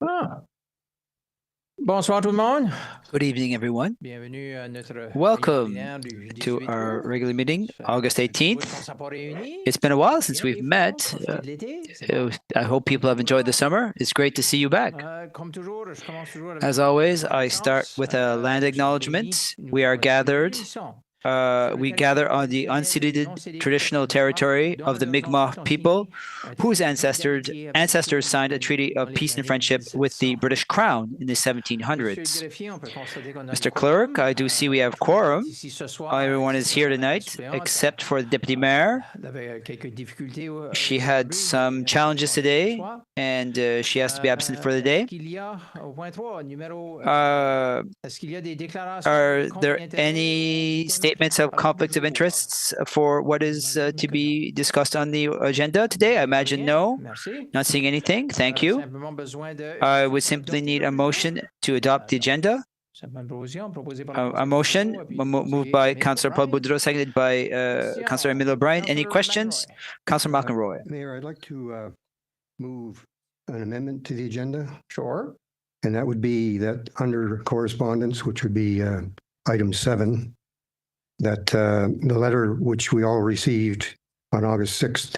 Ah. Bonsoir tout le monde. Good evening, everyone. Bienvenue à notre Welcome réunion du to 18 our août. regular meeting, Ça fait August un petit bout 18th. qu'on s'est pas réunis. It's been a while since Bien, we've les met. Français, profitez de l'été. C'est bon. I hope people have enjoyed the summer. It's great to see you back. Comme toujours, je commence toujours avec As une always, I reconnaissance. start with a land Nous sommes acknowledgement. réunis, nous We are nous gathered. réunissons We gather on the unceded traditional territory of the Mi'kmaq people, whose ancestors signed a treaty of peace and friendship with the British Crown in the 1700s. Mr. Clerk, I do see we have quorum. Everyone is here tonight, except for the Deputy Mayor. She had some challenges today, and she has to be absent for the day. Are there any statements of conflicts of interests for what is to be discussed on the agenda today? I imagine no. Not seeing anything. Thank you. I would simply need a motion to adopt the agenda. A motion moved by Councillor Paul Boudreau, seconded by Councillor Emile O'Brien. Any questions? Councillor McElroy. Mayor, I'd like to move an amendment to the agenda. Sure. And that would be that under correspondence, which would be item 7, that the letter which we all received on August 6th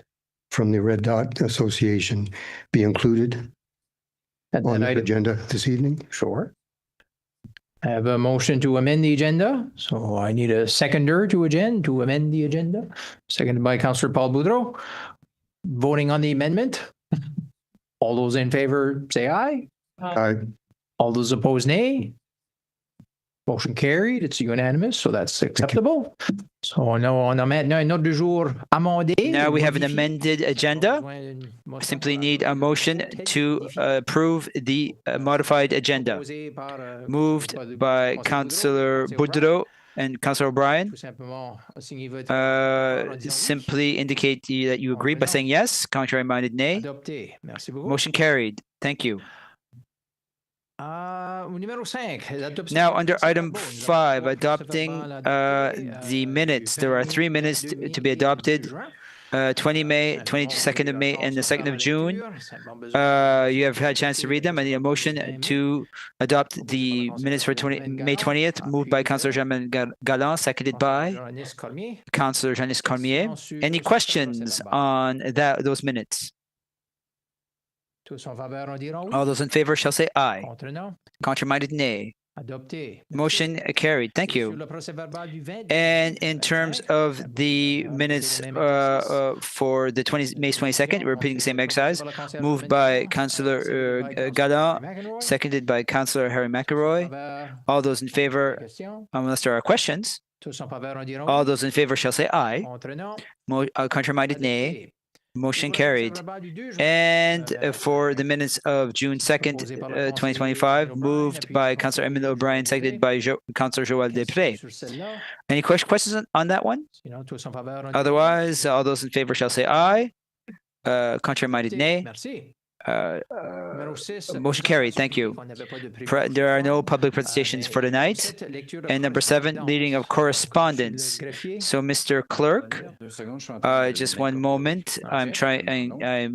from the Red Dot Association be included on the agenda this evening. Sure. I have a motion to amend the agenda. So I need a seconder to amend the agenda. Seconded by Councillor Paul Boudreau. Voting on the amendment. All those in favor say aye. Aye. All those opposed, nay. Motion carried. It's unanimous, so that's acceptable. So now on un ordre du jour amendé. Now we have an amended agenda. Simply need a motion to approve the modified agenda. Moved by Councillor Boudreau and Councillor O'Brien. Simply indicate that you agree by saying yes. Contrary-minded, nay. Motion carried. Thank you. Now, under item 5, adopting the minutes. There are 3 minutes to be adopted. 20 May, 22nd of May, and the 2nd of June. You have had a chance to read them. I need a motion to adopt the minutes for May 20th, moved by Councillor Jean Galland, seconded by Councillor Janice Cormier. Any questions on those minutes? All those in favor shall say aye. Contrary-minded, nay. Motion carried. Thank you. And in terms of the minutes for the May 22nd, we're repeating the same exercise. Moved by Councillor Galland, seconded by Councillor Harry McElroy. All those in favor, unless there are questions, all those in favor shall say aye. Contrary-minded, nay. Motion carried. And for the minutes of June 2nd, 2025, moved by Councillor Emile O'Brien, seconded by Councillor Joël Després. Any questions on that one? Otherwise, all those in favor shall say aye. Contrary-minded, nay. Motion carried. Thank you. There are no public presentations for tonight. And number 7, reading of correspondence. So, Mr. Clerk, just one moment. I'm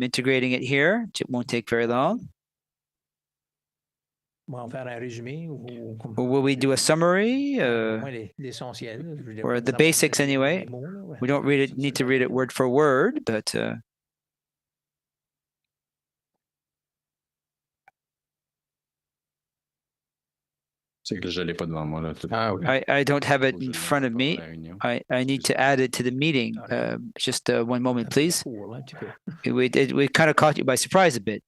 integrating it here. It won't take very long. Will we do a summary? Or the basics anyway? We don't need to read it word for word, but... I don't have it in front of me. I need to add it to the meeting. Just one moment, please. We kind of caught you by surprise a bit.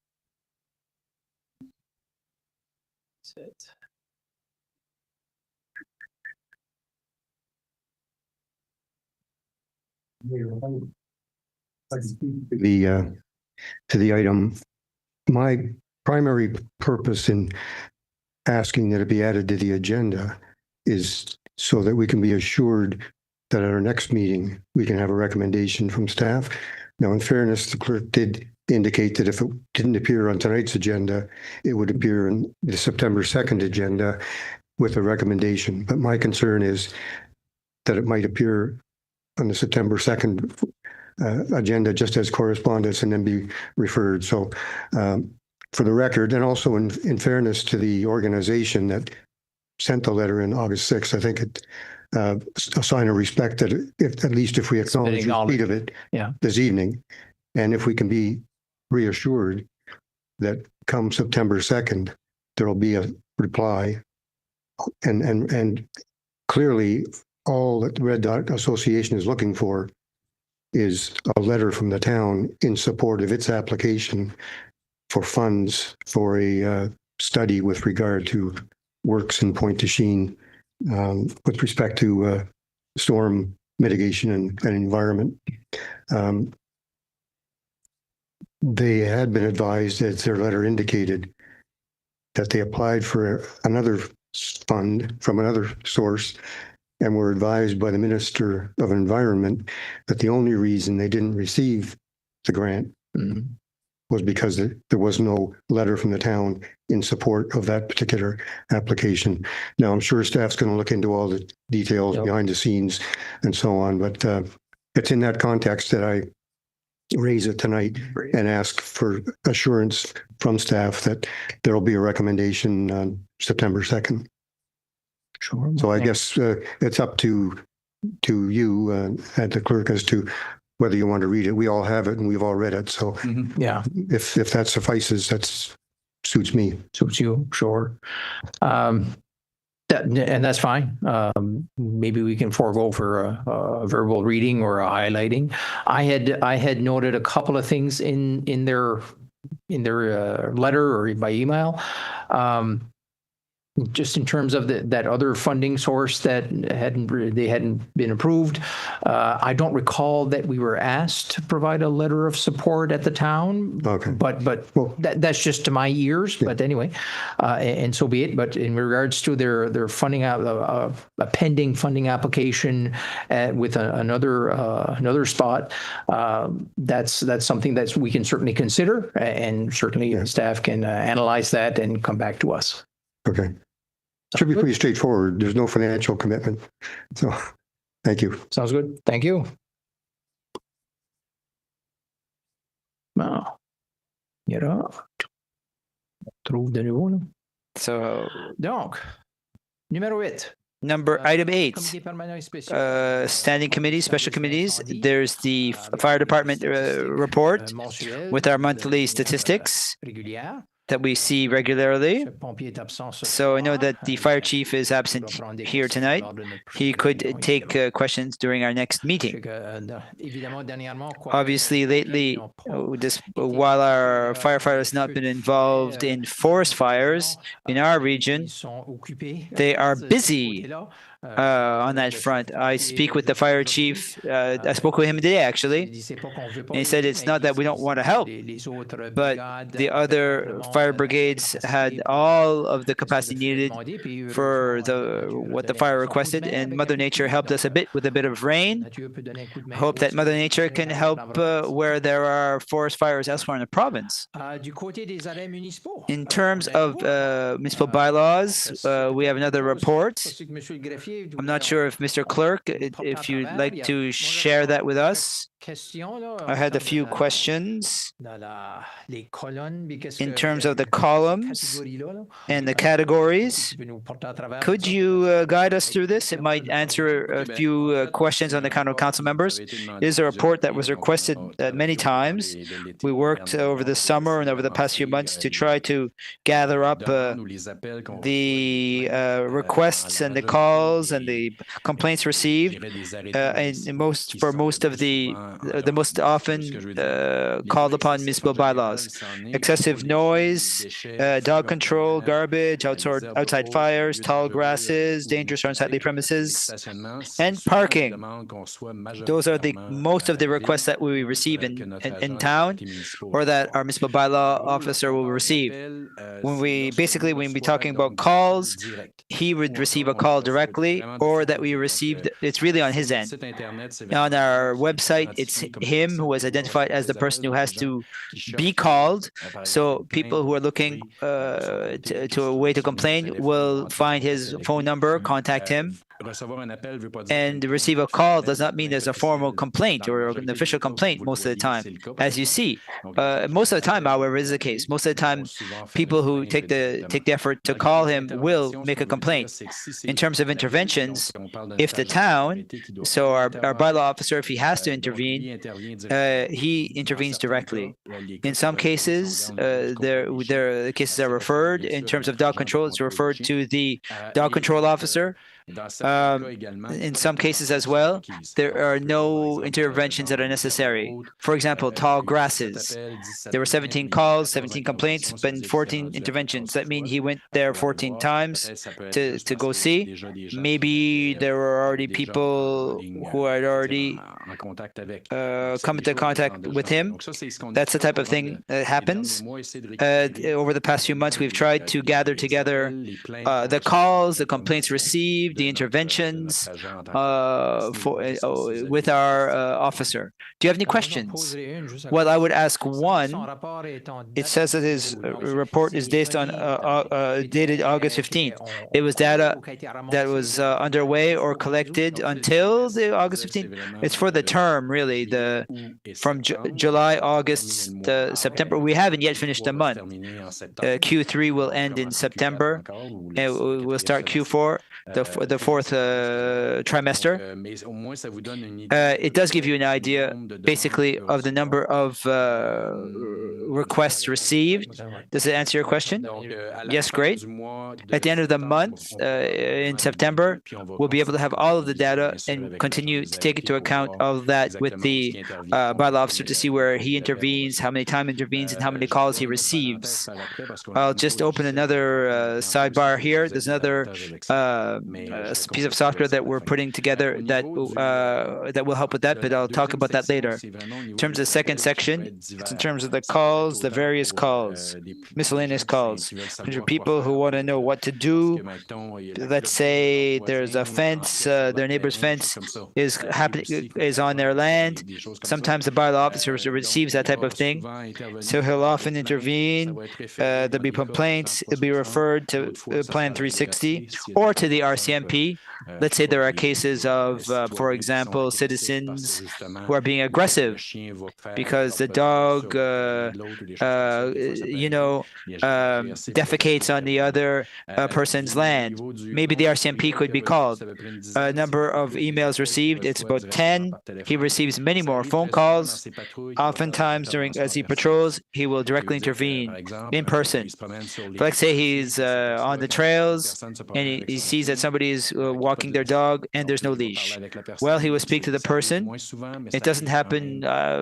To the item, my primary purpose in asking that it be added to the agenda is so that we can be assured that at our next meeting, we can have a recommendation from staff. Now, in fairness, the clerk did indicate that if it didn't appear on tonight's agenda, it would appear in the September 2nd agenda with a recommendation. But my concern is that it might appear on the September 2nd agenda just as correspondence and then be referred. So for the record, and also in fairness to the organization that sent the letter in August 6th, I think it a sign of respect that at least if we acknowledge receipt of it this evening, and if we can be reassured that come September 2nd, there will be a reply. And clearly all that the Red Dot Association is looking for is a letter from the town in support of its application for funds for a study with regard to works in Pointe-du-Chien with respect to storm mitigation and environment. They had been advised, as their letter indicated, that they applied for another fund from another source and were advised by the Minister of Environment that the only reason they didn't receive the grant was because there was no letter from the town in support of that particular application. Now, I'm sure staff's going to look into all the details behind the scenes and so on, but it's in that context that I raise it tonight and ask for assurance from staff that there will be a recommendation on September 2nd. Sure. So I guess it's up to you and the clerk as to whether you want to read it. We all have it and we've all read it. So Yeah, if that suffices, that suits me. suits you, sure. And that's fine. Maybe we can forego for a verbal reading or a highlighting. I had noted a couple of things in their letter or by email. Just in terms of that other funding source that hadn't been approved. I don't recall that we were asked to provide a letter of support at the town. Okay. But Well, that's just to my ears. Yeah. But anyway, and so be it. But in regards to their funding out a pending funding application with another spot, that's something that we can certainly consider, and certainly staff can analyze that and come back to us. Okay. Should be pretty straightforward. There's no financial commitment. So thank you. Sounds good. Thank you. Bon. Il y a là. On trouve de nouveau, là. So Donc, numéro 8. item 8, Comité permanent et spécial. standing committees, special committees. There's the fire department report Mensuel, with our monthly statistics régulière. that we see regularly. Le pompier est absent ce So I know soir. that the fire chief is absent here tonight. He could take questions during our next meeting. Obviously, lately, while our firefighter has not been involved in forest fires in our region, they are busy on that front. I speak with the fire chief. I spoke with him today, actually. And he said it's not that we don't want to help, but the other fire brigades had all of the capacity needed for what the fire requested, and Mother Nature helped us a bit with a bit of rain. Hope that Mother Nature can help where there are forest fires elsewhere in the province. In terms of municipal bylaws, we have another report. I'm not sure if Mr. Clerk, if you'd like to share that with us. I had a few questions in terms of the columns and the categories. Could you guide us through this? It might answer a few questions on the council members. It is a report that was requested many times. We worked over the summer and over the past few months to try to gather up the requests and the calls and the complaints received, and most of the most often called upon municipal bylaws: excessive noise, dog control, garbage, outside fires, tall grasses, dangerous or unsightly premises, and parking. Those are the most of the requests that we receive in town, or that our municipal bylaw officer will receive. When we're talking about calls, he would receive a call directly, or that we received, it's really on his end. On our website, it's him who was identified as the person who has to be called. So people who are looking to a way to complain will find his phone number, contact him. And receive a call does not mean there's a formal complaint or an official complaint most of the time. As you see, most of the time, however, is the case. Most of the time, people who take the effort to call him will make a complaint. In terms of interventions, if the town, so our bylaw officer, if he has to intervene, he intervenes directly. In some cases, the cases are referred. In terms of dog control, it's referred to the dog control officer. In some cases as well, there are no interventions that are necessary. For example, tall grasses. There were 17 calls, 17 complaints, but 14 interventions. That means he went there 14 times to go see. Maybe there were already people who had already come into contact with him. That's the type of thing that happens. Over the past few months, we've tried to gather together the calls, the complaints received, the interventions with our officer. Do you have any questions? Well, I would ask one. It says that his report is dated August 15th. It was data that was underway or collected until the August 15th. It's for the term, really, from July, August, September. We haven't yet finished the month. Q3 will end in September, and we'll start Q4, the fourth trimester. It does give you an idea, basically, of the number of requests received. Does it answer your question? Yes, great. At the end of the month, in September, we'll be able to have all of the data and continue to take into account of that with the bylaw officer to see where he intervenes, how many times intervenes, and how many calls he receives. I'll just open another sidebar here. There's another piece of software that we're putting together that will help with that, but I'll talk about that later. In terms of the second section, it's in terms of the calls, the various calls, miscellaneous calls. There are people who want to know what to do. Let's say there's a fence, their neighbor's fence is on their land. Sometimes the bylaw officer receives that type of thing, so he'll often intervene. There'll be complaints. It'll be referred to Plan 360 or to the RCMP. Let's say there are cases of, for example, citizens who are being aggressive because the dog, defecates on the other person's land. Maybe the RCMP could be called. A number of emails received, it's about 10. He receives many more phone calls. Oftentimes, as he patrols, he will directly intervene in person. Let's say he's on the trails and he sees that somebody is walking their dog and there's no leash. Well, he will speak to the person. It doesn't happen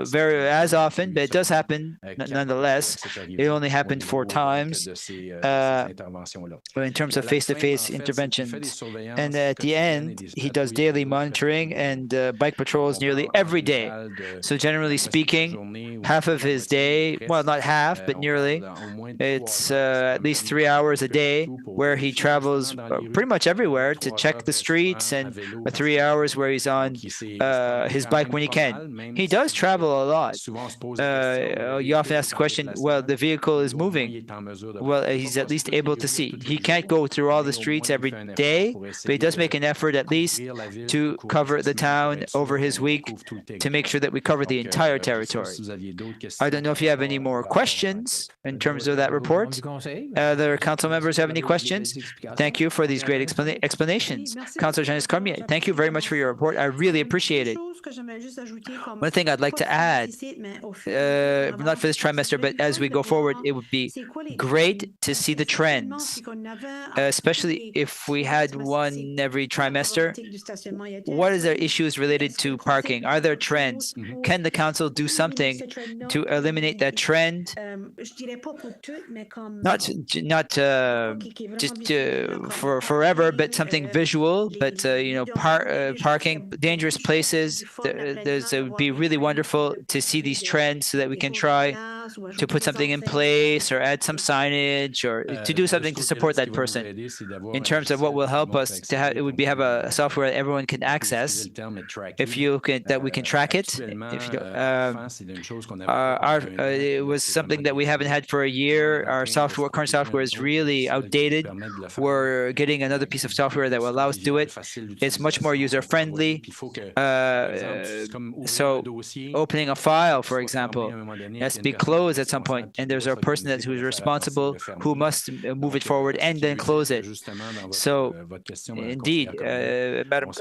very as often, but it does happen nonetheless. It only happened 4 times in terms of face-to-face interventions. And at the end, he does daily monitoring and bike patrols nearly every day. So generally speaking, half of his day, well, not half, but nearly, it's at least 3 hours a day where he travels pretty much everywhere to check the streets, and 3 hours where he's on his bike when he can. He does travel a lot. You often ask the question, well, the vehicle is moving. Well, he's at least able to see. He can't go through all the streets every day, but he does make an effort at least to cover the town over his week to make sure that we cover the entire territory. I don't know if you have any more questions in terms of that report. Other council members have any questions? Thank you for these great explanations. Councillor Janice Cormier, thank you very much for your report. I really appreciate it. One thing I'd like to add, not for this trimester, but as we go forward, it would be great to see the trends, especially if we had one every trimester. What is the issues related to parking? Are there trends? Can the council do something to eliminate that trend? Not just for forever, but something visual. But parking, dangerous places. It would be really wonderful to see these trends so that we can try to put something in place or add some signage or to do something to support that person. In terms of what will help us to have, it would be have a software that everyone can access. If you can, that we can track it. If you, it was something that we haven't had for a year. Our software, current software, is really outdated. We're getting another piece of software that will allow us to do it. It's much more user-friendly. So opening a file, for example, has to be closed at some point, and there's a person who's responsible who must move it forward and then close it. So indeed, Madam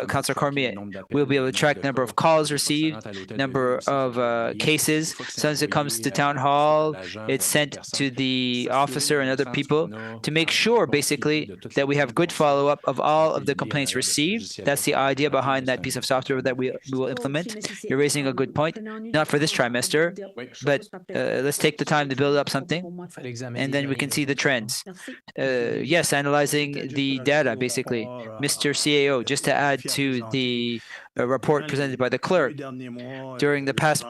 Councillor Cormier, we'll be able to track number of calls received, number of cases. Sometimes it comes to town hall, it's sent to the officer and other people to make sure, basically, that we have good follow-up of all of the complaints received. That's the idea behind that piece of software that we will implement. You're raising a good point, not for this trimester, but let's take the time to build up something, and then we can see the trends. Yes, analyzing the data, basically. Mr. CAO, just to add to the report presented by the clerk, during the past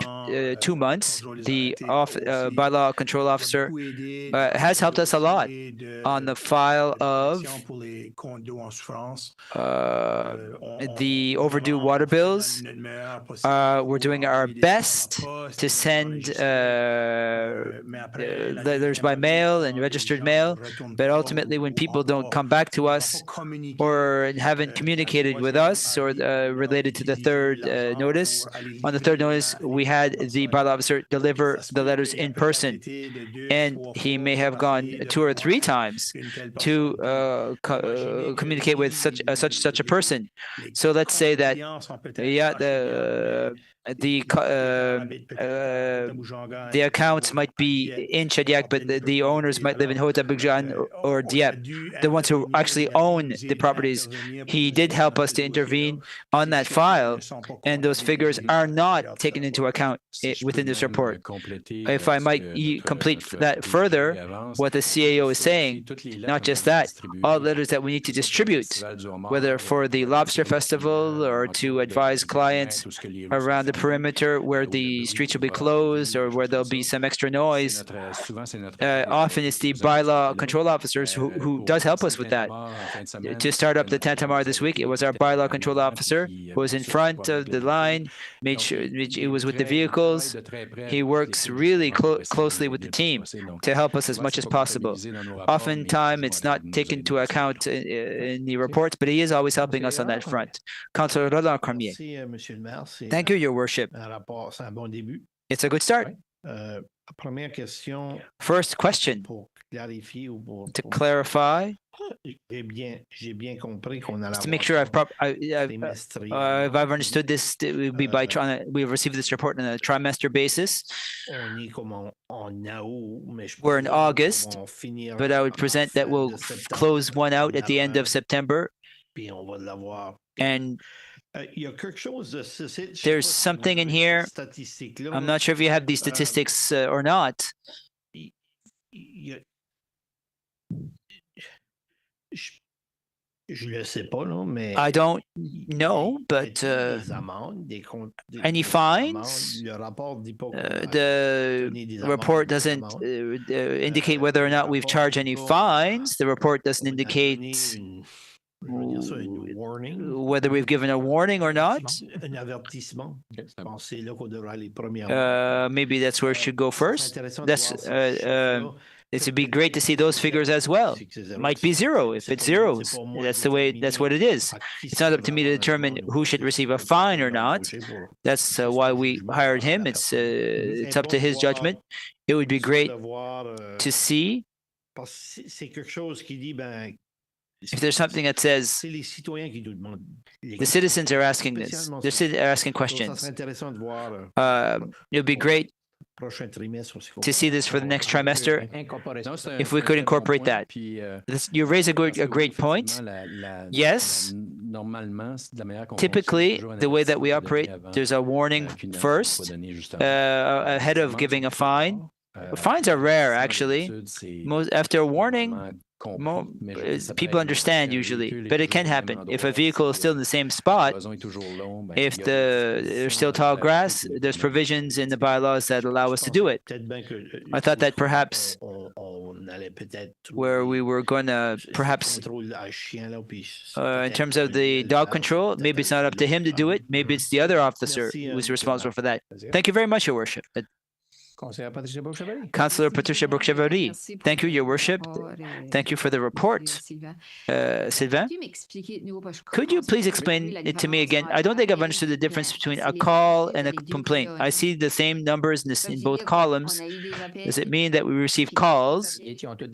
2 months, the bylaw control officer has helped us a lot on the file of the overdue water bills. We're doing our best to send letters by mail and registered mail, but ultimately when people don't come back to us or haven't communicated with us or related to the third notice, on the third notice, we had the bylaw officer deliver the letters in person, and he may have gone 2 or 3 times to communicate with such a person. So let's say that the accounts might be in Shediac, but the owners might live in Haut-Abidjan or Dieppe, the ones who actually own the properties. He did help us to intervene on that file, and those figures are not taken into account within this report. If I might complete that further, what the CAO is saying, not just that, all letters that we need to distribute, whether for the Lobster Festival or to advise clients around the perimeter where the streets will be closed or where there'll be some extra noise. Often it's the bylaw control officers who does help us with that. To start up the Tintamarre this week, it was our bylaw control officer who was in front of the line, made sure it was with the vehicles. He works really closely with the team to help us as much as possible. Oftentimes, it's not taken into account in the reports, but he is always helping us on that front. Councillor Roland Cormier. Thank you, Your Worship. It's a good start. First question, to clarify, just to make sure I've understood this, it will be by we've received this report on a trimester basis. We're in August, but I would present that we'll close one out at the end of September, and there's something in here. I'm not sure if you have these statistics or not. I don't know, but any fines? The report doesn't indicate whether or not we've charged any fines. The report doesn't indicate whether we've given a warning or not. Maybe that's where it should go first. It would be great to see those figures as well. It might be 0. If it's 0, that's what it is. It's not up to me to determine who should receive a fine or not. That's why we hired him. It's up to his judgment. It would be great to see if there's something that says the citizens are asking this. They're asking questions. It would be great to see this for the next trimester, if we could incorporate that. You raise a great point. Yes, typically the way that we operate, there's a warning first ahead of giving a fine. Fines are rare, actually. After a warning, people understand usually, but it can happen. If a vehicle is still in the same spot, if there's still tall grass, there's provisions in the bylaws that allow us to do it. I thought that perhaps where we were going to perhaps in terms of the dog control, maybe it's not up to him to do it. Maybe it's the other officer who's responsible for that. Thank you very much, Your Worship. Councillor Patricia Brooke-Chevalier. Thank you, Your Worship. Thank you for the report. Sylvain, could you please explain it to me again? I don't think I've understood the difference between a call and a complaint. I see the same numbers in both columns. Does it mean that we receive calls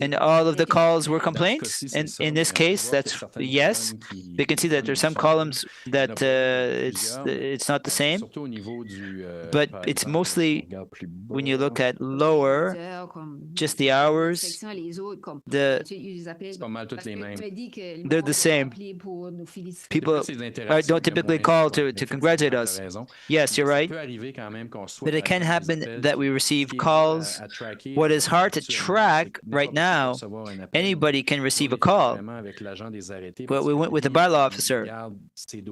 and all of the calls were complaints? And in this case, that's yes. They can see that there's some columns that it's not the same, but it's mostly when you look at lower, just the hours, they're the same. People don't typically call to congratulate us. Yes, you're right. But it can happen that we receive calls. What is hard to track right now, anybody can receive a call. But we went with the bylaw officer.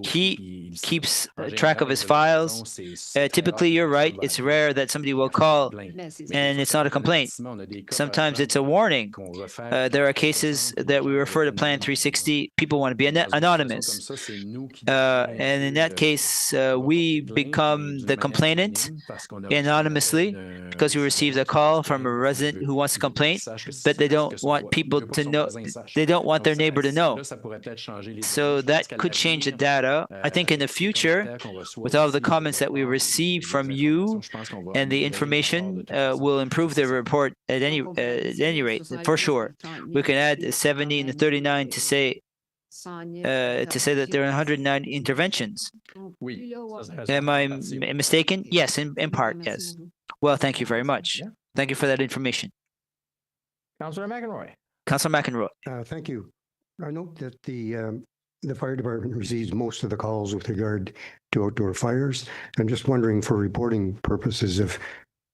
He keeps track of his files. Typically, you're right. It's rare that somebody will call and it's not a complaint. Sometimes it's a warning. There are cases that we refer to Plan 360. People want to be anonymous. And in that case, we become the complainant anonymously because we received a call from a resident who wants to complain, but they don't want people to know. They don't want their neighbor to know. So that could change the data. I think in the future, with all of the comments that we receive from you and the information, will improve the report at any rate, for sure. We can add 70 and 39 to say that there are 109 interventions. Am I mistaken? Yes, in part, yes. Well, thank you very much. Thank you for that information. Councillor McEnroy. Councillor McEnroy. Thank you. I note that the fire department receives most of the calls with regard to outdoor fires. I'm just wondering, for reporting purposes, if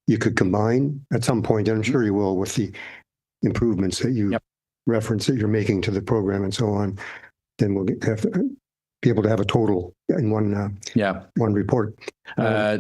you could combine at some point, and I'm sure you will, with the improvements that you reference that you're making to the program and so on, then we'll have to be able to have a total in one report.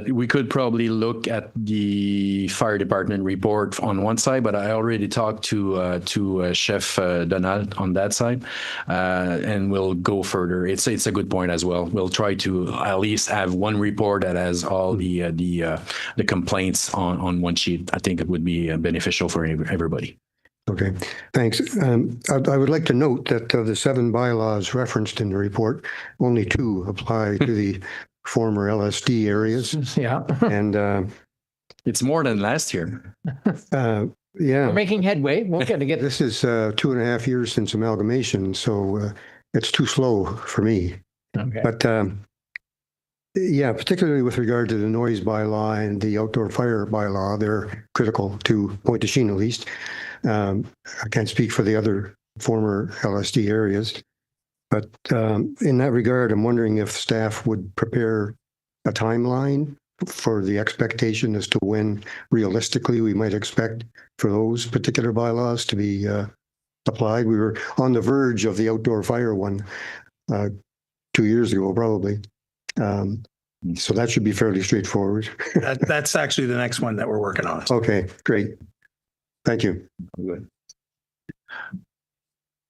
We could probably look at the fire department report on one side, but I already talked to Chef Donald on that side, and we'll go further. It's a good point as well. We'll try to at least have one report that has all the complaints on one sheet. I think it would be beneficial for everybody. Okay, thanks. I would like to note that of the 7 bylaws referenced in the report, only 2 apply to the former LSD areas. Yeah. And it's more than last year. Yeah. We're making headway. We're going to get this is 2.5 years since amalgamation, so it's too slow for me. Okay. But yeah, particularly with regard to the noise bylaw and the outdoor fire bylaw, they're critical to Pointe-aux-Chenes at least. I can't speak for the other former LSD areas, but in that regard, I'm wondering if staff would prepare a timeline for the expectation as to when realistically we might expect for those particular bylaws to be applied. We were on the verge of the outdoor fire one 2 years ago, probably. So that should be fairly straightforward. That's actually the next one that we're working on. Okay, great. Thank you.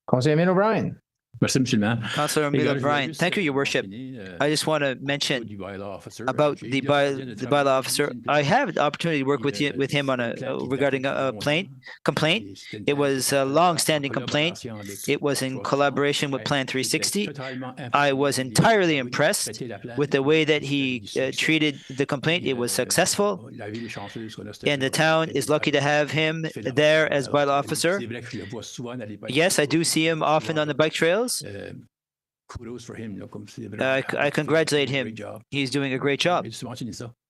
Conseiller Emile O'Brien. Merci, Monsieur le Maire. Councillor Emile O'Brien. Thank you, Your Worship. I just want to mention about the bylaw officer. I had the opportunity to work with him on regarding a complaint. It was a long-standing complaint. It was in collaboration with Plan 360. I was entirely impressed with the way that he treated the complaint. It was successful, and the town is lucky to have him there as bylaw officer. Yes, I do see him often on the bike trails. Kudos for him. I congratulate him. He's doing a great job.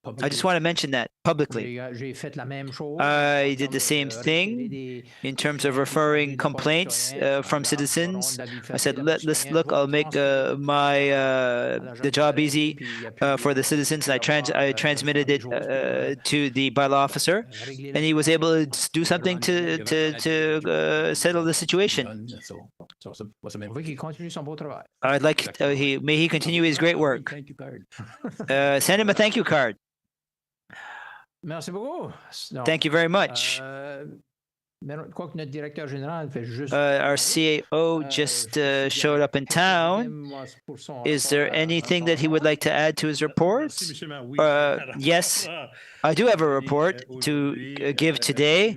I just want to mention that publicly. I did the same thing in terms of referring complaints from citizens. I said, let's look, I'll make the job easy for the citizens. And I transmitted it to the bylaw officer, and he was able to do something to settle the situation. I'd like may he continue his great work. Send him a thank you card. Thank you very much. Our CAO just showed up in town. Is there anything that he would like to add to his report? Yes, I do have a report to give today.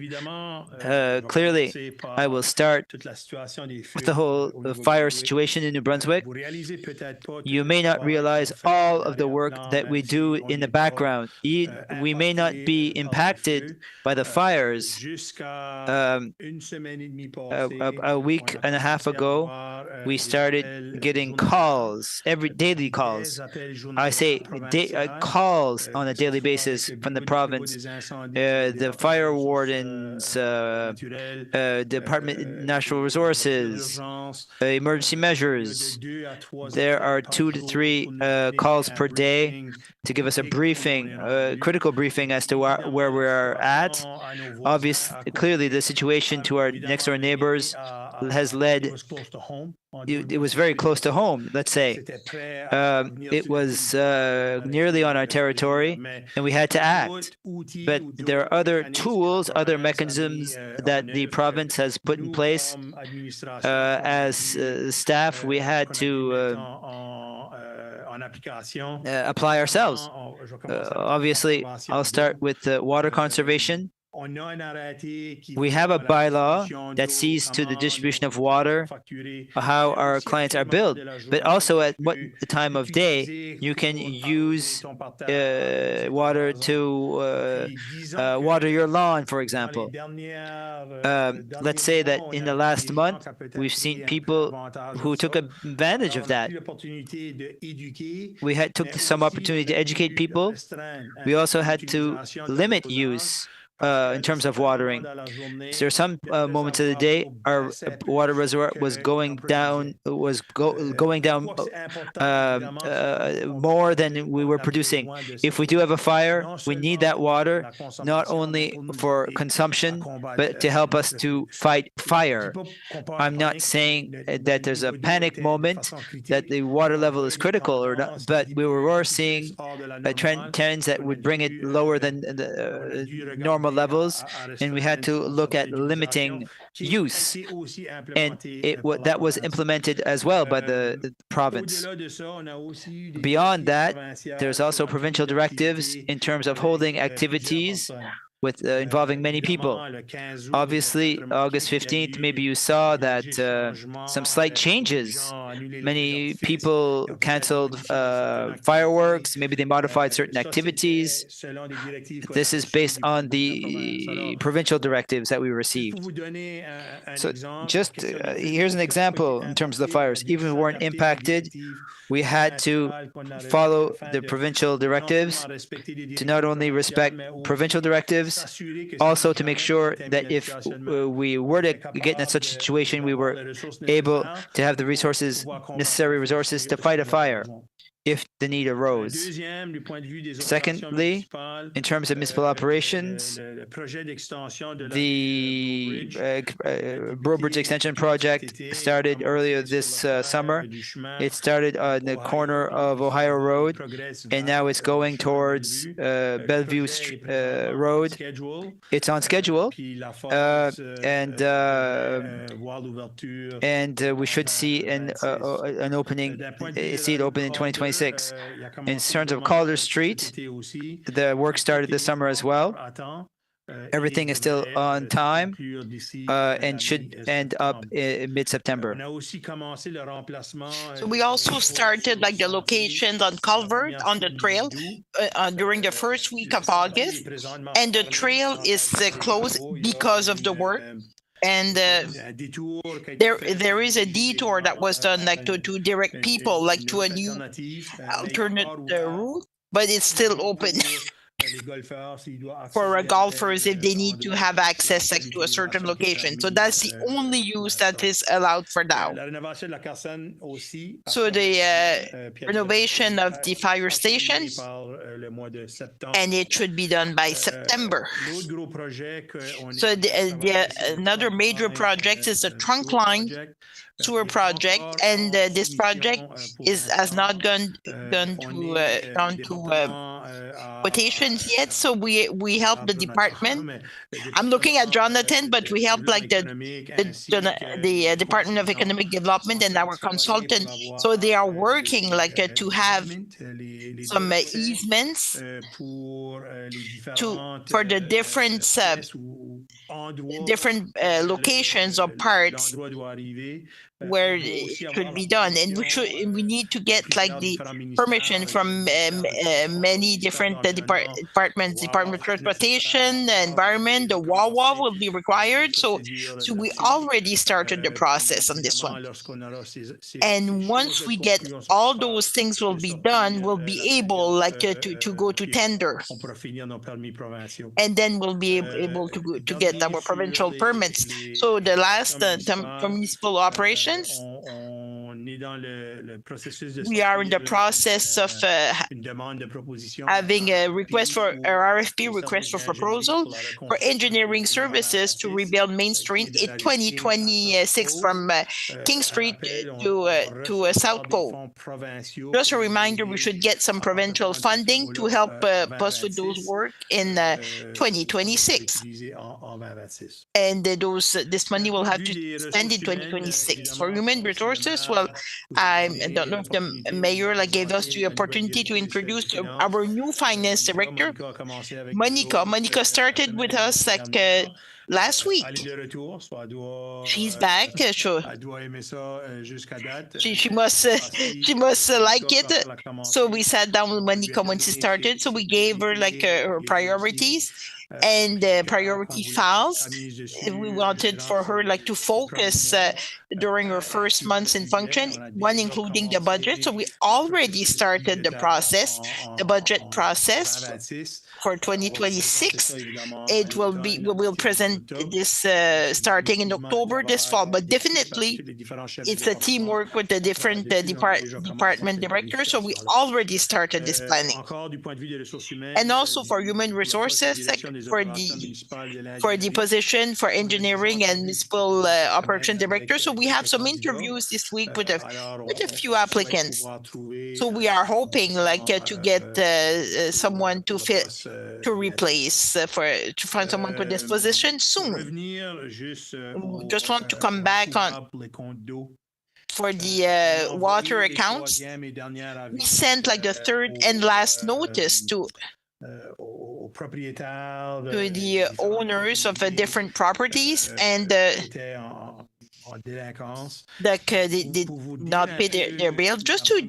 Clearly, I will start with the whole fire situation in New Brunswick. You may not realize all of the work that we do in the background. We may not be impacted by the fires. A week and a half ago, we started getting calls, daily calls. I say calls on a daily basis from the province. The fire wardens, Department of Natural Resources, emergency measures. There are 2 to 3 calls per day to give us a briefing, critical briefing as to where we are at. Obviously, clearly, the situation to our next door neighbors has led. It was very close to home, let's say. It was nearly on our territory, and we had to act. But there are other tools, other mechanisms that the province has put in place. As staff, we had to apply ourselves. Obviously, I'll start with water conservation. We have a bylaw that sees to the distribution of water, how our clients are billed, but also at what time of day you can use water to water your lawn, for example. Let's say that in the last month, we've seen people who took advantage of that. We took some opportunity to educate people. We also had to limit use in terms of watering. So there are some moments of the day our water reservoir was going down, more than we were producing. If we do have a fire, we need that water not only for consumption, but to help us to fight fire. I'm not saying that there's a panic moment, that the water level is critical or not, but we were seeing trends that would bring it lower than the normal levels, and we had to look at limiting use, and that was implemented as well by the province. Beyond that, there's also provincial directives in terms of holding activities with involving many people. Obviously, August 15th, maybe you saw that some slight changes. Many people canceled fireworks. Maybe they modified certain activities. This is based on the provincial directives that we received. So just here's an example in terms of the fires. Even if we weren't impacted, we had to follow the provincial directives, to not only respect provincial directives, also to make sure that if we were to get in such a situation, we were able to have the necessary resources to fight a fire if the need arose. Secondly, in terms of municipal operations, the Breaux Bridge Extension project started earlier this summer. It started on the corner of Ohio Road, and now it's going towards Bellevue Road. It's on schedule, and we should see an opening. See it open in 2026. In terms of Calder Street, the work started this summer as well. Everything is still on time and should end up in mid-September. So we also started like the locations on culvert on the trail during the first week of August, and the trail is closed because of the work. And there is a detour that was done like to direct people like to a new alternate route, but it's still open. for golfers if they need to have access like, to a certain location. So that's the only use that is allowed for now. So the renovation of the fire station, and it should be done by September. So another major project is the trunk line sewer project, and this project has not gone to quotations yet. So we help the department. I'm looking at Jonathan, but we help like the Department of Economic Development and our consultant. So they are working like to have some easements for the different locations or parts where it should be done, and we need to get like the permission from many different departments. Department of Transportation, Environment, the Wawa will be required. So we already started the process on this one, and once we get all those things will be done, we'll be able like to go to tender, and then we'll be able to get our provincial permits. So the last municipal operation, we are in the process of having a request for a RFP, request for proposal for engineering services to rebuild Main Street in 2026 from King Street to South Cove. Just a reminder, we should get some provincial funding to help us with those work in 2026. And this money will have to spend in 2026. For human resources, well, I don't know if the mayor gave us the opportunity to introduce our new finance director, Monica. Monica started with us last week. She's back. She must like it. So we sat down with Monica when she started. So we gave her her priorities and priority files. We wanted for her to focus during her first months in function, one including the budget. So we already started the budget process for 2026. We will present this starting in October this fall, but definitely it's a teamwork with the different department directors. So we already started this planning. And also for human resources, for the position for engineering and municipal operation director. So we have some interviews this week with a few applicants. So we are hoping to get someone to replace to find someone for this position soon. Just want to come back on for the water accounts. We sent the third and last notice to the owners of different properties, and that they did not pay their bill. Just to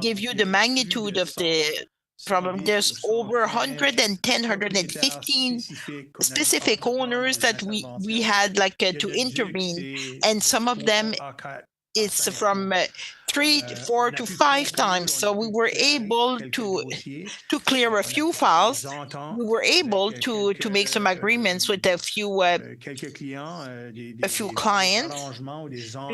give you the magnitude of the problem, there's over 115 specific owners that we had to intervene, and some of them it's from 3, 4 to 5 times. So we were able to clear a few files. We were able to make some agreements with a few clients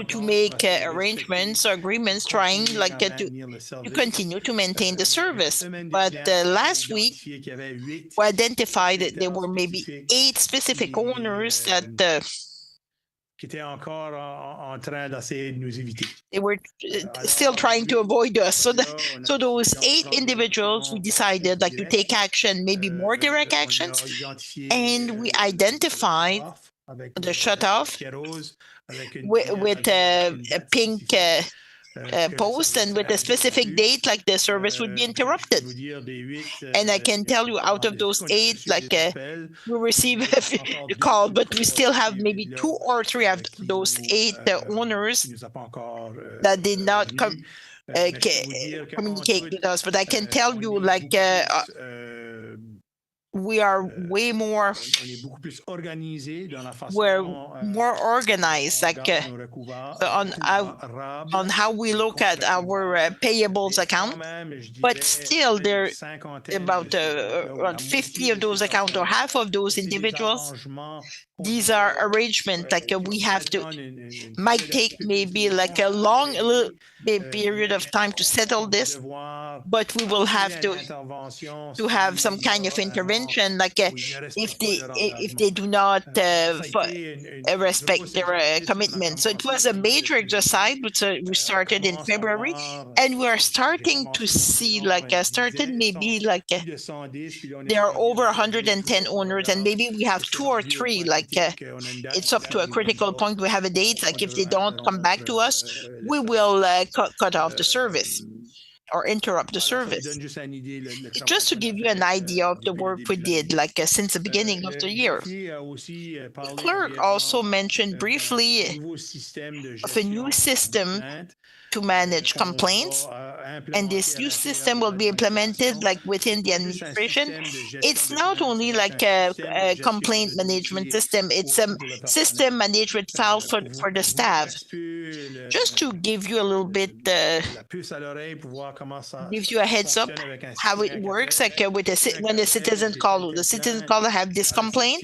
to make arrangements or agreements trying to continue to maintain the service. But last week we identified that there were maybe 8 specific owners that they were still trying to avoid us. So those 8 individuals, we decided to take action, maybe more direct actions, and we identified the shutoff with a pink post and with a specific date, the service would be interrupted. And I can tell you, out of those 8, we received a call, but we still have maybe 2 or 3 of those 8 owners that did not communicate with us. But I can tell you, we are way more, On est beaucoup plus organisé dans la façon we're dont, more organized, on like regarde nos recouvrants- on how we look at our payables account. But still, there about around 50 of those accounts or half of those individuals, these are arrangements like we have to, might take maybe like a little period of time to settle this, but we will have to have some kind of intervention, like if they do not respect their commitment. So it was a major exercise which we started in February, and we are starting to see like started maybe like there are over 110 owners, and maybe we have 2 or 3 like it's up to a critical point. We have a date, like if they don't come back to us, we will cut off the service or interrupt the service. Just to give you an idea of the work we did, like since the beginning of the year. The clerk also mentioned briefly of a new system to manage complaints, and this new system will be implemented like within the administration. It's not only like a complaint management system, it's a system management file for the staff. Just to give you a little bit, gives you a heads up how it works, like with when the citizen call have this complaint.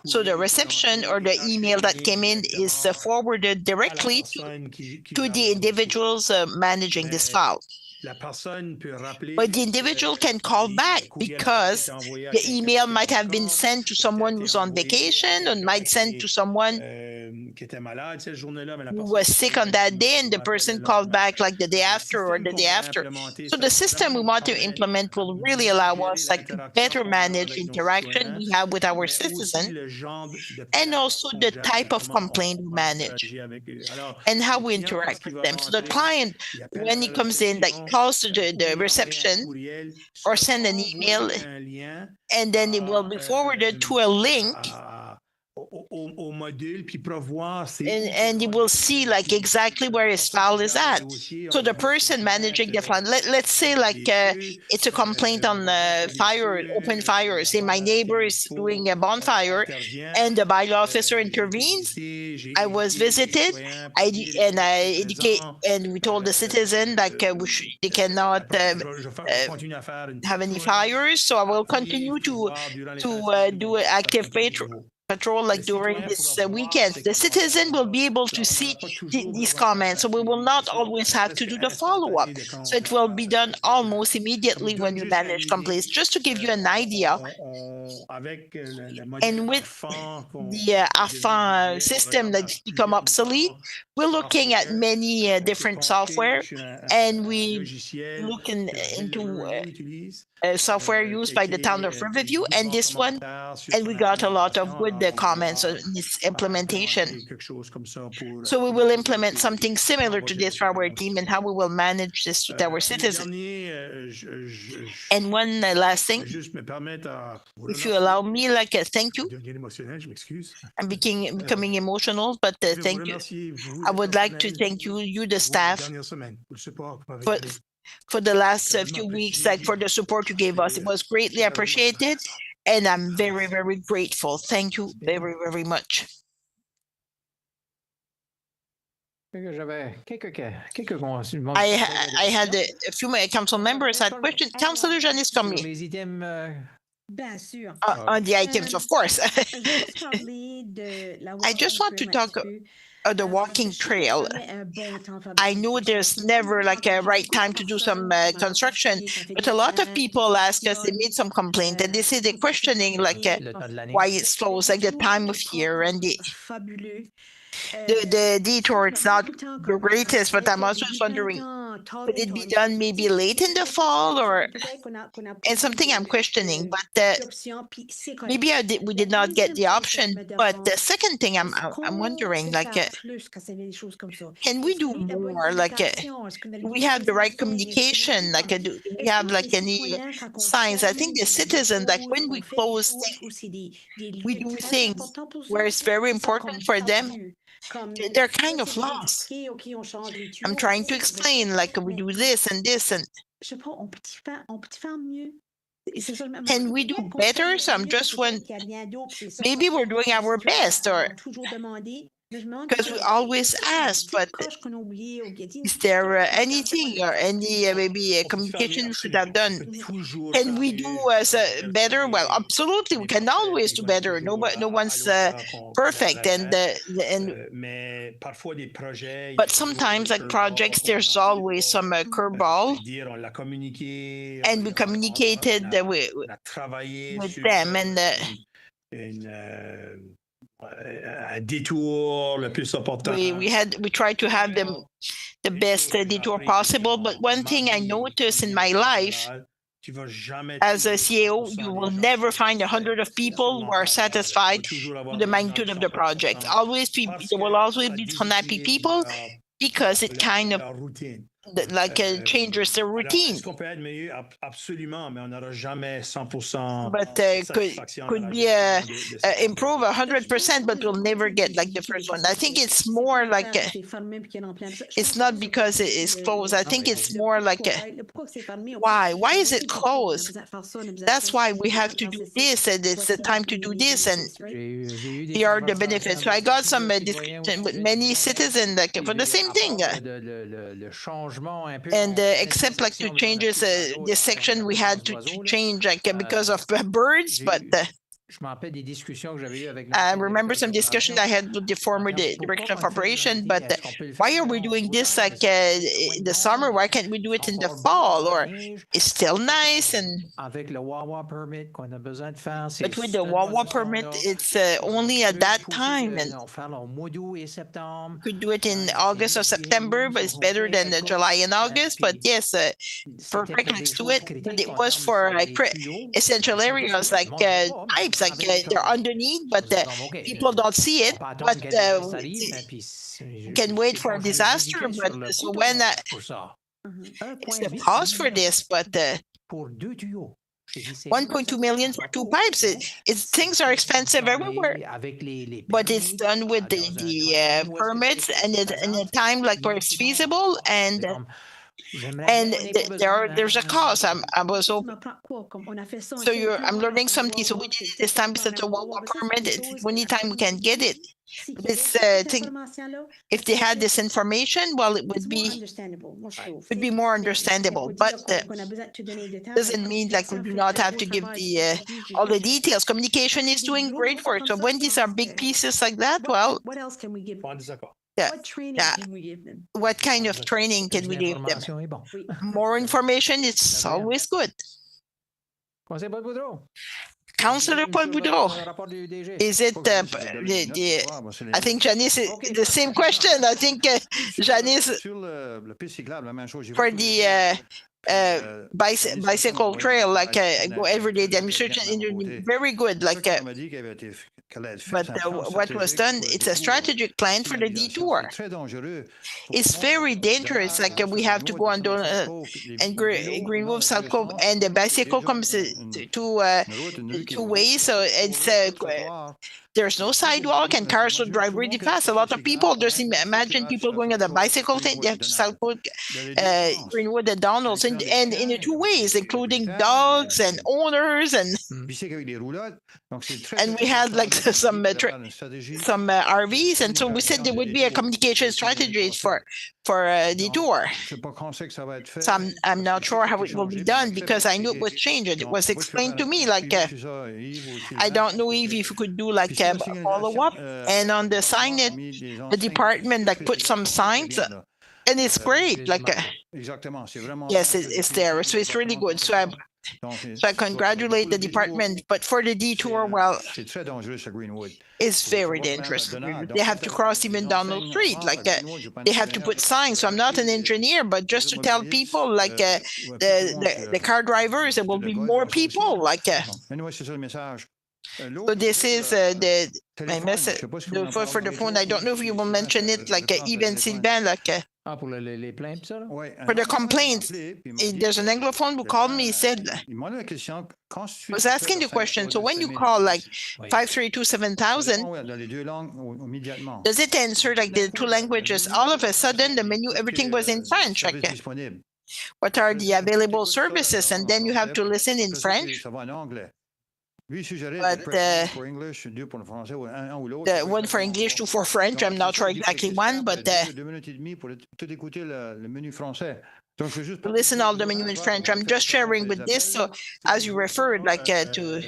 So the reception or the email that came in is forwarded directly to the individuals managing this file. But the individual can call back because the email might have been sent to someone who's on vacation, or might send to someone who was sick on that day, and the person called back like the day after or the day after. So the system we want to implement will really allow us like to better manage interaction we have with our citizens, and also the type of complaint we manage and how we interact with them. So the client, when he comes in, like calls to the reception or send an email, and then it will be forwarded to a link, and you will see like exactly where his file is at. So the person managing the file, let's say like it's a complaint on open fire. Say my neighbor is doing a bonfire and the bylaw officer intervenes. I was visited, I educate, and we told the citizen like they cannot have any fires. So I will continue to do active patrol like during this weekend. The citizen will be able to see these comments, so we will not always have to do the follow-up. So it will be done almost immediately when you manage complaints, just to give you an idea. And with the AFAN system that's become obsolete, we're looking at many different software, and we looking into software used by the town of Riverview, and this one, and we got a lot of good comments on its implementation. So we will implement something similar to this for our team and how we will manage this with our citizens. And one last thing, if you allow me, like a thank you. I'm becoming emotional, but thank you. I would like to thank you, the staff, for the last few weeks, like for the support you gave us. It was greatly appreciated, and I'm very, very grateful. Thank you very, very much. I had a few council members had questions. Councillor Janice Cormier. On the items, of course. I just want to talk the walking trail. I know there's never like a right time to do some construction, but a lot of people ask us, they made some complaint, and they say they're questioning like why it's closed, like the time of year, and the detour, it's not the greatest, but I'm also wondering, could it be done maybe late in the fall, or and something I'm questioning, but maybe we did not get the option. But the second thing I'm wondering, like, can we do more? Like, we have the right communication? Like, do we have like any signs? I think the citizens, like when we close things, we do things where it's very important for them. They're kind of lost. I'm trying to explain, like we do this and this, and Can we do better? So I'm just maybe we're doing our best, or because we always ask, but is there anything or any maybe communication we should have done? Can we do better? Well, absolutely, we can always do better. No one's perfect, but sometimes like projects, there's always some curveball, and we communicated with them and. We tried to have them the best detour possible, but one thing I noticed in my life as a CEO, you will never find 100 of people who are satisfied with the magnitude of the project. There will always be unhappy people because it kind of changes the routine. But could be improve 100%, but we'll never get like the first one. I think it's more like it's not because it is closed. I think it's more like why is it closed? That's why we have to do this, and it's the time to do this, and here are the benefits. So I got some discussion with many citizens for the same thing. And except like to changes this section we had to change because of birds, but I remember some discussion I had with the former director of operation, but why are we doing this in the summer? Why can't we do it in the fall? Or it's still nice, and but with the Wawa permit, it's only at that time, and could do it in August or September, but it's better than July and August. But yes, perfect, let's do it. But it was for essential areas like pipes. They're underneath, but people don't see it. But can wait for a disaster. But so when it's the pause for this, but 1.2 million for 2 pipes. Things are expensive everywhere, but it's done with the permits and in a time like where it's feasible and. There's a cost. I'm learning something. So we did it this time. It's a Wawa permit. It's only time we can get it. This if they had this information, well, it would be more understandable. But doesn't mean like we do not have to give all the details. Communication is doing great work. So when these are big pieces like that, well, what else can we give? What training can we give them? What kind of training can we give them? More information, it's always good. Councillor Paul Boudreau, is it I think Janice, the same question. I think Janice, for the bicycle trail, like go every day, the administration, very good, like but what was done, it's a strategic plan for the detour. It's very dangerous, like we have to go on and Greenwood, South Cove, and the bicycle comes two ways, so it's there's no sidewalk and cars will drive really fast. A lot of people, just imagine people going on the bicycle thing, they have to Southwood, Greenwood, and Donalds, and in the 2 ways, including dogs and owners, and we had like some RVs, and so we said there would be a communication strategy for detour. So I'm not sure how it will be done because I knew it was changed. It was explained to me like I don't know if you could do like a follow-up, and on the sign the department like put some signs, and it's great, like yes, it's there, so it's really good. So I congratulate the department, but for the detour, well, it's very dangerous. They have to cross even down the street, like they have to put signs. So I'm not an engineer, but just to tell people, like the car drivers, there will be more people, like so this is my message for the phone. I don't know if you will mention it, like even Sylvain, like for the complaints. There's an Anglophone who called me, said, was asking the question, so when you call like 532-7000, does it answer like the 2 languages? All of a sudden, the menu, everything was in French. Like, what are the available services, and then you have to listen in French. But the one for English, two for French. I'm not sure exactly one, but listen all the menu in French. I'm just sharing with this. So as you referred, like to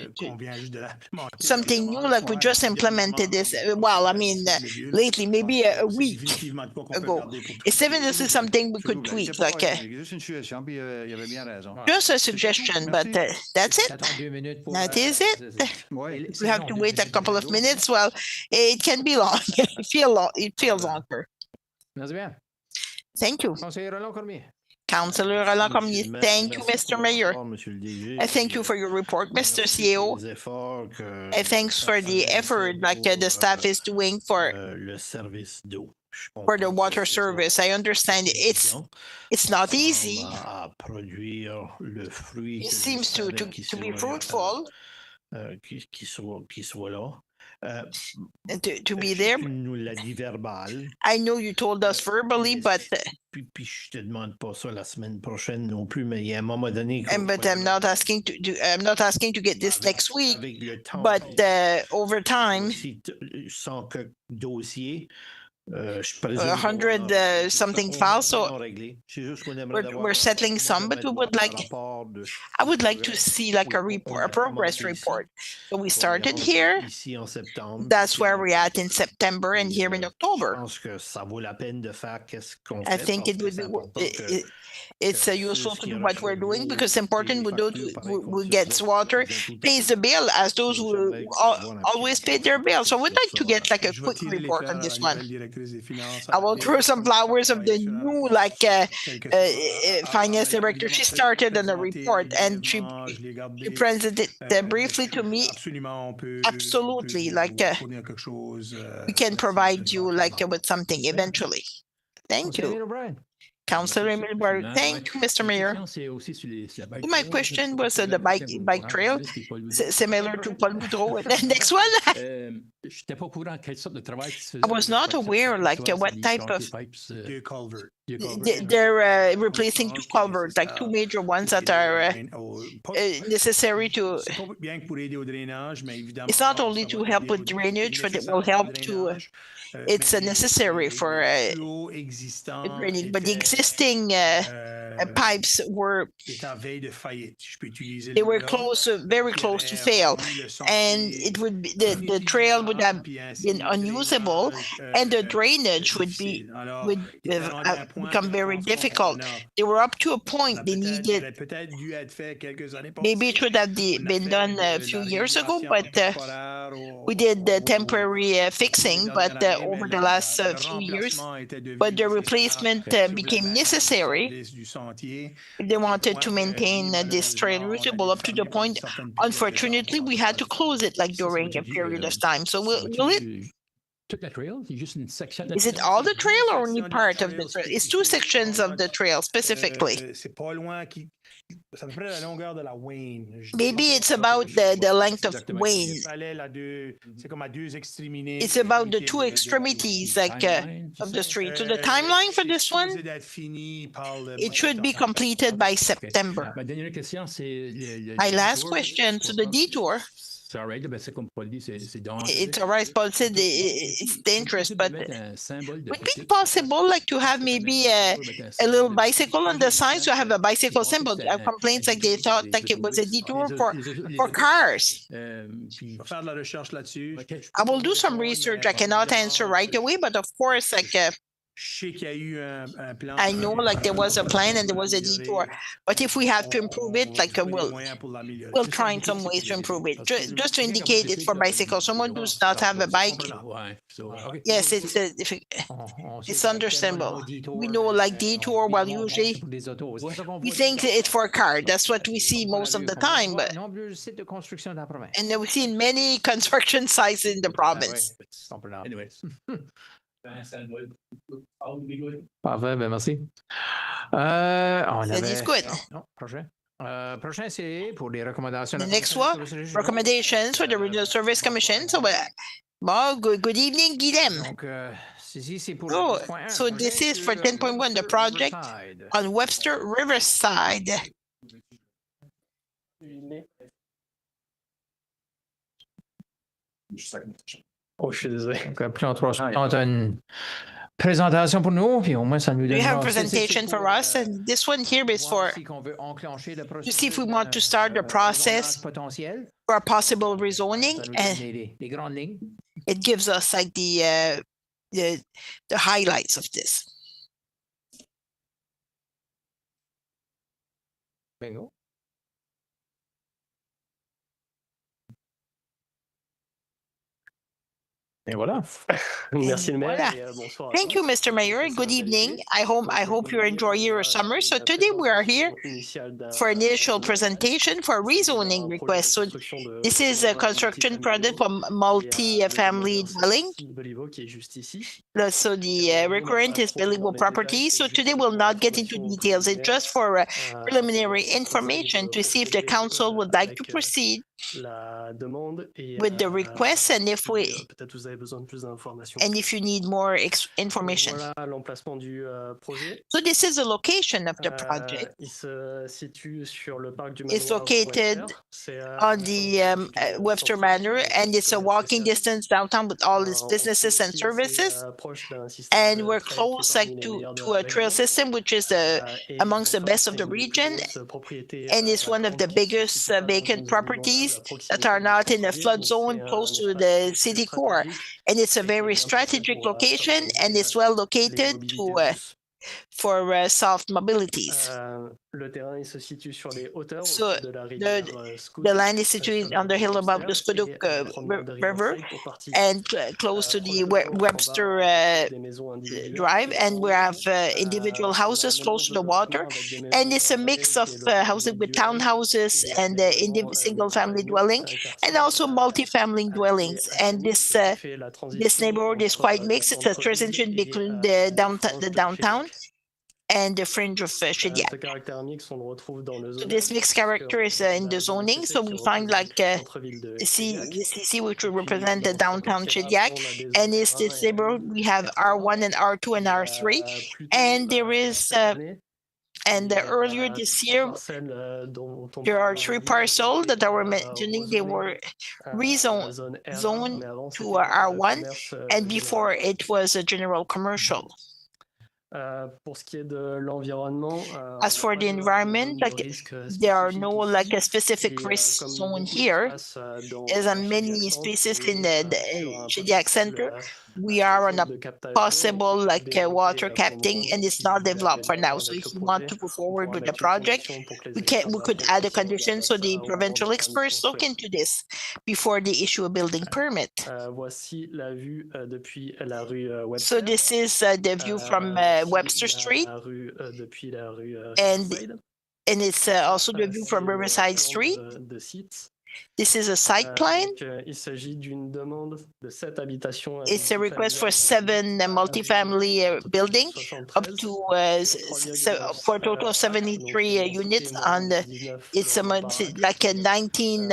something new, like we just implemented this. Well, I mean, lately, maybe a week ago. It's definitely something we could tweak. Like just a suggestion, but that's it. That is it. We have to wait a couple of minutes. Well, it can be long. It feels longer. Thank you. Councillor Roland Cormier, thank you, Mr. Mayor. Thank you for your report, Mr. CEO. Thanks for the effort like the staff is doing for the water service. I understand it's not easy. It seems to be fruitful. To be there. I know you told us verbally, but I'm not asking to get this next week, but over time. 100 something files, so we're settling some, but I would like to see like a report, a progress report. So we started here. That's where we're at in September and here in October. I think it would be it's useful to do what we're doing because it's important who gets water pays the bill as those who always pay their bill. So I would like to get like a quick report on this one. I will throw some flowers of the new finance director. She started on the report and she presented it briefly to me. Absolutely, like we can provide you like with something eventually. Thank you. Councillor Emile Barrett, thank you, Mr. Mayor. My question was the bike trail, similar to Paul Boudreau. The next one, I was not aware, like what type of. They're replacing two culverts, like two major ones that are necessary to. It's not only to help with drainage, but it will help to. It's necessary for drainage, but the existing pipes were very close to fail, and it would be the trail would have been unusable, and the drainage would become very difficult. They were up to a point they needed. Maybe it should have been done a few years ago, but we did the temporary fixing, but over the last few years, but the replacement became necessary. They wanted to maintain this trail routable up to the point, unfortunately, we had to close it like during a period of time. So will it? Is it all the trail or only part of the trail? It's two sections of the trail specifically. Maybe it's about the length of Wayne. It's about the two extremities like of the street. So the timeline for this one, it should be completed by September. My last question, so the detour. It's all right, Paul said it's dangerous, but would it be possible like to have maybe a little bicycle on the side to have a bicycle symbol? I have complaints like they thought like it was a detour for cars. I will do some research. I cannot answer right away, but of course, like I know like there was a plan and there was a detour, but if we have to improve it, like we'll try in some ways to improve it. Just to indicate it for bicycles. Someone who does not have a bike. Yes, it's understandable. We know like detour, well usually we think it's for a car. That's what we see most of the time. But and then we see many construction sites in the province. Anyways. Parfait, ben merci. On avait... good. Non, prochain. Prochain, c'est pour les recommandations. The next one, recommendations for the Regional Service Commission. So, well, good evening, Guilhem. Donc, Oh, so this is for 10.1, the project on Webster Riverside. Oh, je suis désolé. Donc, puis on a une présentation pour nous, puis au moins ça nous donne. We have a presentation for us, and this one here is for to see if we want to start the process for a possible rezoning, and it gives us like the highlights of this. Bingo. Et voilà. Merci le maire. Voilà. Et, bonsoir. Thank you, Mr. Mayor. Good evening. I hope you enjoy your summer. So today we are here for an initial presentation for a rezoning request. So this is a construction project for multi-family dwelling. So the recurrent is Beliveau property. So today we'll not get into details. It's just for preliminary information to see if the council would like to proceed with the request, and if you need more information. So this is the location of the project. It's located on the Webster Manor, and it's a walking distance downtown with all its businesses and services. And we're close like to a trail system, which is amongst the best of the region, and it's one of the biggest vacant properties that are not in a flood zone close to the city core. And it's a very strategic location, and it's well located for soft mobilities. So the land is situated on the hill above the Squiduk River and close to the Webster Drive, and we have individual houses close to the water, and it's a mix of housing with townhouses and single-family dwelling, and also multi-family dwellings. And this neighborhood is quite mixed. It's a transition between the downtown and the fringe of Shediac. So this mixed character is in the zoning. So we find like CC, which will represent the downtown Shediac, and is this neighborhood we have R1 and R2 and R3, and there is earlier this year, there are 3 parcels that I were mentioning. They were rezoned to R1, and before it was a general commercial. As for the environment, there are no a specific risk zone here. There's many spaces in the Shediac Center. We are on a possible water capping, and it's not developed for now. So if we want to go forward with the project, we could add a condition so the provincial experts look into this before they issue a building permit. So this is the view from Webster Street, and it's also the view from Riverside Street. This is a site plan. It's a request for 7 multifamily building, up to for a total of 73 units. It's like a 19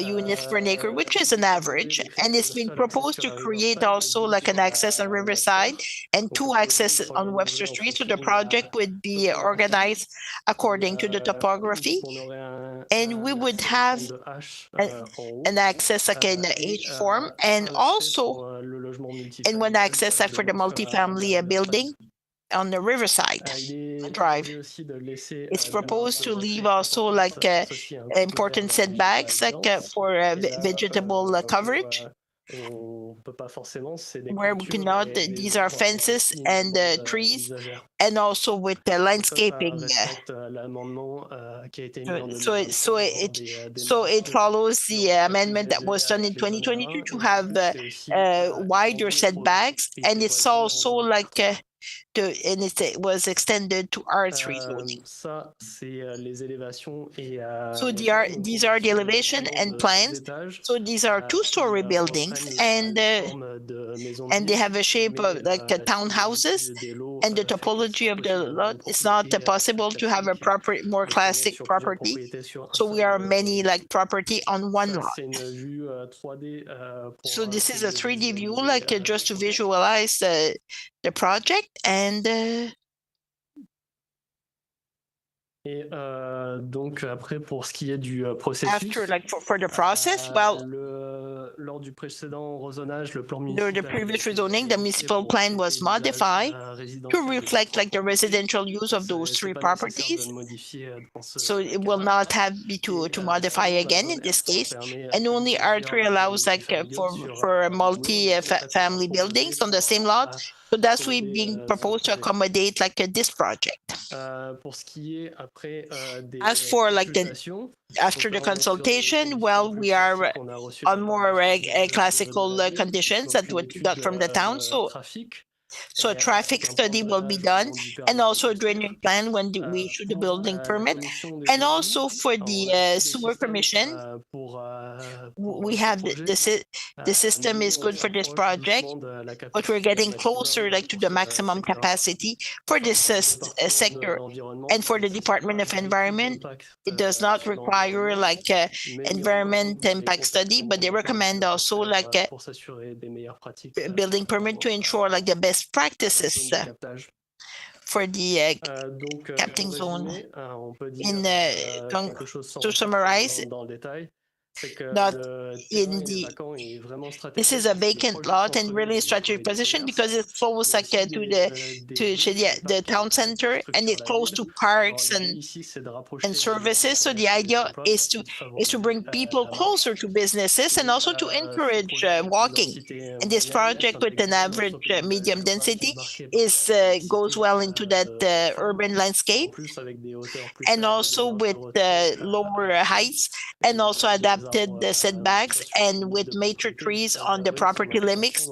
units per acre, which is an average. And it's been proposed to create also like an access on Riverside and 2 accesses on Webster Street. So the project would be organized according to the topography, and we would have an access like in H form, and also in one access for the multifamily building on the Riverside Drive. It's proposed to leave also like important setbacks for vegetable coverage, where we cannot. These are fences and trees, and also with the landscaping. So it follows the amendment that was done in 2022 to have wider setbacks, and it's also like and it was extended to R3 zoning. Ça, c'est les élévations et So these are the elevation and plans. So these are two-story buildings, and they have a shape of like townhouses, and the topology of the lot. It's not possible to have a proper, more classic property. So we are many like property on one lot. So this is a 3D view, like just to visualize the project, and et donc après pour ce qui est du processus. After, like for the process, well, lors du précédent rezonage, le plan during the previous rezoning, the municipal plan was modified to reflect like the residential use of those three properties. So it will not have to modify again in this case, and only R3 allows like for multi-family buildings on the same lot. So that's we being proposed to accommodate like this project. As for like after the consultation, well, we are on more classical conditions that what we got from the town. So a traffic study will be done, and also a drainage plan when we issue the building permit. And also for the sewer commission, we have the system is good for this project, but we're getting closer like to the maximum capacity for this sector. And for the Department of Environment, it does not require like environment impact study, but they recommend also like a building permit to ensure like the best practices for the capting zone. To summarize, this is a vacant lot and really strategic position because it's close like to the town center, and it's close to parks and services. So the idea is to bring people closer to businesses and also to encourage walking. And this project with an average medium density goes well into that urban landscape, and also with lower heights, and also adapted the setbacks, and with mature trees on the property limits,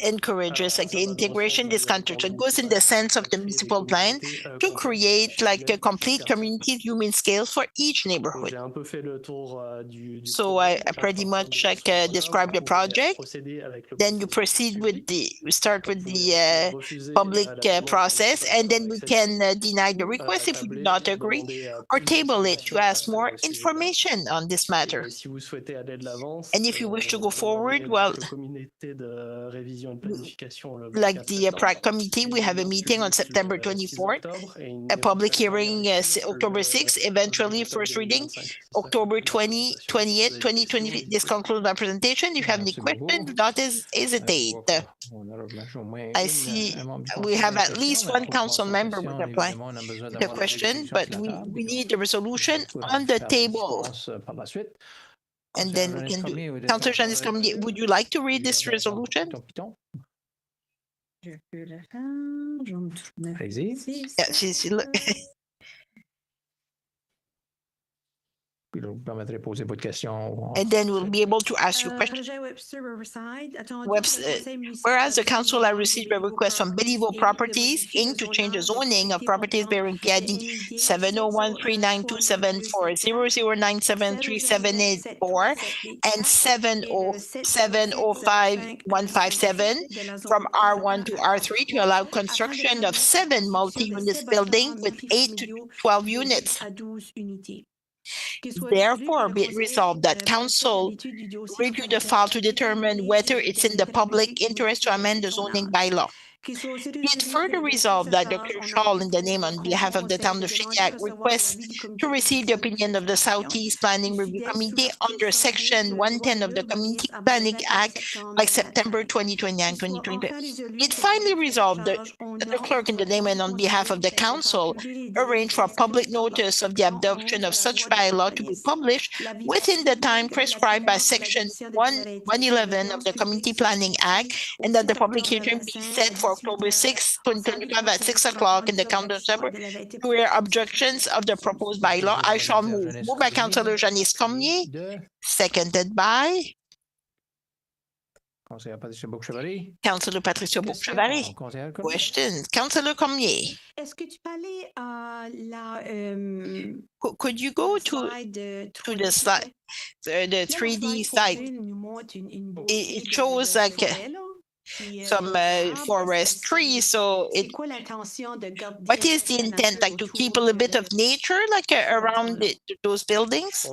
encourages like the integration. This contract goes in the sense of the municipal plan to create like a complete community human scale for each neighborhood. So I pretty much like describe the project. Then you proceed with start with the public process, and then we can deny the request if we do not agree, or table it to ask more information on this matter. And if you wish to go forward, well, like the PRAC committee, we have a meeting on September 24th, a public hearing October 6th, eventually first reading October 28th, 2020. This concludes my presentation. If you have any questions, do not hesitate. I see we have at least one council member with a question, but we need the resolution on the table. And then we can do. Councillor Janice Cormier, would you like to read this resolution? Yeah, she's and then we'll be able to ask you questions. Whereas the council has received a request from Beliveau Properties Inc. to change the zoning of properties bearing PID 701392740097378 and 7070557 from R1 to R3 to allow construction of 7 multi-unit buildings with 8 to 12 units. Therefore, be it resolved that council review the file to determine whether it's in the public interest to amend the zoning bylaw. Be it further resolved that Dr. Shaw, in the name on behalf of the town of Shediac, requests to receive the opinion of the Southeast Planning Review Committee under Section 110 of the Community Planning Act by September 2020. It finally resolved that the clerk, in the name and on behalf of the council, arranged for public notice of the adoption of such bylaw to be published within the time prescribed by Section 111 of the Community Planning Act, and that the public hearing be set for October 6, 2025 at 6 o'clock in the council chamber. To hear objections of the proposed bylaw, I shall move. Moved by Councillor Janice Cormier, seconded by Conseillère Patricia Bourg-Chevalier. Councillor Patricia Bourg-Chevalier. Conseillère Cormier. Question. Councillor Cormier. Est-ce que tu parlais la Could you go to the slide, the 3D site? It shows like some forest trees. So what is the intent? Like to keep a little bit of nature like around those buildings?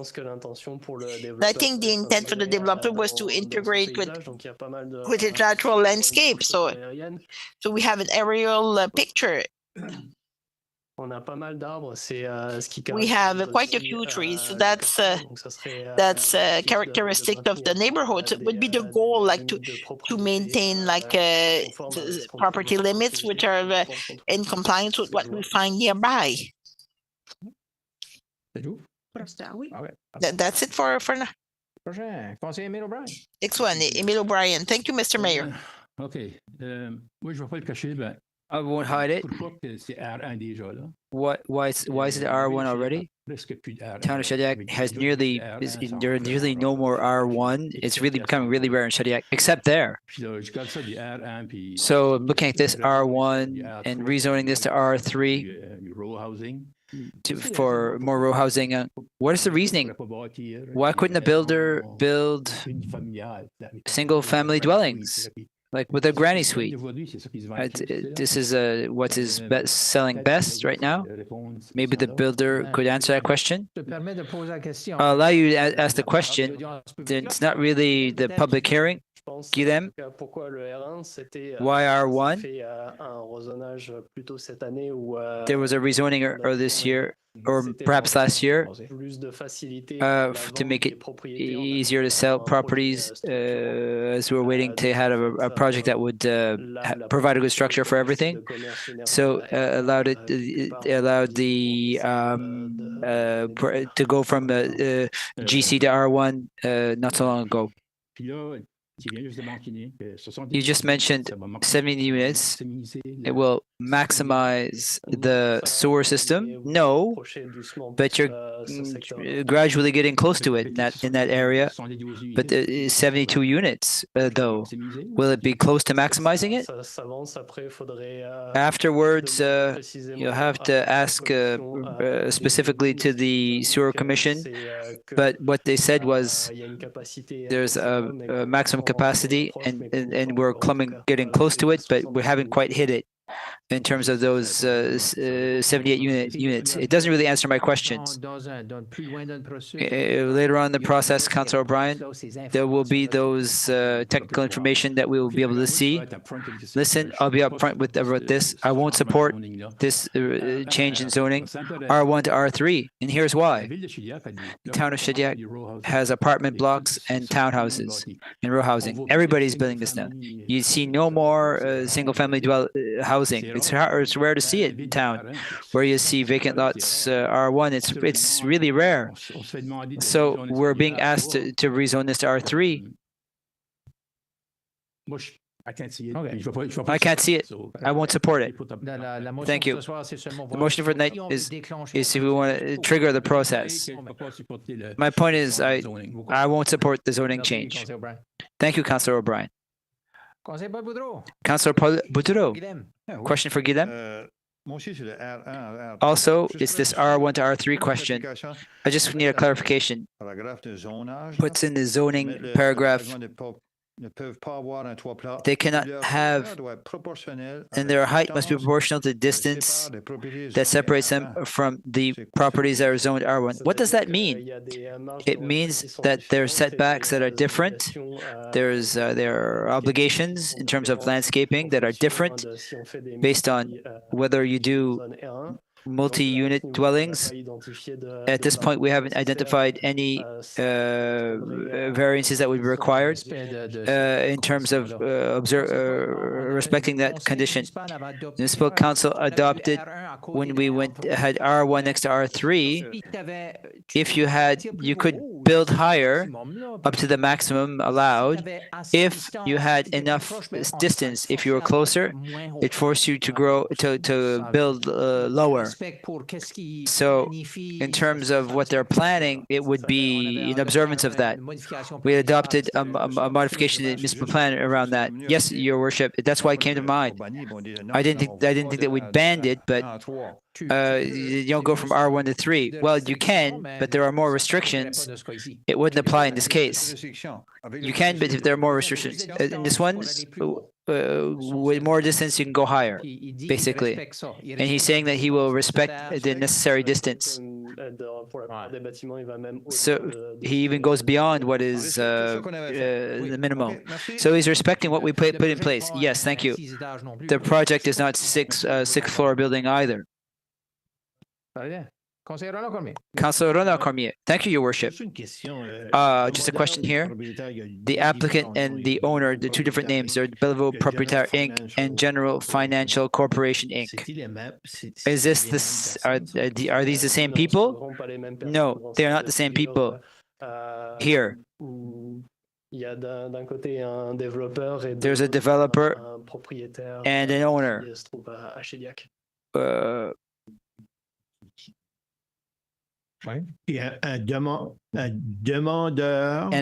I think the intent for the developer was to integrate with the natural landscape. So we have an aerial picture. We have quite a few trees, so that's characteristic of the neighborhood. So it would be the goal, like to maintain like the property limits, which are in compliance with what we find nearby. That's it for now. Prochain. Conseiller Émile O'Brien. Next one, Émile O'Brien. Thank you, Mr. Mayor. OK. Moi, je ne vais pas le cacher. Ben, I won't hide it. pourquoi que c'est R1 déjà, là? Why is it R1 already? Presque plus de R1. Town of Shediac has Avec nearly R1, there are nearly no more R1. It's really becoming really rare in Shediac, except there. Puis là, je garde ça du R1, puis So looking at this R1 and rezoning this to R3 du row housing. for more row housing. What is the reasoning? Why couldn't a builder build single-family dwellings, like with a granny suite? This is what is selling best right now. Maybe the builder could answer that question. I'll allow you to ask the question. It's not really the public hearing. Guilhem, why R1? There was a rezoning earlier this year, or perhaps last year, to make it easier to sell properties, as we're waiting to have a project that would provide a good structure for everything. So allowed the to go from GC to R1 not so long ago. You just mentioned 70 units. It will maximize the sewer system. No, but you're gradually getting close to it in that area. But 72 units, though, will it be close to maximizing it? Afterwards, you'll have to ask specifically to the sewer commission. But what they said was there's a maximum capacity, and we're getting close to it, but we haven't quite hit it in terms of those 78 units. It doesn't really answer my questions. Later on in the process, Councillor O'Brien, there will be those technical information that we will be able to see. Listen, I'll be upfront with this. I won't support this change in zoning, R1 to R3, and here's why. The town of Shediac has apartment blocks and townhouses and row housing. Everybody's building this now. You see no more single-family housing. It's rare to see it in town, where you see vacant lots R1. It's really rare. So we're being asked to rezone this to R3. I can't see it. Okay. I can't see it. I won't support it. Thank you. The motion for tonight is if we want to trigger the process. My point is I won't support the zoning change. Thank you, Councillor O'Brien. Councillor Paul Boudreau. Question for Guilhem. Also, it's this R1 to R3 question. I just need a clarification. Puts in the zoning paragraph, they cannot have, and their height must be proportional to the distance that separates them from the properties that are zoned R1. What does that mean? It means that there are setbacks that are different. There are obligations in terms of landscaping that are different based on whether you do multi-unit dwellings. At this point, we haven't identified any variances that would be required in terms of respecting that condition. The municipal council adopted when we had R1 next to R3, if you could build higher up to the maximum allowed. If you had enough distance, if you were closer, it forced you to build lower. So in terms of what they're planning, it would be in observance of that. We adopted a modification in the municipal plan around that. Yes, Your Worship, that's why it came to mind. I didn't think that we'd banned it, but you don't go from R1 to 3. Well, you can, but there are more restrictions. It wouldn't apply in this case. You can, but if there are more restrictions. In this one, with more distance, you can go higher, basically. And he's saying that he will respect the necessary distance. So he even goes beyond what is the minimum. So he's respecting what we put in place. Yes, thank you. The project is not six-floor building either. Councilor Ronald Cormier. Thank you, Your Worship. Just a question here. The applicant and the owner, the two different names, they're Belleville Proprietaire Inc. and General Financial Corporation Inc. Is this are these the same people? No, they are not the same people. Here. There's a developer and an owner. And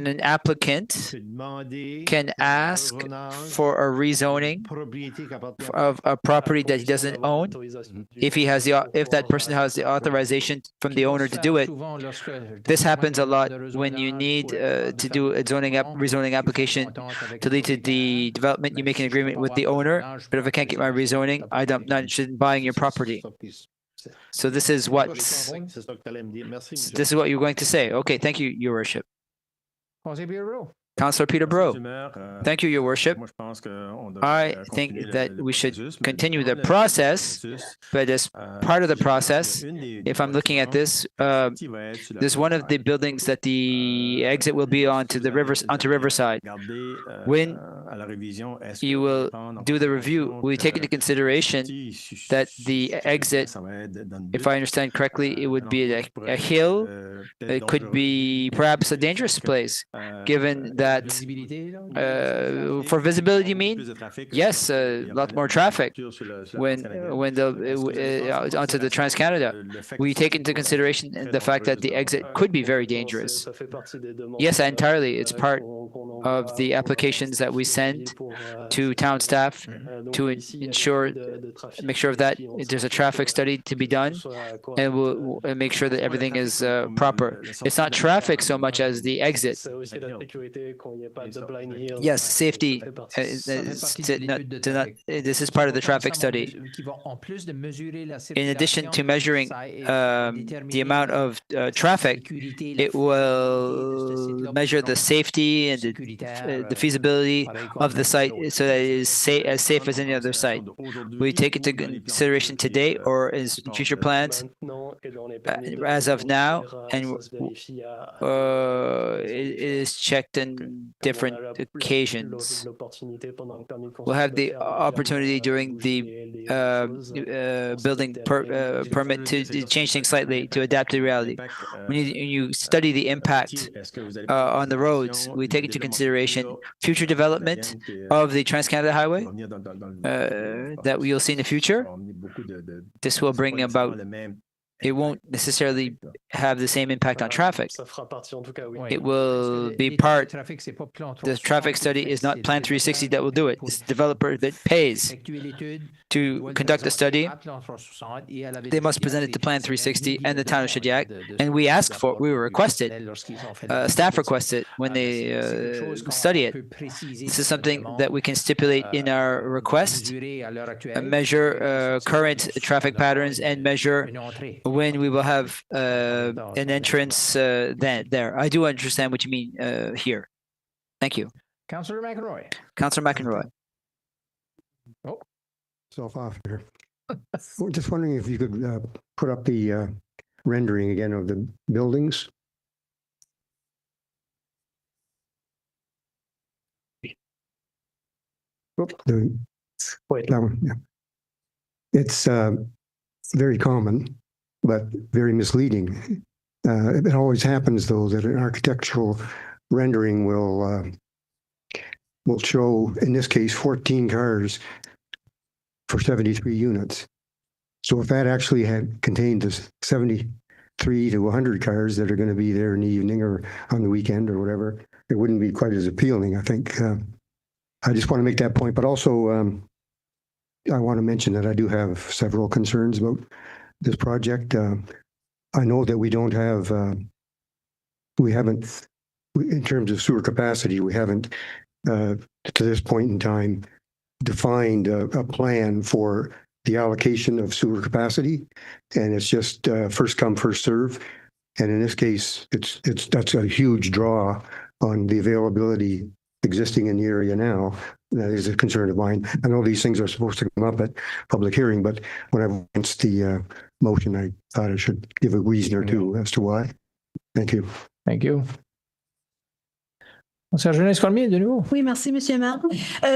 an applicant can ask for a rezoning of a property that he doesn't own if that person has the authorization from the owner to do it. This happens a lot when you need to do a rezoning application to lead to the development. You make an agreement with the owner, but if I can't get my rezoning, I'm not interested in buying your property. So this is what you're going to say. Okay, thank you, Your Worship. Councillor Peter Breau. Thank you, Your Worship. I think that we should continue the process, but as part of the process, if I'm looking at this, there's one of the buildings that the exit will be onto Riverside. When you will do the review, will you take into consideration that the exit, if I understand correctly, it would be a hill? It could be perhaps a dangerous place, given that for visibility, you mean? Yes, a lot more traffic when onto the Trans-Canada. We take into consideration the fact that the exit could be very dangerous. Yes, entirely. It's part of the applications that we send to town staff to make sure of that. There's a traffic study to be done, and we'll make sure that everything is proper. It's not traffic so much as the exit. Yes, safety. This is part of the traffic study. In addition to measuring the amount of traffic, it will measure the safety and the feasibility of the site so that it is as safe as any other site. Will you take into consideration today or in future plans? As of now, and it is checked in different occasions. We'll have the opportunity during the building permit to change things slightly to adapt to reality. When you study the impact on the roads, we take into consideration future development of the Trans-Canada Highway that you'll see in the future. This will bring about, it won't necessarily have the same impact on traffic. It will be part, the traffic study is not Plan 360 that will do it. It's the developer that pays to conduct the study. They must present it to Plan 360 and the town of Shediac. And we were requested, staff requested when they study it. This is something that we can stipulate in our request, measure current traffic patterns and measure when we will have an entrance there. I do understand what you mean here. Thank you. Councillor McElroy. Councillor McElroy. Oh. Self off here. We're just wondering if you could put up the rendering again of the buildings. That one, yeah. It's very common, but very misleading. It always happens, though, that an architectural rendering will show, in this case, 14 cars for 73 units. So if that actually had contained the 73 to 100 cars that are going to be there in the evening or on the weekend or whatever, it wouldn't be quite as appealing, I think. I just want to make that point, but also I want to mention that I do have several concerns about this project. I know that we don't have, we haven't, in terms of sewer capacity, we haven't, to this point in time, defined a plan for the allocation of sewer capacity, and it's just first come, first serve. And in this case, that's a huge draw on the availability existing in the area now. That is a concern of mine. I know these things are supposed to come up at public hearing, but when I announced the motion, I thought I should give a reason or two as to why. Thank you. Thank you. Monsieur Jeunesse Cormier, de nouveau. Oui, merci, Monsieur le maire.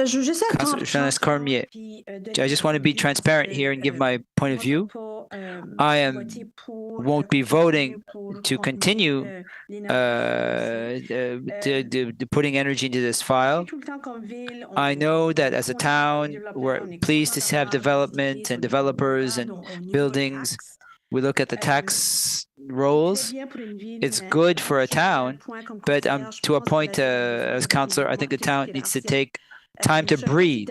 Je veux juste être Councillor Jeunesse Cormier. I just want to be transparent here and give my point of view. I won't be voting to continue putting energy into this file. I know that as a town, we're pleased to have development and developers and buildings. We look at the tax rolls. It's good for a town, but to a point, as councillor, I think the town needs to take time to breathe.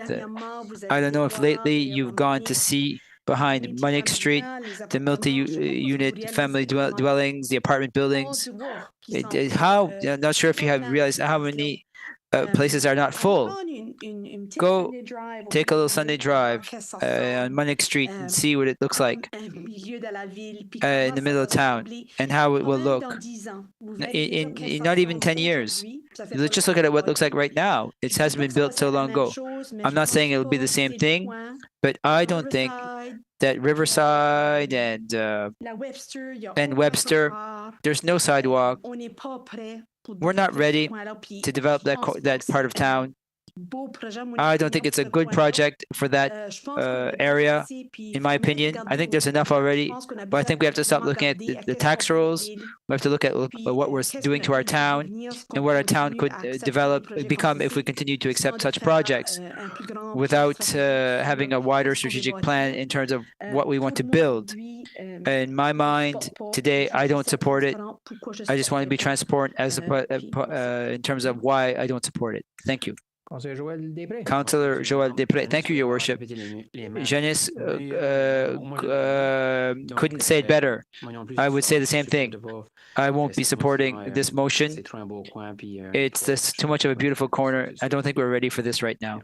I don't know if lately you've gone to see behind Munich Street, the multi-unit family dwellings, the apartment buildings. I'm not sure if you have realized how many places are not full. Go take a little Sunday drive on Munich Street and see what it looks like in the middle of town and how it will look in not even 10 years. Let's just look at what it looks like right now. It hasn't been built so long ago. I'm not saying it'll be the same thing, but I don't think that Riverside and Webster, there's no sidewalk. We're not ready to develop that part of town. I don't think it's a good project for that area, in my opinion. I think there's enough already, but I think we have to stop looking at the tax rolls. We have to look at what we're doing to our town and what our town could become if we continue to accept such projects without having a wider strategic plan in terms of what we want to build. In my mind, today, I don't support it. I just want to be transparent in terms of why I don't support it. Thank you. Councillor Joël Després. Thank you, Your Worship. Jeunesse couldn't say it better. I would say the same thing. I won't be supporting this motion. It's too much of a beautiful corner. I don't think we're ready for this right now.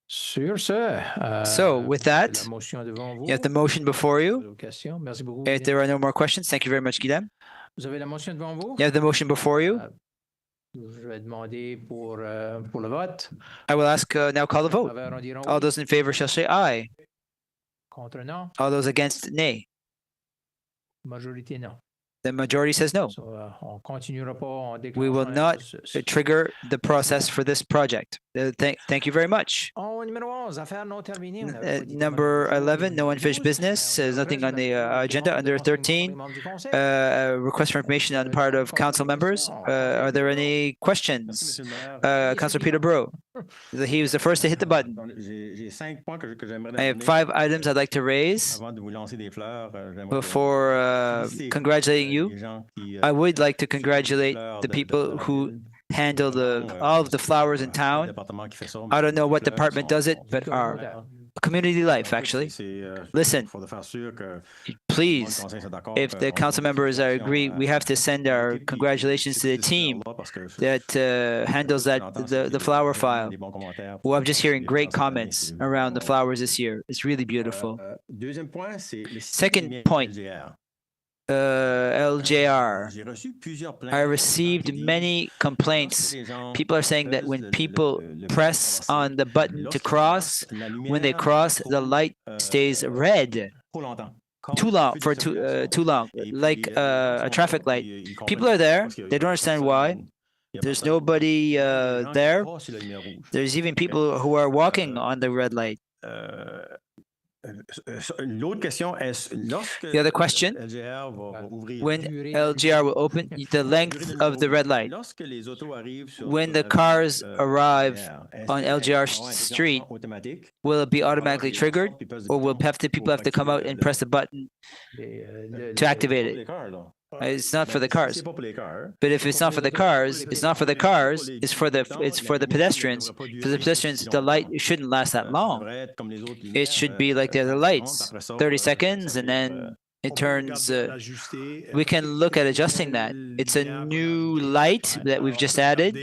So, with that, you have the motion before you. If there are no more questions, thank you very much, Guillaume. You have the motion before you. I will ask now call the vote. All those in favor shall say aye. All those against, nay. The majority says no. We will not trigger the process for this project. Thank you very much. Number 11, no unfinished business. There's nothing on the agenda. Under 13, request for information on the part of council members. Are there any questions? Councillor Peter Bro. He was the first to hit the button. I have 5 items I'd like to raise before congratulating you. I would like to congratulate the people who handle all of the flowers in town. I don't know what department does it, but our community life, actually. Listen, please, if the council members agree, we have to send our congratulations to the team that handles the flower file. Well, I'm just hearing great comments around the flowers this year. It's really beautiful. Second point. LJR. I received many complaints. People are saying that when people press on the button to cross, when they cross, the light stays red. Too long, like a traffic light. People are there. They don't understand why. There's nobody there. There's even people who are walking on the red light. L'autre question est lorsque The other question, LGR va ouvrir. when LGR will open, the length of the red light. Lorsque les autos arrivent sur When the l'avenue, cars arrive est-ce on qu'il va y LGR avoir un street, déclenchement automatique? will it be automatically triggered, or will people have to come out and press the button to activate Les it? cars, là. It's not for the Si cars. c'est pas pour les cars, But if it's not for the cars, it's not for the cars. It's for the pedestrians. For the pedestrians, the light shouldn't last that ça long. devrait être comme les autres It lumières, should be like the other 30 lights, secondes, après ça, 30 ça seconds, and arrive, then it turns. We can look at adjusting that. It's a new light that we've just added.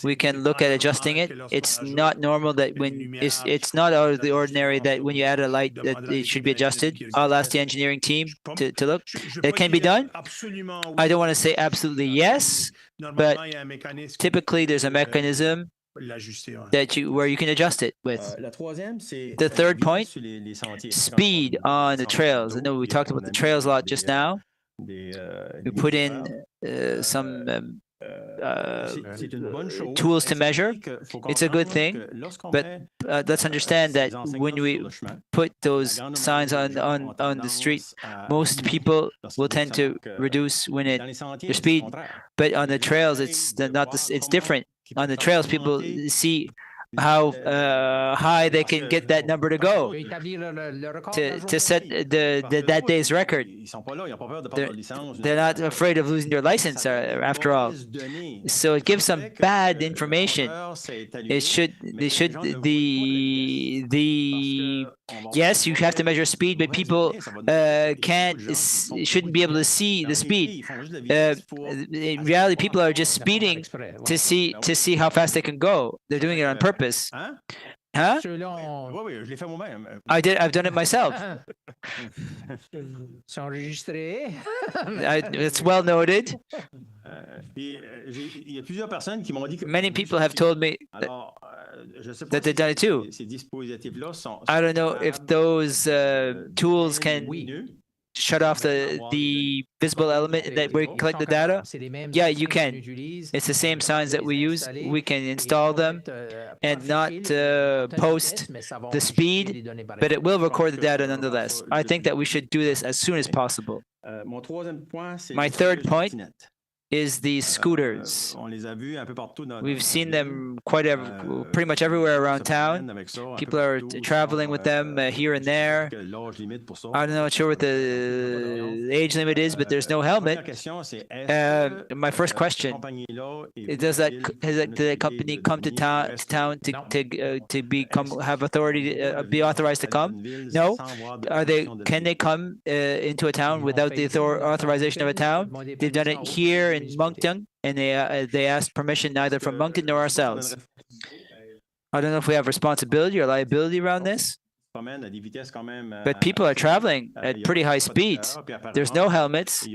We can look at adjusting it. It's not normal that when it's not out of the ordinary that when you add a light that it should be adjusted. I'll ask the engineering team to look. It can be done. I don't want to say absolutely yes, but typically there's a mechanism that where you can adjust it with. La troisième, c'est The third point, sur les sentiers. speed on the trails. I know we talked about the trails a lot just now. We put in some C'est une bonne chose. tools to measure. Faut It's a good comprendre thing, que lorsqu'on but met, let's understand that ces enseignements when we sur le chemin, put those la grande signs majorité des gens ont on the street, tendance à most diminuer people lorsqu'ils will voient tend ça. to Donc, reduce when dans it les sentiers, their c'est speed, le contraire. but on the trails it's different. On the trails, people see how high they can get that number to go to set that day's record. Ils sont pas là, ils ont pas peur de perdre They're, leur licence. they're not afraid of losing their license after all. So it gives some bad information. They should yes, you have to measure speed, but people shouldn't be able to see the speed. In reality, people are just speeding to see how fast they can go. They're doing it on purpose. Huh? Oui, oui, je l'ai fait moi-même. I've done it myself. C'est enregistré. It's well noted. Puis, il y a plusieurs personnes qui m'ont dit que Many people have told me Alors, je sais pas that they've done it too. Ces dispositifs-là sont I don't know if those tools can shut off the visible element that we collect the data. Yeah, you can. It's the same signs that we use. We can install them and not post the speed, but it will record the data nonetheless. I think that we should do this as soon as possible. Mon troisième point, c'est My les third point trottinettes. is the scooters. On les a vus un peu partout dans We've dans seen la them ville. pretty much everywhere around Se promènent town. avec ça un peu People are partout. traveling with them here and there. Quel l'âge limite pour ça? I'm not sure what the age limit is, but there's no Première helmet. question, c'est est-ce que My first cette question, compagnie-là est did the company come to town to have authority be authorized to come? No. Can they come into a town without the authorization of a town? They've done it here in Moncton, and they asked permission neither from Moncton nor ourselves. I don't know if we have responsibility or liability around this, but people are traveling at pretty high speeds. There's no helmets.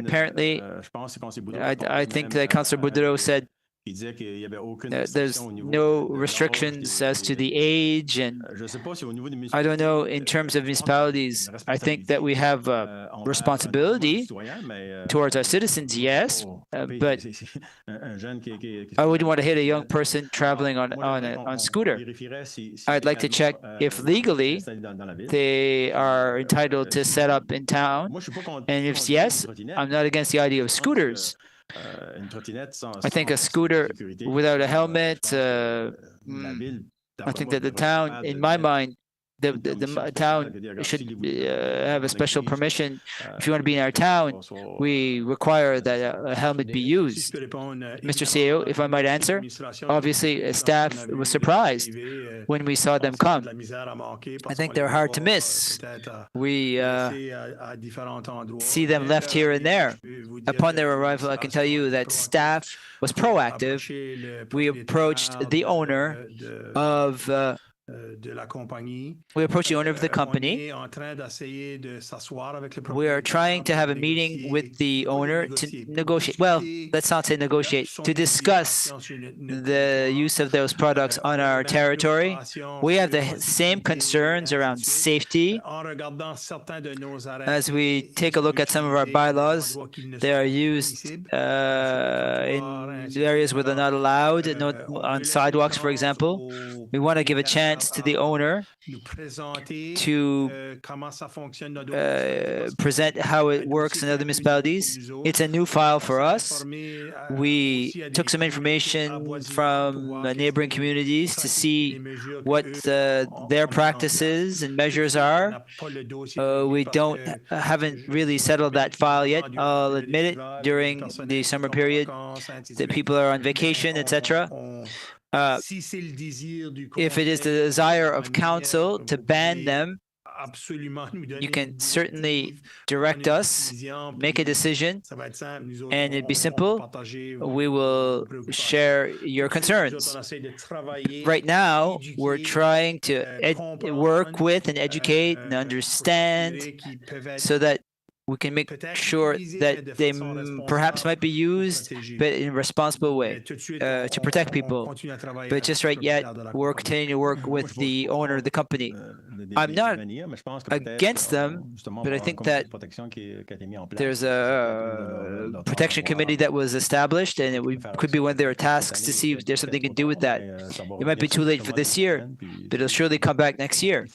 Apparently, I think that Councillor Boudreau said there's no restrictions as to the age, and I don't know in terms of municipalities. I think that we have a responsibility towards our citizens, yes, but I wouldn't want to hit a young person traveling on scooter. I'd like to check if legally they are entitled to set up in town, and if yes, I'm not against the idea of scooters. I think a scooter without a helmet, I think that the town, in my mind, the town should have a special permission. If you want to be in our town, we require that a helmet be used. Mr. CEO, if I might answer, obviously staff was surprised when we saw them come. I think they're hard to miss. We see them left here and there. Upon their arrival, I can tell you that staff was proactive. We approached the owner of we approached the owner of the company. We are trying to have a meeting with the owner to negotiate. Well, let's not say negotiate, to discuss the use of those products on our territory. We have the same concerns around safety. As we take a look at some of our bylaws, they are used in areas where they're not allowed, on sidewalks, for example. We want to give a chance to the owner to present how it works in other municipalities. It's a new file for us. We took some information from neighboring communities to see what their practices and measures are. We haven't really settled that file yet. I'll admit it, during the summer period, that people are on vacation, etc. If it is the desire of council to ban them, you can certainly direct us, make a decision, and it'd be simple. We will share your concerns. Right now, we're trying to work with and educate and understand so that we can make sure that they perhaps might be used, but in a responsible way, to protect people. But just right yet, we're continuing to work with the owner of the company. I'm not against them, but I think that there's a protection committee that was established, and it could be one of their tasks to see if there's something they can do with that. It might be too late for this year, but it'll surely come back next year.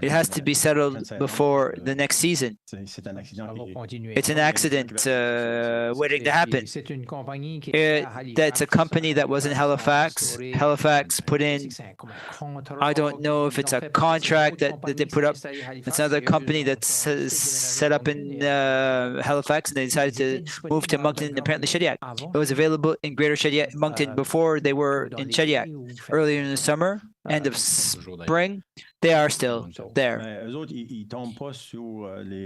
It has to be settled before the next season. It's an accident waiting to happen. That's a company that was in Halifax. Halifax put in, I don't know if it's a contract that they put up. It's another company that's set up in Halifax, and they decided to move to Moncton and apparently Shediac. It was available in Greater Shediac, Moncton before they were in Shediac. Earlier in the summer, end of spring, they are still there.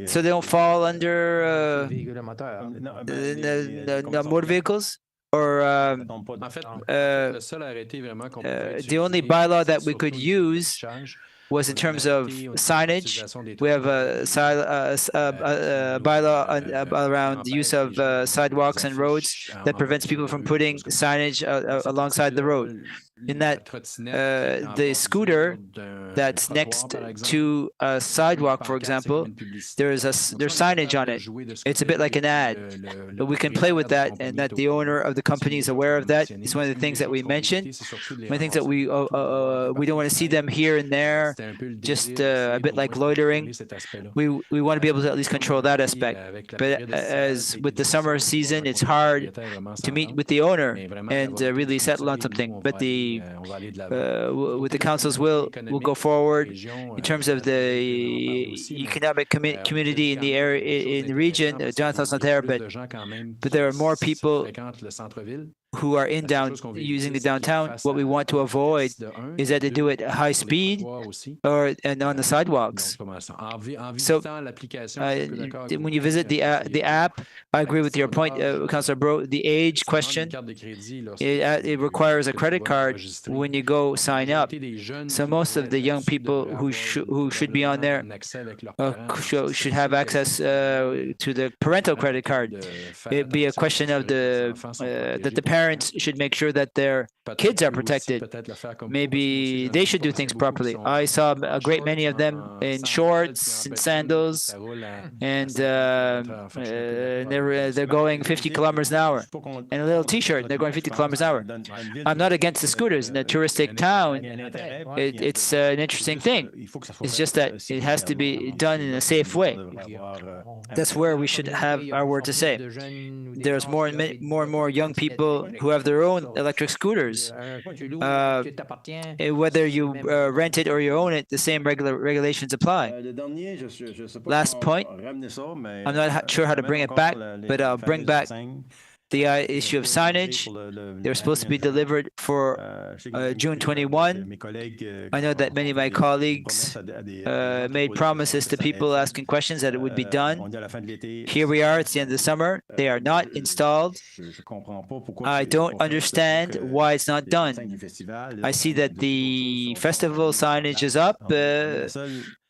So they don't fall under the motor vehicles? Or the only bylaw that we could use was in terms of signage. We have a bylaw around the use of sidewalks and roads that prevents people from putting signage alongside the road. In that, the scooter that's next to a sidewalk, for example, there's signage on it. It's a bit like an ad, but we can play with that, and that the owner of the company is aware of that. It's one of the things that we mentioned. One of the things that we don't want to see them here and there, just a bit like loitering. We want to be able to at least control that aspect. But as with the summer season, it's hard to meet with the owner and really settle on something. But with the council's will, we'll go forward in terms of the economic community in the area, in the region. Jonathan's not there, but there are more people who are using the downtown. What we want to avoid is that they do it at high speed and on the sidewalks. So when you visit the app, I agree with your point, Councillor Bro. The age question, it requires a credit card when you go sign up. So most of the young people who should be on there should have access to the parental credit card. It'd be a question of that the parents should make sure that their kids are protected. Maybe they should do things properly. I saw a great many of them in shorts and sandals, and they're going 50 kilometers an hour, and a little T-shirt. They're going 50 kilometers an hour. I'm not against the scooters in a touristic town. It's an interesting thing. It's just that it has to be done in a safe way. That's where we should have our word to say. There's more and more young people who have their own electric scooters. Whether you rent it or you own it, the same regulations apply. Last point, I'm not sure how to bring it back, but I'll bring back the issue of signage. They're supposed to be delivered for June 21. I know that many of my colleagues made promises to people asking questions that it would be done. Here we are, it's the end of the summer. They are not installed. I don't understand why it's not done. I see that the festival signage is up.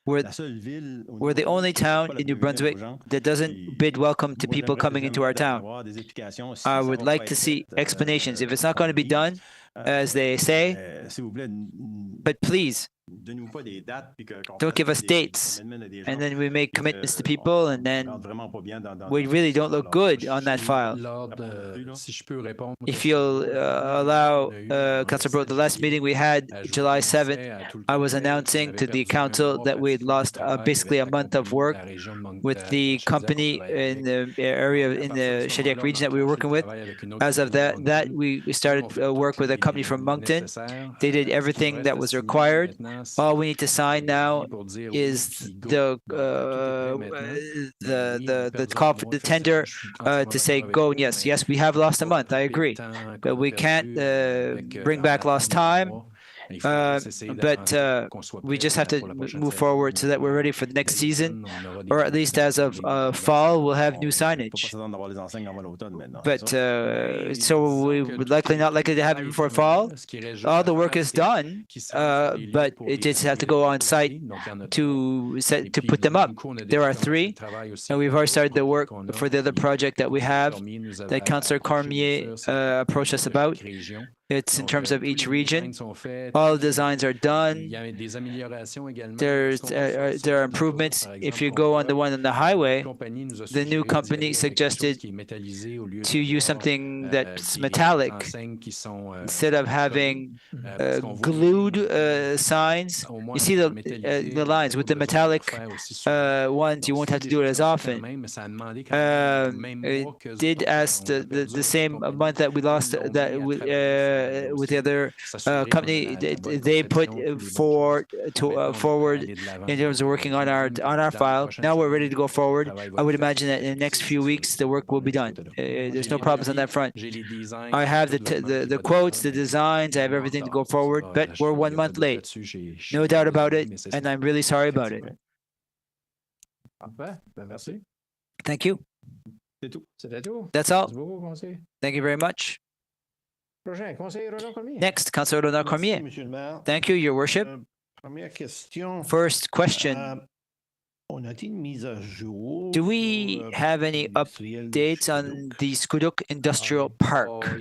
We're the only town in New Brunswick that doesn't bid welcome to people coming into our town. I would like to see explanations. If it's not going to be done, as they say. S'il vous plaît, But please, donnez-nous pas des dates, puis qu'on don't fasse give us des dates, amendements à des and gens, then we make puis commitments to que people, on and then rentre vraiment pas bien dans we really don't look good on that file. Lors de- si je peux répondre. If you'll allow, Councilor Bro, the last meeting we had, July 7th, I was announcing to the council that we had lost basically a month of work with the company in the area in the Shediac region that we were working with. As of that we started work with a company from Moncton. They did everything that was required. All we need to sign now is the call for the tender to say go. And yes, we have lost a month. I agree, but we can't bring back lost time. But we just have to move forward so that we're ready for the next season, or at least as of fall, we'll have new signage. But so we would not likely to have it before fall. All the work is done, but it just have to go on site to put them up. There are 3, and we've already started the work for the other project that we have that Councillor Cormier approached us about. It's in terms of each region. All the designs are done. There are improvements. If you go on the one on the highway, the new company suggested to use something that's metallic instead of having glued signs. You see the lines with the metallic ones. You won't have to do it as often. It did ask the same month that we lost with the other company. They put forward in terms of working on our file. Now we're ready to go forward. I would imagine that in the next few weeks the work will be done. There's no problems on that front. I have the quotes, the designs. I have everything to go forward, but we're 1 month late. No doubt about it, and I'm really sorry about it. Thank you. That's all. Thank you very much. Next, Councillor Ronald Cormier. Thank you, Your Worship. First question. Do we have any updates on the Scoudouc Industrial Park?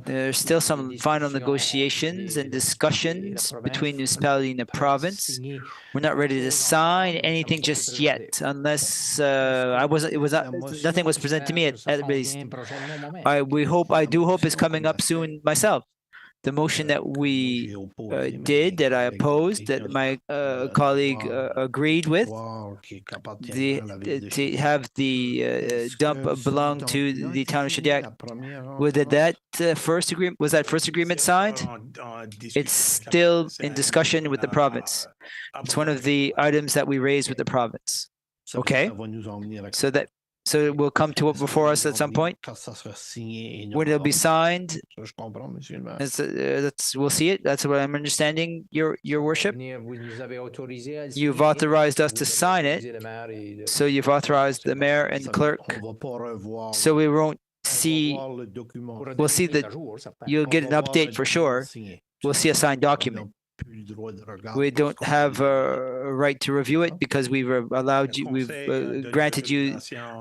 There's still some final negotiations and discussions between municipality and the province. We're not ready to sign anything just yet, unless nothing was presented to me at least. I do hope it's coming up soon myself. The motion that we that I opposed, that my colleague agreed with, to have the dump belong to the town of Shediac. Was that first agreement signed? It's still in discussion with the province. It's one of the items that we raised with the province. Okay, so it will come to before us at some point. When it'll be signed, we'll see it. That's what I'm understanding, Your Worship. You've authorized us to sign it, so you've authorized the mayor and clerk. So we won't see. We'll see that you'll get an update for sure. We'll see a signed document. We don't have a right to review it because we've granted you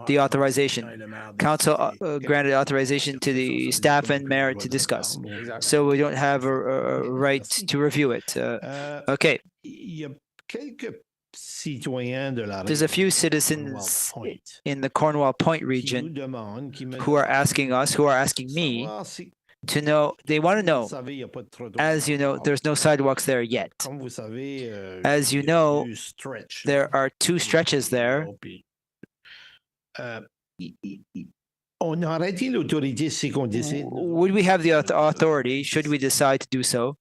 the authorization. Council granted authorization to the staff and mayor to discuss. So we don't have a right to review it. Okay. There's a few citizens in the Cornwall Point region who are asking me to know. They want to know, as you know, there's no sidewalks there yet. As you know, there are 2 stretches there. Would we have the authority, should we decide to do so?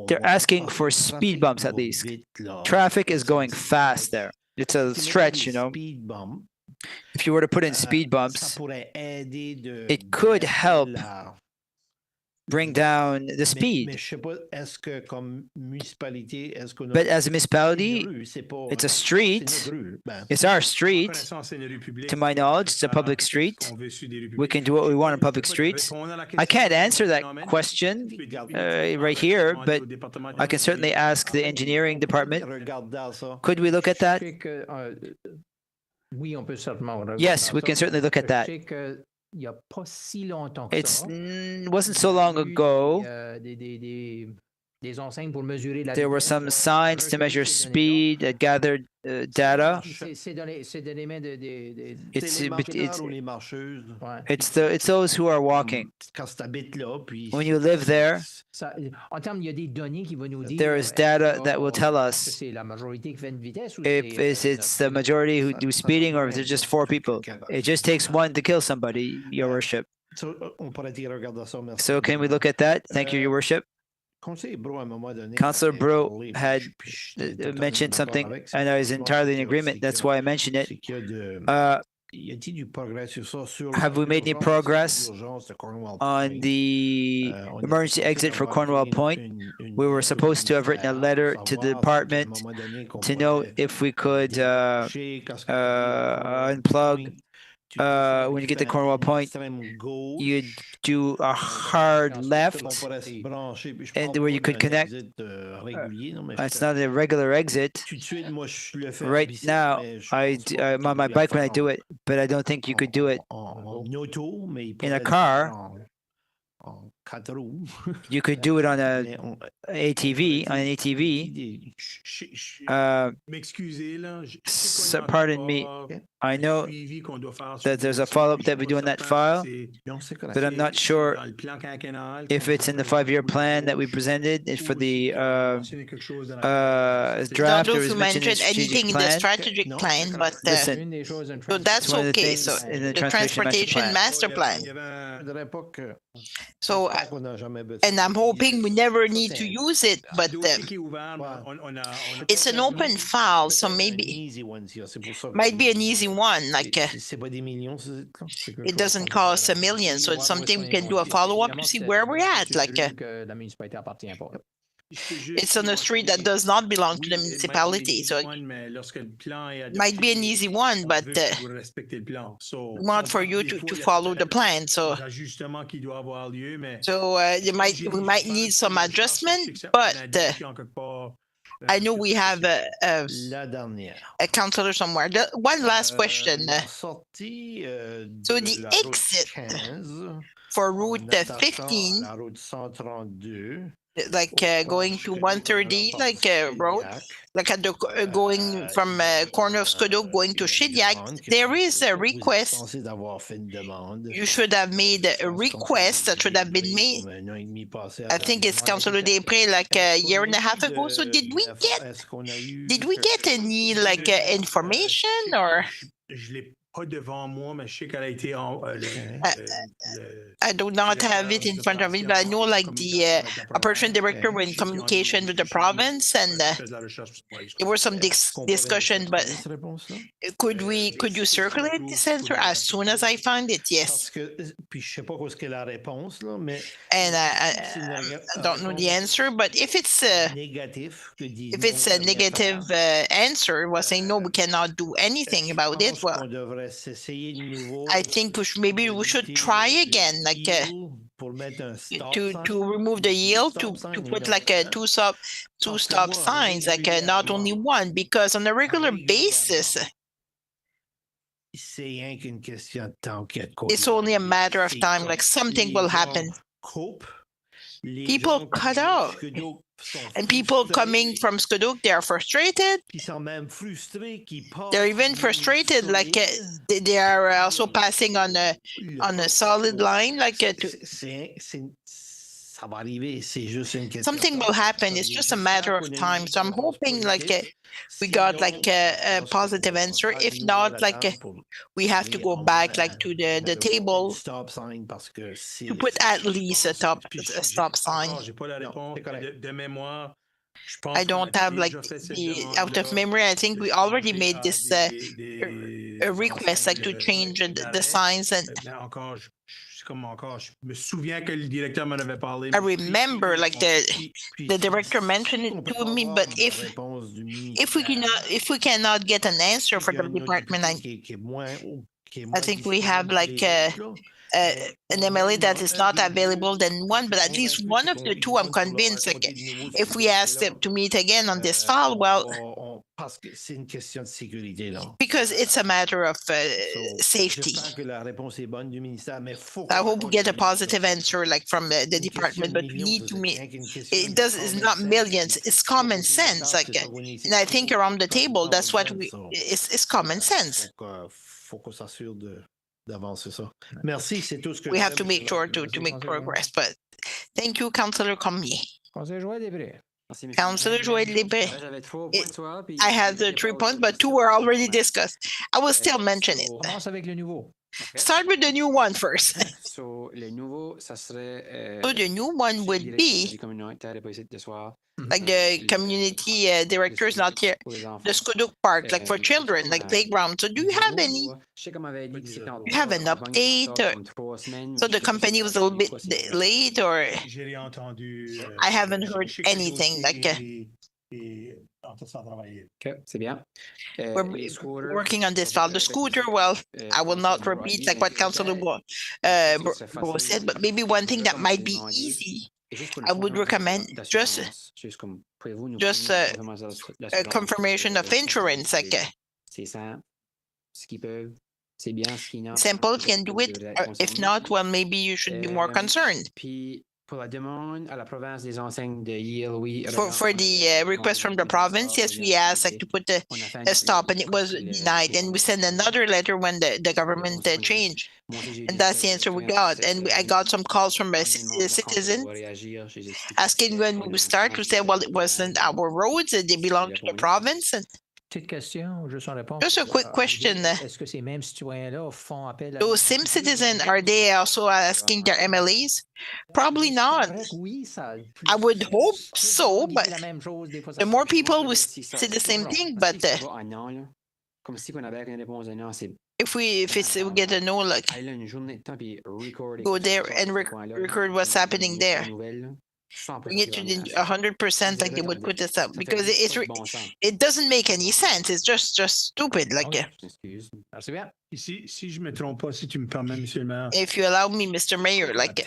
They're asking for speed bumps at least. Traffic is going fast there. It's a stretch, you know. If you were to put in speed bumps, it could help bring down the speed. But as a municipality, it's a street. It's our street. To my knowledge, it's a public street. We can do what we want on public streets. I can't answer that question right here, but I can certainly ask the engineering department. Could we look at that? Yes, we can certainly look at that. il y a pas si longtemps que ça. Wasn't so long ago. Des enseignes pour mesurer la There were vitesse, some signs to measure ces données-là. speed that gathered data. C'est des éléments de It's les but marcheurs ou les marcheuses. ouais. it's those who are walking. Quand tu habites là, puis When you live there, Ça, en termes, il y a des données qui vont nous dire. there is data that will tell est-ce que us c'est la majorité qui fait une vitesse ou if it's the majority who do speeding or if there's just 4 people. It just takes one to kill somebody, Your Worship. on pourrait y regarder ça. Merci. So can we look at that? Thank you, Your Worship. Conseiller Brault, à un moment donné, Councillor avait Brault parlé, had puis je suis totalement mentioned d'accord something, avec, and I was c'est entirely in que- agreement. c'est That's que- why I mentioned it. c'est qu'il y a de- il y a-t-il du progrès sur ça, sur Have we made any l'urgence, progress l'urgence de Cornwall on Point? the On emergency était exit for supposé Cornwall avoir Point? We were supposed to have written a letter to the department to know if we could unplug. When you get to Cornwall Point, you do a hard left, and where you could connect. It's not a regular exit. Right now, I'm on my bike when I do it, but I don't think you could do it in a car. You could do it on an ATV. Pardon me. I know that there's a follow-up that we do on that file, but I'm not sure if it's in the 5-year plan that we presented for the draft. Don't know Or if is you mentioned in the mentioned anything strategic in the plan. strategic plan, but Listen, Une des choses in so that's It's one of the okay. things So in the the transportation transportation master master plan. So, So, and I'm hoping we never need to use it, but it's an open file, so maybe might be an easy one. Like it doesn't cost $1 million, so it's something we can do a follow-up to see where we're at. Like que la municipalité appartient pas. it's on a street that does not belong to the municipality, so it might be an easy one, but we want for you to follow the plan. So we might need some adjustment, but I know we have a counselor somewhere. One last question. So the exit for Route 15, like going to 130, like road, like at the going from corner of Scodo going to Shediac, there is a request. You should have made a request that should have been made. I think it's Councilor Després like a year and a half ago. So did we get any like information or? I do not have it in front of me, but I know like the operation director were in communication with the province, and there was some discussion. But could you circulate this answer as soon as I find it? Yes. And I don't know the answer, but if it's a negative answer, was saying no, we cannot do anything about it. Well, I think maybe we should try again, like to remove the yield, to put like a two stop signs, like not only one, because on a regular basis, it's only a matter of time, like something will happen. People cut out. And people coming from Scodoc, they are frustrated. They're even frustrated, like they are also passing on a solid line, like something will happen. It's just a matter of time. So I'm hoping like we got like a positive answer. If not, like we have to go back like to the table to put at least a stop sign. I don't have like out of memory. I think we already made this a request like to change the signs, and I remember like the director mentioned it to me, but if we cannot get an answer for the department, I think we have like an MLA that is not available than one, but at least one of the two, I'm convinced, like, if we ask them to meet again on this file, well, because it's a matter of safety. I hope we get a positive answer, like from the department, but we need to meet. It's not millions, it's common sense, like, and I think around the table, that's what it's common sense. We have to make sure to make progress, but thank you, Councillor Cormier. Councillor Joël-Després. I had the 3 points, but 2 were already discussed. I will still mention it. Start with the new one first. So the new one would be like the community director is not here. The Skoduk Park, like for children, like playground. So do you have any? You have an update? Or, so the company was a little bit late, or I haven't heard anything. Like we're working on this file. The scooter, well, I will not repeat like what Councillor Bro said, but maybe one thing that might be easy, I would recommend just a confirmation of insurance, like simple can do it. If not, well, maybe you should be more concerned. For the request from the province, yes, we asked like to put a stop, and it was denied. And we sent another letter when the government changed, and that's the answer we got. And I got some calls from a citizen asking when we would start. We said, well, it wasn't our roads; they belong to the province. And just a quick question. Those same citizens, are they also asking their MLAs? Probably not. I would hope so, but the more people will say the same thing. But if we get a no, like go there and record what's happening there. Bring it to 100%, like they would put this up, because it doesn't make any sense. It's just stupid. Like, Si je me trompe pas, si tu me permets, Monsieur le Maire. If you allow me, Mr. Mayor, like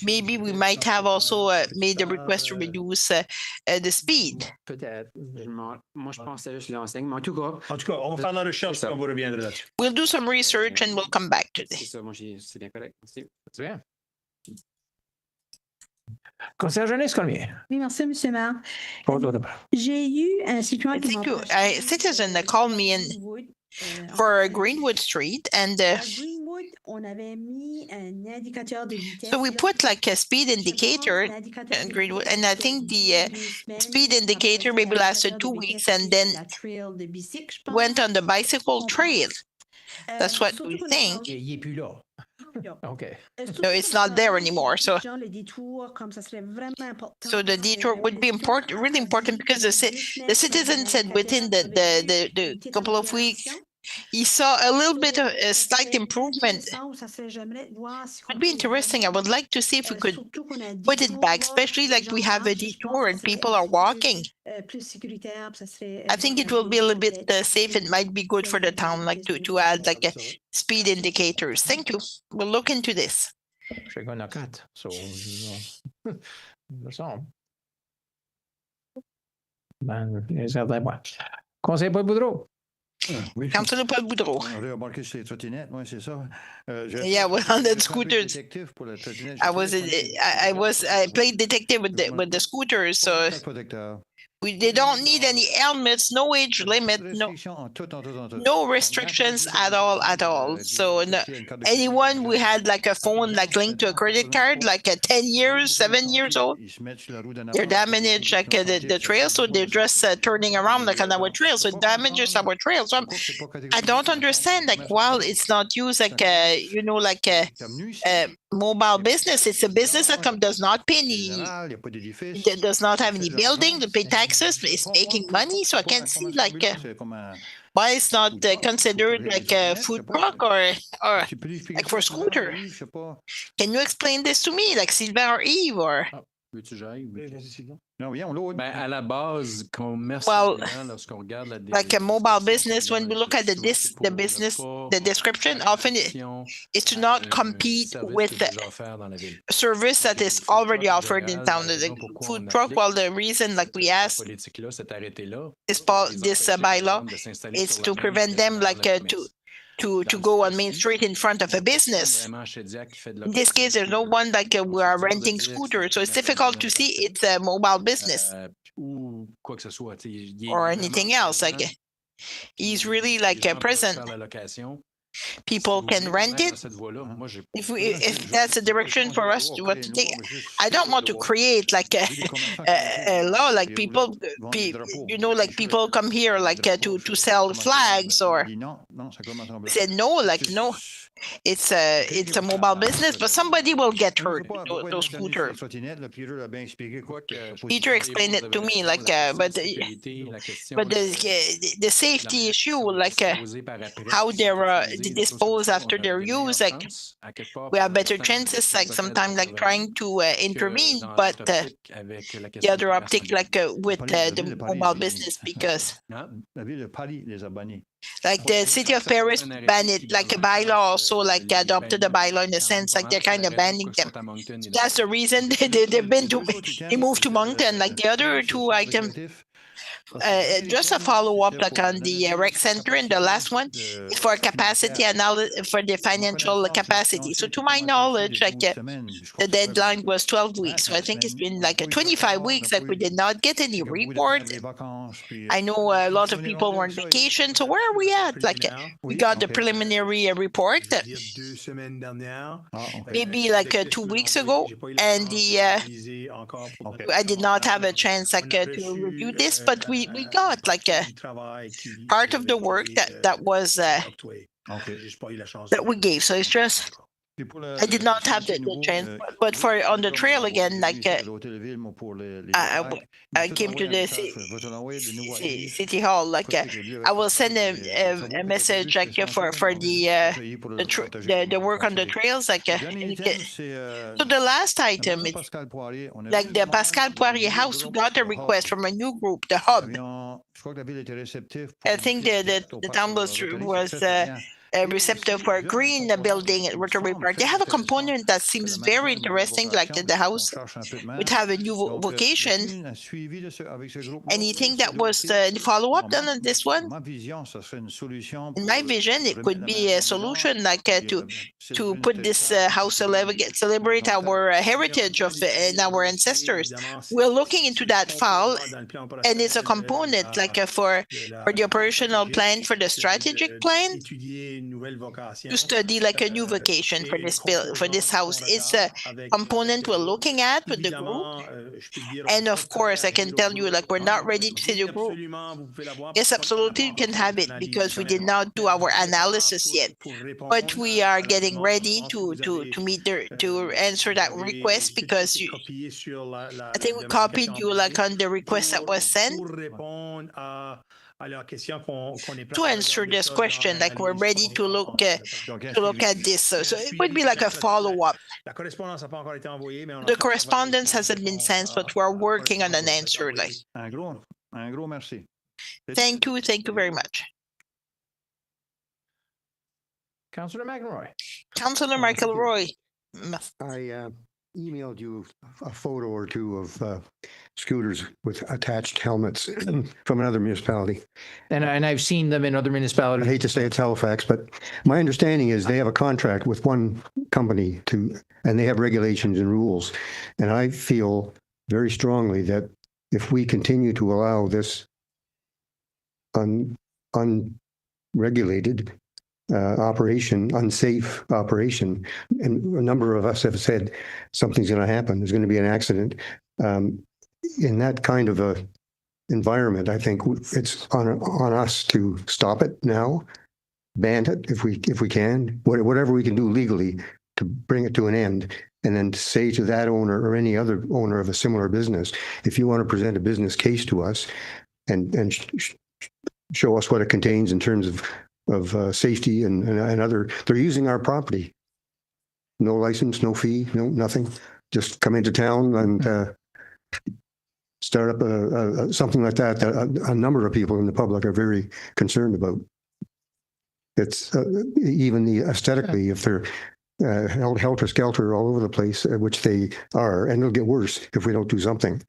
maybe we might have also made a request to reduce the speed. Moi, je pensais juste l'enseigne, mais en tout cas, on va faire la recherche, on vous reviendra là-dessus. We'll do some research and we'll come back to this. C'est bien correct. Merci. C'est bien. Conseillère Jeunesse Cormier. Oui, merci, Monsieur le Maire. J'ai eu un citoyen qui m'a approché. A citizen that called me in for Greenwood Street, and so we put like a speed indicator in Greenwood, and I think the speed indicator maybe lasted 2 weeks and then went on the bicycle trail. That's what we think. Okay. No, it's not there anymore. So the detour would be important, really important, because the citizen said within the couple of weeks, he saw a little bit of a slight improvement. It would be interesting. I would like to see if we could put it back, especially like we have a detour and people are walking. I think it will be a little bit safe. It might be good for the town, like to add like a speed indicators. Thank you. We'll look into this. So, Conseil Paul Boudreau. Oui. Councillor Paul Boudreau. J'ai remarqué sur les trottinettes, moi, c'est ça. Yeah, well, on the scooters. I played detective with the scooters, so they don't need any helmets, no age limit, no restrictions at all. So anyone who had like a phone like linked to a credit card, like 10 years, 7 years old, they're damaged like the trail, so they're just turning around like on our trail, so it damages our trail. So I don't understand like while it's not used like a mobile business, it's a business that does not pay any, does not have any building to pay taxes. Is making money, so I can't see like why it's not considered like a food truck or like for scooter. Can you explain this to me, like Sylvain or Yves or? Veux-tu que j'aille? Non, viens, on l'autre. Ben, à la base, Well, lorsqu'on regarde la like a mobile business, when we look at the business, the description, often is to not compete with the service that is already offered in town. The food truck, well, the reason, like we asked, this bylaw is to prevent them like to go on Main Street in front of a business. In this case, there's no one like we are renting scooters, so it's difficult to see it's a mobile business or anything else. Like he's really like present. People can rent it. If that's a direction for us to what to take, I don't want to create like a law like people, you know, like people come here like to sell flags or say no, like no. It's a mobile business, but somebody will get hurt. Those scooters. Peter explained it to me, like, but the safety issue, like how they're disposed after their use, like we have better chances, like sometimes like trying to intervene, but the other optic, like with the mobile business, because like the city of Paris banned it, like a bylaw also like adopted a bylaw in the sense like they're kind of banning them. So that's the reason they moved to Moncton. Like the other two items, just a follow-up like on the rec center, and the last one is for capacity analysis for the financial capacity. So to my knowledge, like the deadline was 12 weeks. So I think it's been like 25 weeks that we did not get any report. I know a lot of people were on vacation. So where are we at? Like we got the preliminary report maybe like 2 weeks ago, and I did not have a chance like to review this, but we got like a part of the work that was that we gave. So it's just I did not have the chance, but for on the trail again, like I came to the city hall. Like I will send a message like for the work on the trails. Like so the last item is like the Pascal Poirier house. We got a request from a new group, the Hub. I think the town was receptive for a green building at Rotary Park. They have a component that seems very interesting, like the house would have a new vocation. Anything that was the follow-up done on this one? In my vision, it could be a solution like to put this house celebrate our heritage of and our ancestors. We're looking into that file, and it's a component like for the operational plan, for the strategic plan, to study like a new vocation for this house. It's a component we're looking at with the group. And of course, I can tell you, like, we're not ready to see the group. Yes, absolutely, you can have it because we did not do our analysis yet. But we are getting ready to answer that request, because I think we copied you like on the request that was sent. To answer this question, like we're ready to look at this. So it would be like a follow-up. The correspondence hasn't been sent, but we're working on an answer. Like, thank you very much. Councillor McElroy. Councillor McElroy. I emailed you a photo or two of scooters with attached helmets from another municipality. And I've seen them in other municipalities. I hate to say it's Halifax, but my understanding is they have a contract with one company and they have regulations and rules. And I feel very strongly that if we continue to allow this unregulated unsafe operation, and a number of us have said something's going to happen, there's going to be an accident. In that kind of a environment, I think it's on us to stop it now, ban it if we can, whatever we can do legally to bring it to an end, and then say to that owner or any other owner of a similar business, if you want to present a business case to us and show us what it contains in terms of safety and other, they're using our property. No license, no fee, no nothing. Just come into town and start up something like that, a number of people in the public are very concerned about. It's even aesthetically, if they're held helter-skelter all over the place, which they are, and it'll get worse if we don't do something.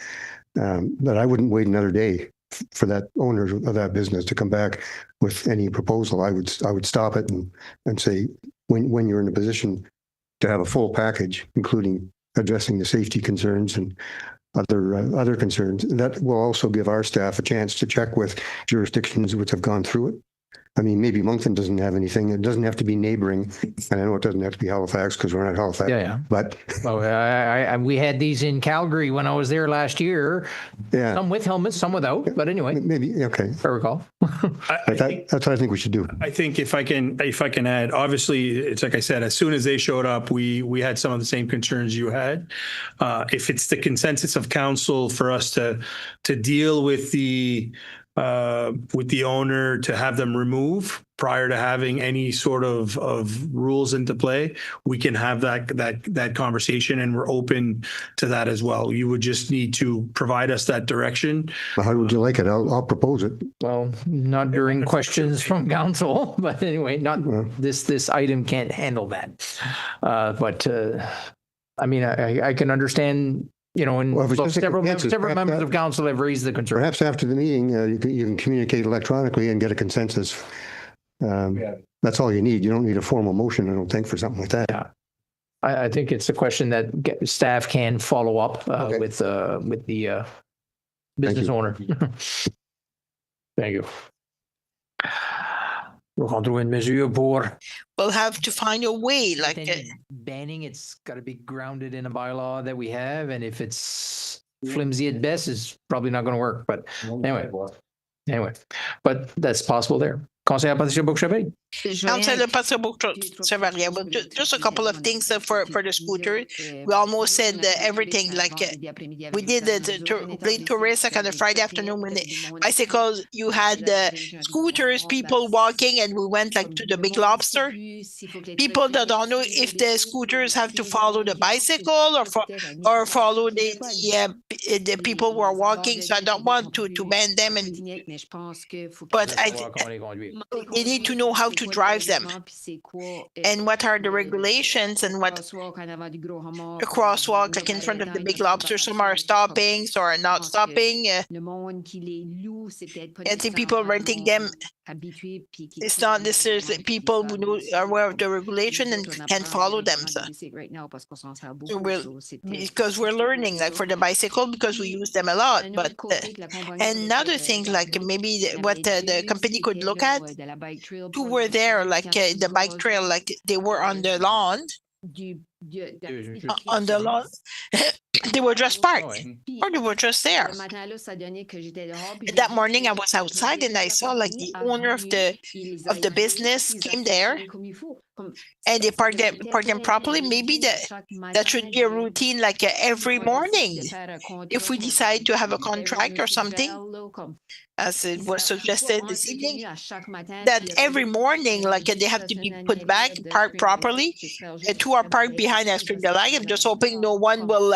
But I wouldn't wait another day for that owner of that business to come back with any proposal. I would stop it and say, when you're in a position to have a full package, including addressing the safety concerns and other concerns, that will also give our staff a chance to check with jurisdictions which have gone through it. I mean, maybe Moncton doesn't have anything. It doesn't have to be neighboring. And I know it doesn't have to be Halifax because we're not Halifax. Yeah. But we had these in Calgary when I was there last year. Yeah. Some with helmets, some without. But anyway. Maybe, okay. If I recall. That's what I think we should do. I think if I can add, obviously, it's like I said, as soon as they showed up, we had some of the same concerns you had. If it's the consensus of council for us to deal with the owner, to have them remove prior to having any sort of rules into play, we can have that conversation, and we're open to that as well. You would just need to provide us that direction. Well, how would you like it? I'll propose it. Well, not during questions from council, but anyway, this item can't handle that. But I mean, I can understand. And several members of council have raised the concern. Perhaps after the meeting, you can communicate electronically and get a consensus. That's all you need. You don't need a formal motion, I don't think, for something like that. Yeah. I think it's a question that staff can follow up with the business owner. Thank you. We'll have to find a way, like banning. It's got to be grounded in a bylaw that we have, and if it's flimsy at best, it's probably not going to work. But anyway, but that's possible there. Conseiller Patricia Bourque-Chevalier. Councillor Bourque-Chevalier, just a couple of things for the scooter. We almost said everything. Like we did the Glade Tourist on a Friday afternoon when the bicycles. You had the scooters, people walking, and we went like to the Big Lobster. People that don't know if the scooters have to follow the bicycle or follow the people who are walking. So I don't want to ban them, but they need to know how to drive them and what are the regulations and what a crosswalk, like in front of the Big Lobster. Some are stopping, some are not stopping. I think people renting them, it's not necessarily people who are aware of the regulation and can follow them. So because we're learning, like for the bicycle, because we use them a lot. But another thing, like maybe what the company could look at, who were there, like the bike trail, like they were on the lawn. On the lawn, they were just parked, or they were just there. That morning, I was outside and I saw like the owner of the business came there, and they parked them properly. Maybe that should be a routine, like every morning. If we decide to have a contract or something, as it was suggested this evening, that every morning, like they have to be put back, parked properly. Two are parked behind Astrid de Lac. I'm just hoping no one will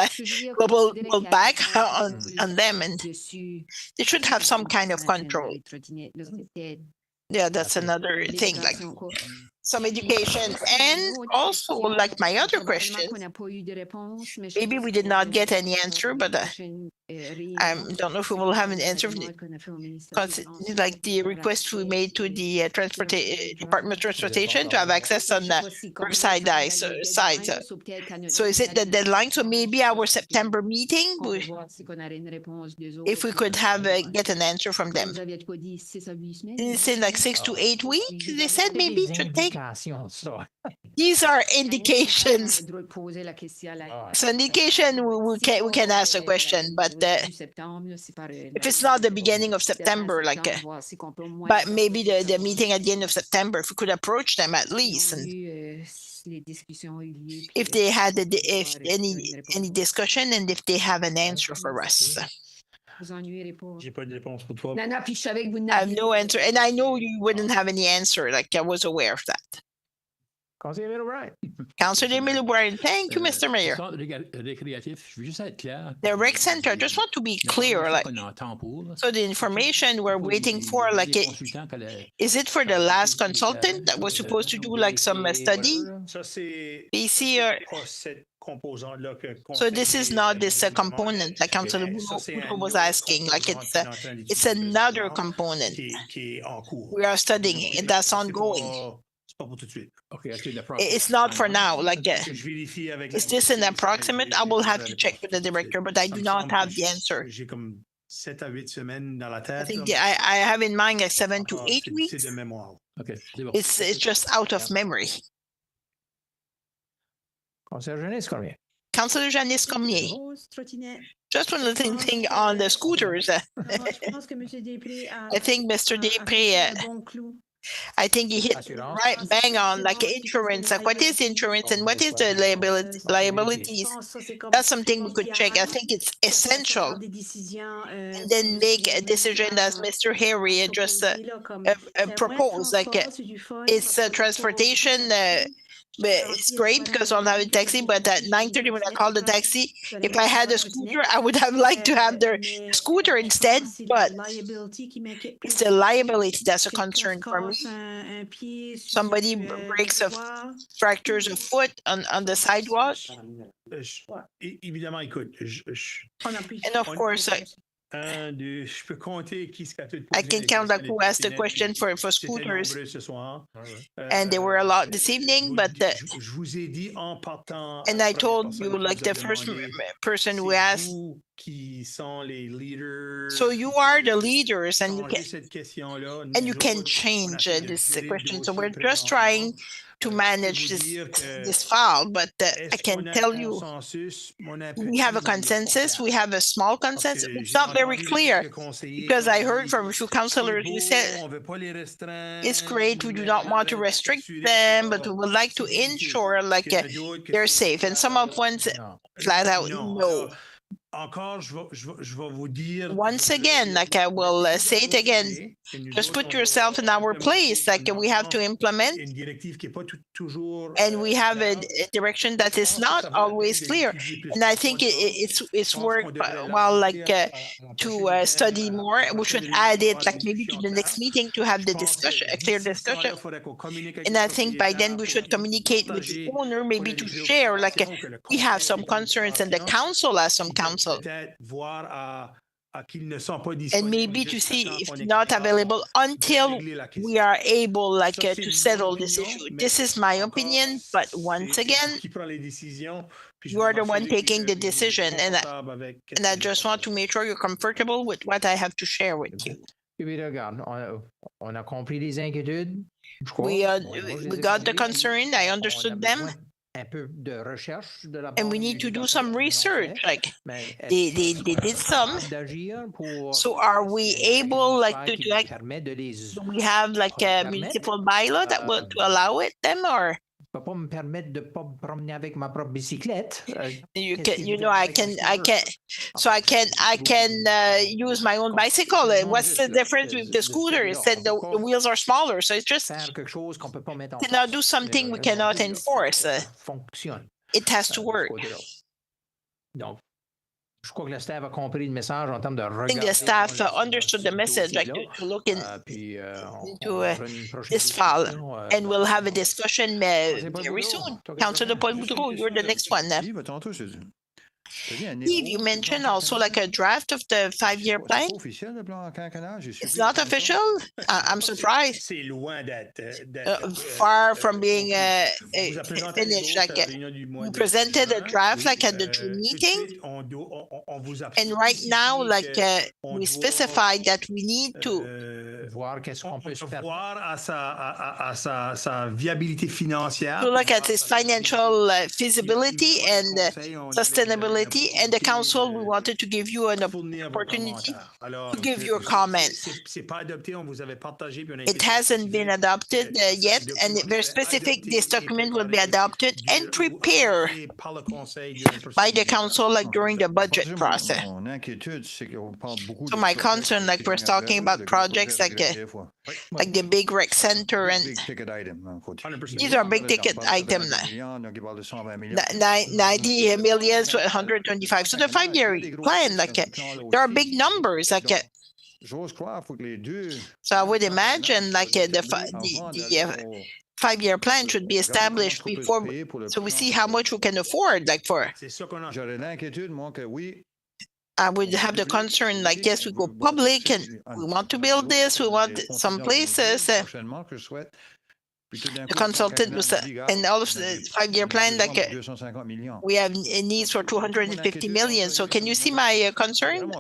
back on them, and they should have some kind of control. Yeah, that's another thing, like some education. And also, like my other question, maybe we did not get any answer, but I don't know if we will have an answer. Like the request we made to the Department of Transportation to have access on the Riverside side. So is it the deadline? So maybe our September meeting, if we could have get an answer from them. It's in like 6 to 8 weeks. They said maybe it should take. These are indications. So indication we can ask a question, but if it's not the beginning of September, like, but maybe the meeting at the end of September, if we could approach them at least, and if they had any discussion and if they have an answer for us. I have no answer, and I know you wouldn't have any answer. Like I was aware of that. Councilor Emile O'Brien. Councilor Emile O'Brien, thank you, Mr. Mayor. The rec center, I just want to be clear, like, so the information we're waiting for, like, is it for the last consultant that was supposed to do like some study? PC or? So this is not this component that Councilor Boudreau was asking, like it's another component. We are studying it, that's ongoing. It's not for now, like, is this an approximate? I will have to check with the director, but I do not have the answer. I think I have in mind like 7 to 8 weeks. It's just out of memory. Councilor Janice Cormier. Just one little thing on the scooters. I think Mr. Després, I think he hit right bang on like insurance. Like, what is insurance and what is the liabilities? That's something we could check. I think it's essential. And then make a decision as Mr. Harry just proposed. Like, it's transportation. It's great because I don't have a taxi, but at 9:30 when I called the taxi, if I had a scooter, I would have liked to have the scooter instead, but it's the liability that's a concern for me. Somebody breaks fractures a foot on the sidewalk. And of course, I can count like who asked the question for scooters, and there were a lot this evening, but and I told you like the first person who asked, so you are the leaders and you can change this question. So we're just trying to manage this file, but I can tell you we have a consensus. We have a small consensus. It's not very clear because I heard from a few councillors who said it's great. We do not want to restrict them, but we would like to ensure like they're safe. And some of ones flat out no. Once again, like I will say it again, just put yourself in our place. Like we have to implement, and we have a direction that is not always clear. And I think it's worked well, like to study more. We should add it, like maybe to the next meeting to have the discussion, a clear discussion. And I think by then we should communicate with the owner, maybe to share, like we have some concerns and the council has some counsel. And maybe to see if not available until we are able like to settle this issue. This is my opinion, but once again, you are the one taking the decision, and I just want to make sure you're comfortable with what I have to share with you. We got the concern, I understood them. And we need to do some research, like they did some. So are we able like to like, do we have like a municipal bylaw that will to allow it them, or? You can, you know, I can use my own bicycle. What's the difference with the scooter? It said the wheels are smaller, so it's just cannot do something we cannot enforce. It has to work. I think the staff understood the message, like to look into this file, and we'll have a discussion very soon. Councilor Paul Boudreau, you're the next one. Steve, you mentioned also like a draft of the 5-year plan. It's not official? I'm surprised. Far from being finished. Like, we presented a draft like at the June meeting. And right now, like we specified that we need to look at its financial feasibility and sustainability. And the council, we wanted to give you an opportunity to give your comment. It hasn't been adopted yet, and very specific, this document will be adopted and prepared by the council like during the budget process. So my concern, like we're talking about projects like like the big rec center, and Big ticket item. these are big ticket items. 90 million, 125. So the 5-year plan, like there are big numbers, like. So I would imagine like the 5-year plan should be established before, so we see how much we can afford, like for. I would have the concern, like, yes, we go public and we want to build this, we want some places. The consultant was, and all of the 5-year plan, like we have needs for 250 million. So can you see my concern?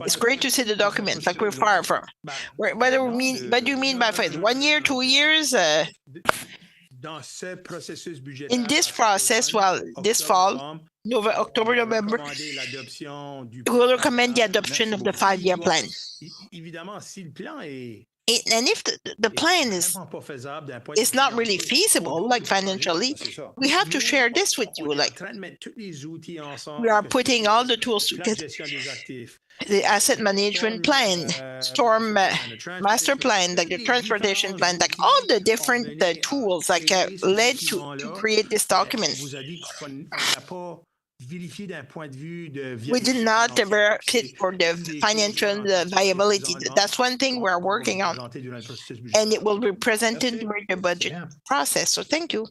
It's great to see the document, like we're far from. What do you mean by 1 year, 2 years? In this process, well, this fall, October, November, we will recommend the adoption of the 5-year plan. And if the plan is not really feasible, like financially, we have to share this with you. Like we are putting all the tools together. The asset management plan, storm master plan, like the transportation plan, like all the different tools like led to create this document. We did not verify for the financial viability. That's one thing we're working on, and it will be presented during the budget process. So thank you.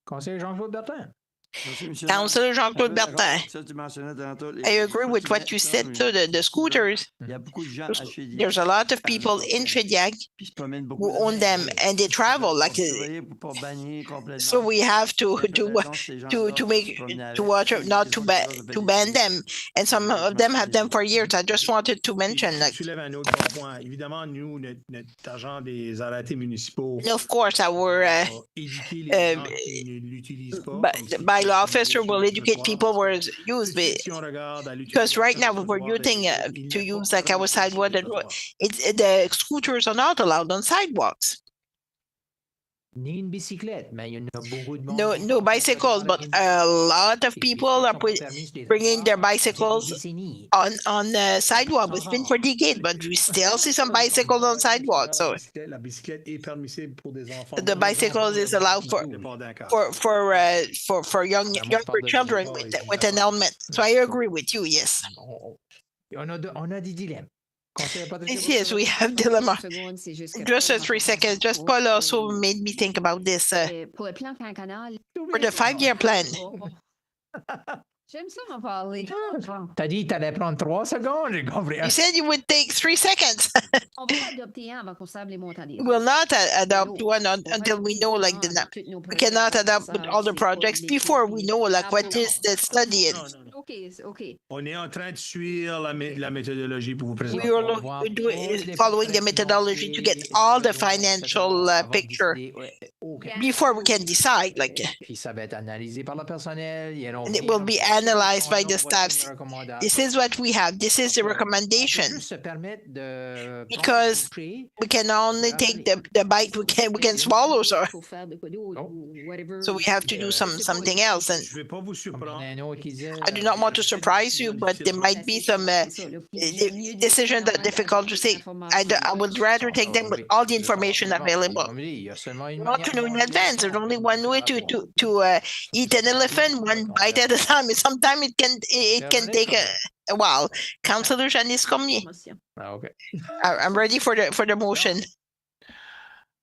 Conseiller Jean-Claude Bertin. Councillor Jean-Claude Bertin, I agree with what you said. So the scooters, there's a lot of people in Shediac who own them, and they travel like. So we have to watch not to ban them, and some of them have them for years. I just wanted to mention, like. Of course, our bylaw officer will educate people where it's used, because right now we're using to use like our sidewalk. The scooters are not allowed on sidewalks. No bicycles, but a lot of people are bringing their bicycles on the sidewalk. It's been for decades, but we still see some bicycles on sidewalks. So the bicycles is allowed for younger children with an helmet. So I agree with you. Yes. Yes, we have dilemma. Just 3 seconds. Just Paul also made me think about this. For the 5-year plan. J'aime ça m'en parler. T'as dit que t'allais prendre 3 secondes, j'ai compris. You said you would take 3 seconds. On va adopter un avant qu'on sache les montants des. We'll not adopt one until we know like we cannot adopt all the projects before we know like what is the study. Okay. On est en train de suivre la méthodologie pour vous présenter. We are following the methodology to get all the financial picture before we can decide. Like, and it will be analyzed by the staff. This is what we have. This is the recommendation. Because we can only take the bite we can swallow. So we have to do something else. And I do not want to surprise you, but there might be some decisions that are difficult to take. I would rather take them with all the information available. Not to know in advance. There's only one way to eat an elephant, one bite at a time. Sometimes it can take a while. Councillor Janice Cormier. Okay. I'm ready for the motion.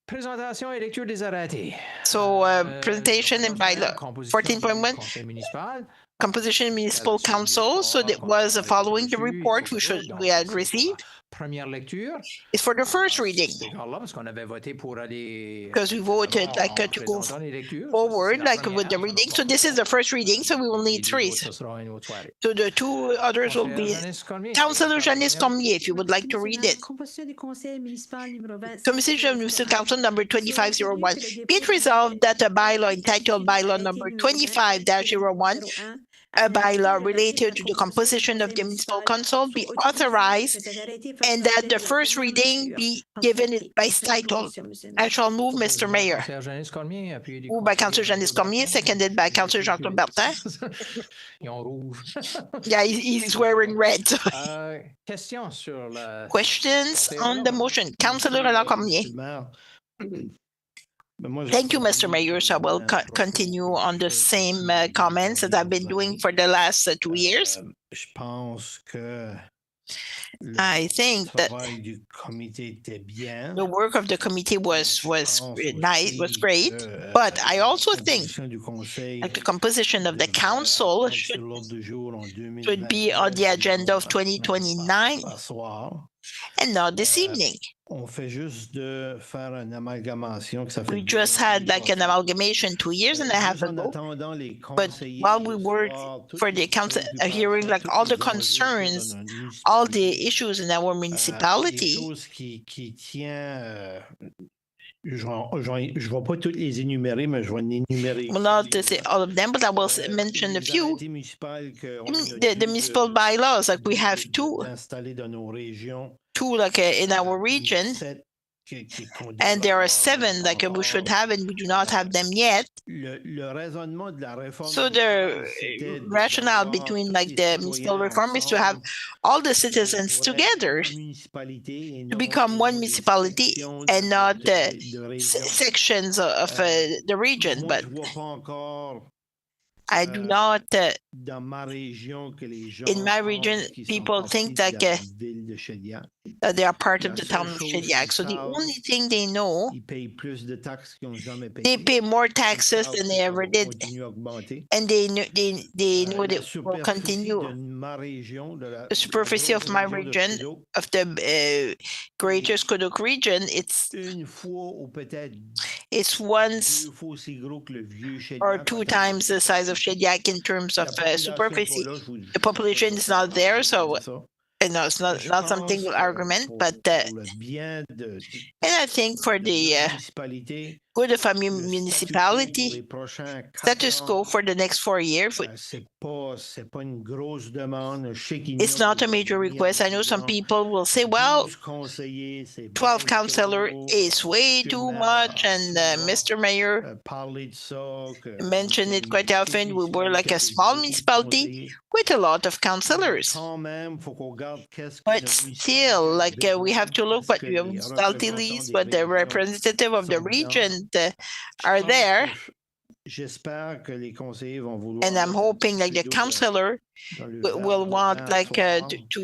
Présentation et lecture des arrêtés. So presentation and bylaw 14.1. Composition Municipal Council. So that was following the report we had received. Première lecture. It's for the first reading. Because we voted like to go forward like with the reading. So this is the first reading, so we will need 3. So the 2 others will be Councillor Janice Cormier, if you would like to read it. Composition Municipal Council number 2501. Be it resolved that a bylaw entitled bylaw number 25-01 a bylaw related to the composition of the municipal council be authorized and that the first reading be given by title. I shall move, Mr. Mayor. Moved by Councillor Janice Cormier, seconded by Councillor Jean-Claude Bertin. Yeah, he's wearing red. Questions on the motion? Councillor Alain Cormier. Thank you, Mr. Mayor. So I will continue on the same comments that I've been doing for the last 2 years. I think that the work of the committee was nice, was great, but I also think that the composition of the council should be on the agenda of 2029 and not this evening. We just had like an amalgamation 2 years and a half ago, but while we were for the council hearing like all the concerns, all the issues in our municipality, je vais pas toutes les énumérer, mais je vais en énumérer. Well, not to say all of them, but I will mention a few. The municipal bylaws, like we have two like in our region, and there are 7 like we should have, and we do not have them yet. So the rationale between like the municipal reform is to have all the citizens together to become one municipality and not sections of the region. But I do not, in my region, people think that they are part of the town of Shediac. So the only thing they know, they pay more taxes than they ever did. And they know they will continue. The superficie of my region, of the Greater Scodoc region, it's once or 2 times the size of Shediac in terms of superficie. The population is not there, so no, it's not something with argument, but and I think for the good of a municipality, status quo for the next 4 years. It's not a major request. I know some people will say, well, 12 councillors is way too much, and Mr. Mayor mentioned it quite often. We were like a small municipality with a lot of councillors. But still, like we have to look what your municipality leads, what the representative of the region are there. And I'm hoping like the councillor will want like to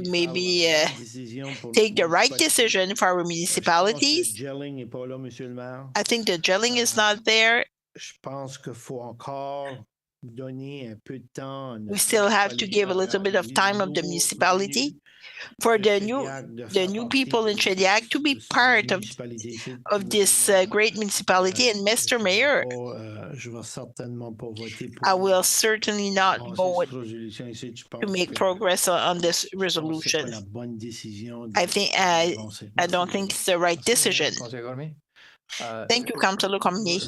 maybe take the right decision for our municipalities. I think the gelling is not there. We still have to give a little bit of time of the municipality for the new people in Shediac to be part of this great municipality. And Mr. Mayor, I will certainly not vote to make progress on this resolution. I don't think it's the right decision. Thank you, Councillor Cormier.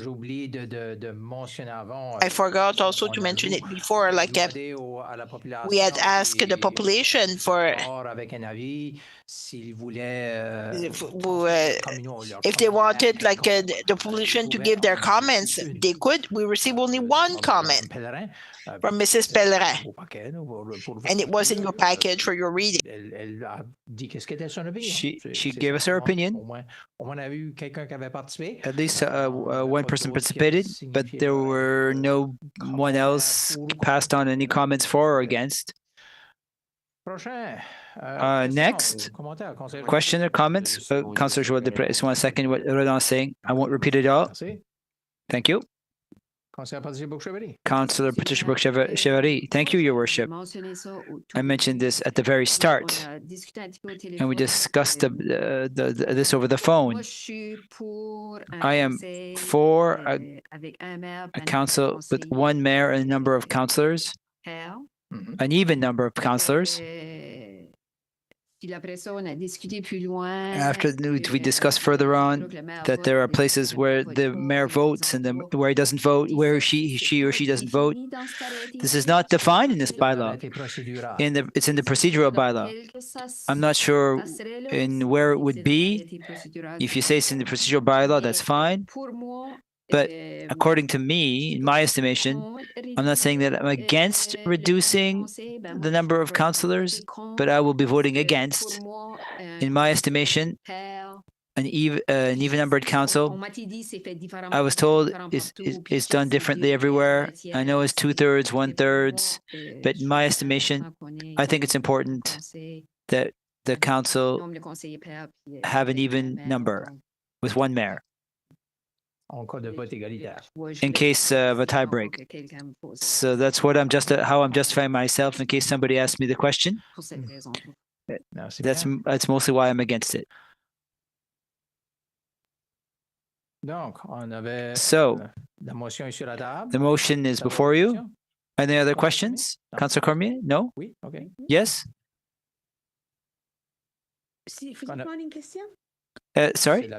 I forgot also to mention it before, like we had asked the population for if they wanted like the population to give their comments, they could. We received only 1 comment from Mrs. Pellerin, and it was in your package for your reading. She gave us her opinion. At least 1 person participated, but there were no one else passed on any comments for or against. Next, question or comments? Councillor Joël Després, just 1 second what Roland is saying. I won't repeat it all. Thank you. Councillor Patricia Brooke-Chevary, thank you, Your Worship. I mentioned this at the very start, and we discussed this over the phone. I am for a council with 1 mayor and a number of councillors, an even number of councillors. After we discussed further on that there are places where the mayor votes and where he doesn't vote, where she or she doesn't vote. This is not defined in this bylaw. It's in the procedural bylaw. I'm not sure in where it would be. If you say it's in the procedural bylaw, that's fine. But according to me, in my estimation, I'm not saying that I'm against reducing the number of councillors, but I will be voting against. In my estimation, an even-numbered council, I was told is done differently everywhere. I know it's 2/3, 1/3, but in my estimation, I think it's important that the council have an even number with one mayor in case of a tie break. So that's what how I'm justifying myself in case somebody asks me the question. That's mostly why I'm against it. So the motion is before you. Any other questions? Councillor Cormier? No? Yes? Sorry?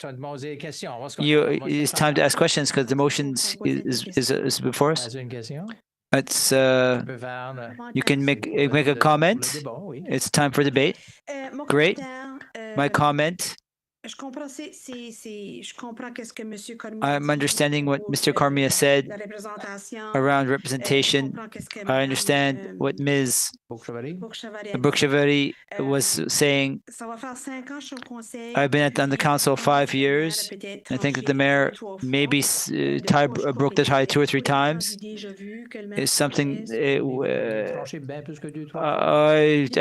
It's time to ask questions because the motion is before us. It's you can make a comment. It's time for debate. Great. My comment. I'm understanding what Mr. Cormier said around representation. I understand what Ms. Bookchevari was saying. I've been on the council 5 years. I think that the mayor maybe broke the tie 2 or 3 times. It's something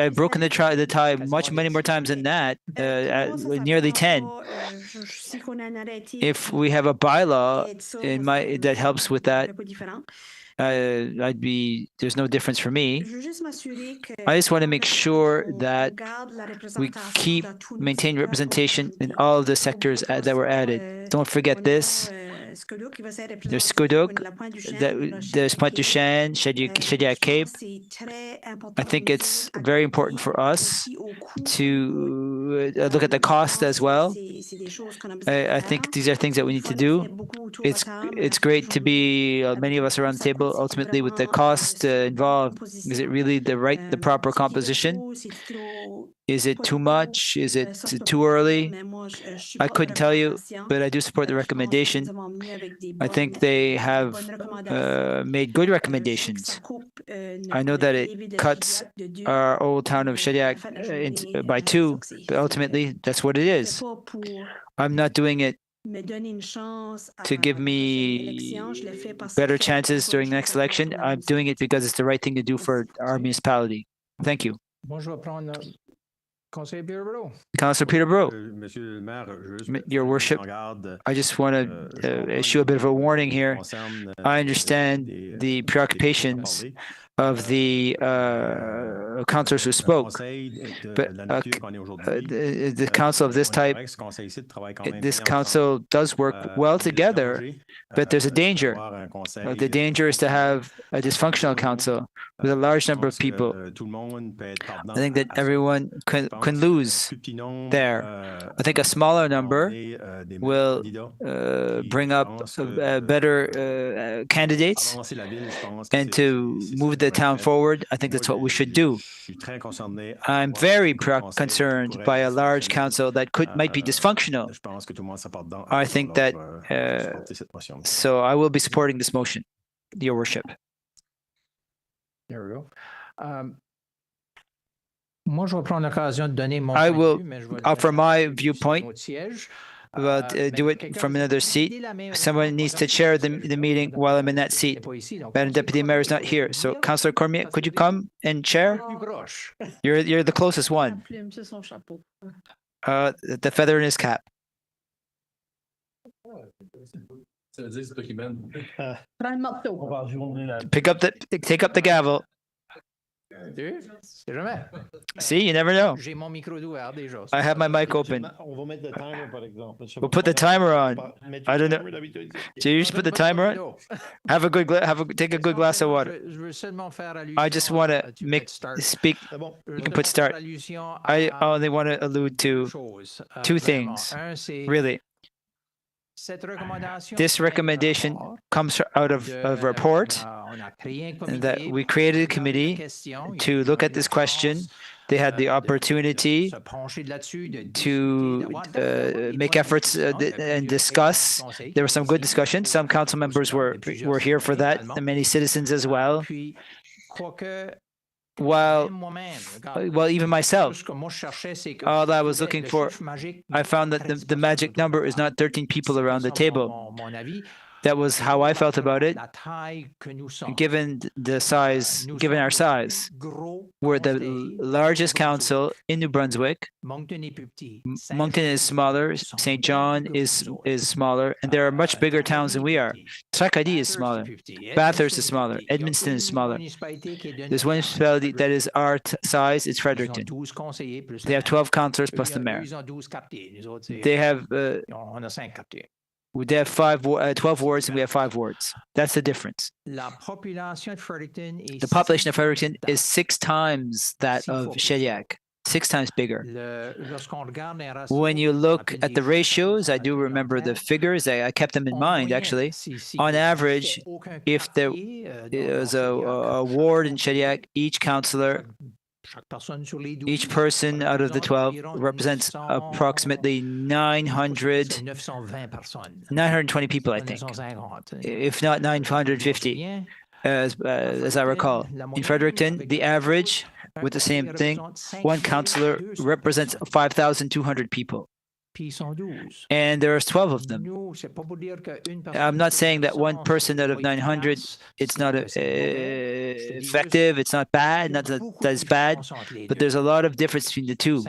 I've broken the tie many more times than that, nearly 10. If we have a bylaw that helps with that, there's no difference for me. I just want to make sure that we maintain representation in all of the sectors that were added. Don't forget this. There's Scoudouc, there's Pointe-du-Chêne, Chaudière-Cape. I think it's very important for us to look at the cost as well. I think these are things that we need to do. It's great to be many of us around the table. Ultimately, with the cost involved, is it really the proper composition? Is it too much? Is it too early? I couldn't tell you, but I do support the recommendation. I think they have made good recommendations. I know that it cuts our old town of Chaudière by 2, but ultimately, that's what it is. I'm not doing it to give me better chances during the next election. I'm doing it because it's the right thing to do for our municipality. Thank you. Councillor Peterborough, Your Worship, I just want to issue a bit of a warning here. I understand the preoccupations of the councillors who spoke, but the council of this type, this council does work well together, but there's a danger. The danger is to have a dysfunctional council with a large number of people. I think that everyone can lose there. I think a smaller number will bring up better candidates, and to move the town forward, I think that's what we should do. I'm very concerned by a large council that might be dysfunctional. I think that, so I will be supporting this motion, Your Worship. There we go. I will offer my viewpoint, but do it from another seat. Someone needs to chair the meeting while I'm in that seat. Madam Deputy Mayor is not here. So, Councillor Cormier, could you come and chair? You're the closest one. The feather in his cap. Take up the gavel. C'est jamais. See, you never know. J'ai mon micro ouvert déjà. I have my mic open. On va mettre le timer, par exemple. We'll put the timer on. I don't know. Do you just put the timer on? Have a good take a good glass of water. Je veux seulement faire allusion I just want to tu make fais start. speak. C'est bon. You can put start. I only want to allude to two things, really. This recommendation comes out of a report that we created a committee to look at this question. They had the opportunity to make efforts and discuss. There were some good discussions. Some council members were here for that, and many citizens as well. Well, even myself, all I was looking for, I found that the magic number is not 13 people around the table. That was how I felt about it. Given the size, given our size, we're the largest council in New Brunswick. Moncton is smaller. St. John is smaller, and there are much bigger towns than we are. Tracadie is smaller. Bathurst is smaller. Edmundston is smaller. There's one municipality that is our size. It's Fredericton. They have 12 councillors plus the mayor. They have 12 wards, and we have 5 wards. That's the difference. The population of Fredericton is 6 times that of Shediac, 6 times bigger. When you look at the ratios, I do remember the figures. I kept them in mind, actually. On average, if there is a ward in Shediac, each councillor, each person out of the 12 represents approximately 920 people, I think, if not 950, as I recall. In Fredericton, the average, with the same thing, one councillor represents 5,200 people. And there are 12 of them. I'm not saying that one person out of 900, it's not effective, it's not bad, not that it's bad, but there's a lot of difference between the two.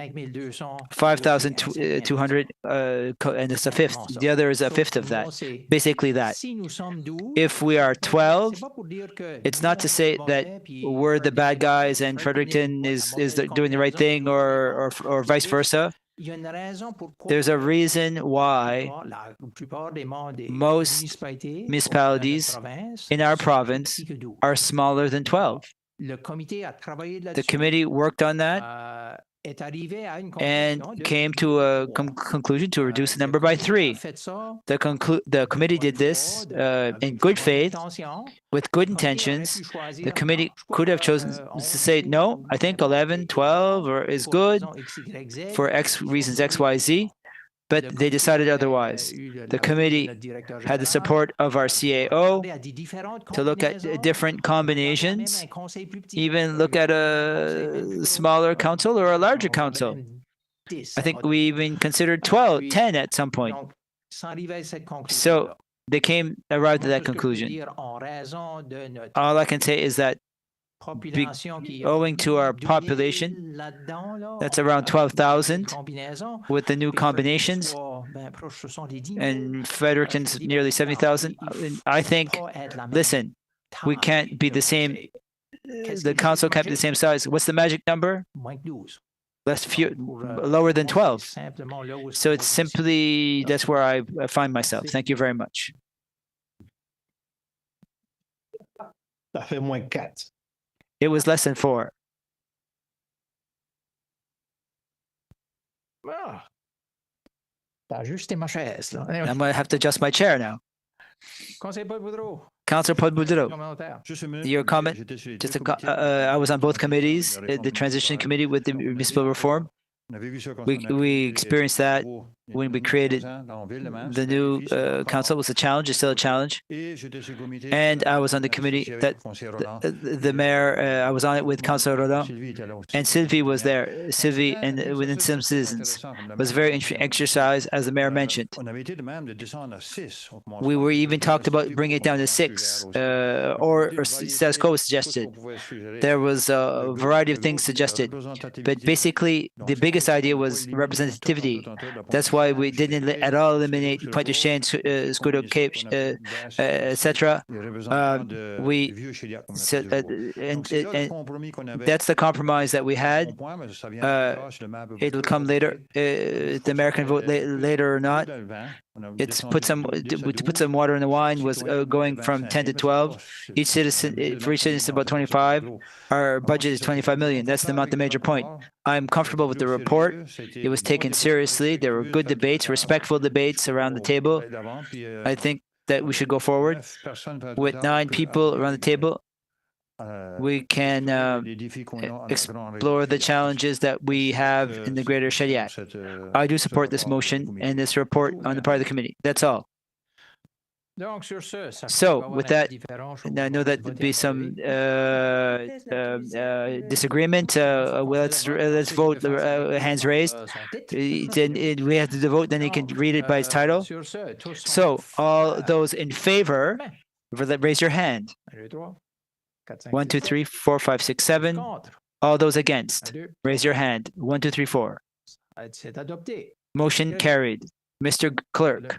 5,200, and it's a fifth. The other is a fifth of that. Basically that. If we are 12, it's not to say that we're the bad guys and Fredericton is doing the right thing or vice versa. There's a reason why most municipalities in our province are smaller than 12. The committee worked on that and came to a conclusion to reduce the number by 3. The committee did this in good faith, with good intentions. The committee could have chosen to say, no, I think 11, 12 is good for X reasons, X, Y, Z. But they decided otherwise. The committee had the support of our CAO to look at different combinations, even look at a smaller council or a larger council. I think we even considered 10 at some point. So they arrived at that conclusion. All I can say is that owing to our population, that's around 12,000 with the new combinations, and Fredericton's nearly 70,000. I think, listen, we can't be the same. The council can't be the same size. What's the magic number? Lower than 12. So it's simply, that's where I find myself. Thank you very much. Ça fait moins 4. It was less than 4. T'as ajusté ma chaise, là. I'm going to have to adjust my chair now. Councillor Paul Boudreau. Councillor Paul Boudreau, your comment? I was on both committees, the transition committee with the municipal reform. We experienced that when we created the new council. It was a challenge, it's still a challenge. And I was on the committee that the mayor, I was on it with Councillor Roland, and Sylvie was there. Sylvie and within some citizens. It was a very interesting exercise, as the mayor mentioned. We were even talked about bringing it down to 6, or status quo was suggested. There was a variety of things suggested, but basically the biggest idea was representativity. That's why why we didn't at all eliminate Pointe-du-Chêne, Scudo Cape, etc. That's the compromise that we had. It'll come later. The American vote later or not. It's to put some water in the wine was going from 10 to 12. Each citizen, for each citizen, about 25. Our budget is 25 million. That's not the major point. I'm comfortable with the report. It was taken seriously. There were good debates, respectful debates around the table. I think that we should go forward with 9 people around the table. We can explore the challenges that we have in the greater Shediac. I do support this motion and this report on the part of the committee. That's all. So with that, I know that there'd be some disagreement. Let's vote. Hands raised. Then we have to vote. Then he can read it by its title. So all those in favor, raise your hand. 1, 2, 3, 4, 5, 6, 7. All those against, raise your hand. 1, 2, 3, 4. Motion carried. Mr. Clerk,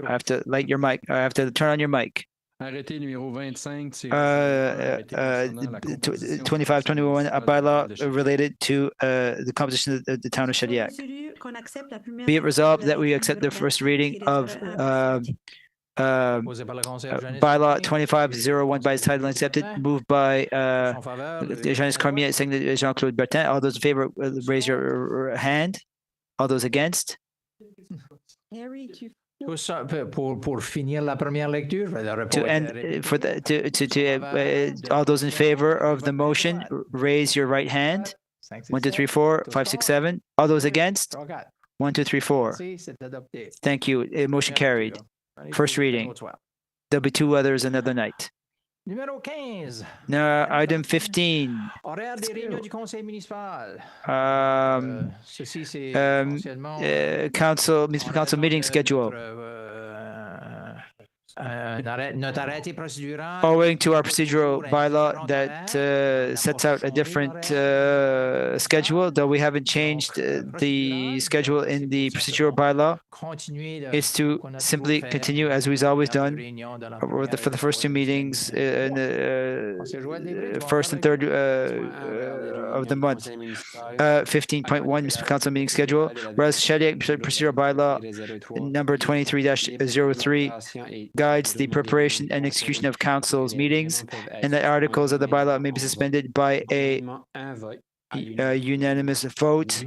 I have to light your mic. I have to turn on your mic. 2521, a bylaw related to the composition of the town of Shediac. Be it resolved that we accept the first reading of bylaw 2501 by its title and accepted, moved by Jean-Yves Cormier, seconded Jean-Claude Bertin. All those in favor, raise your hand. All those against. To end all those in favor of the motion, raise your right hand. 1, 2, 3, 4, 5, 6, 7. All those against. 1, 2, 3, 4. Thank you. Motion carried. First reading. There'll be 2 others another night. Now, item 15. Municipal council meeting schedule. Owing to our procedural bylaw that sets out a different schedule, though we haven't changed the schedule in the procedural bylaw, is to simply continue as we've always done for the first 2 meetings in the first and third of the month. 15.1 Municipal Council meeting schedule, whereas Shediac procedural bylaw number 23-03 guides the preparation and execution of council's meetings, and the articles of the bylaw may be suspended by a unanimous vote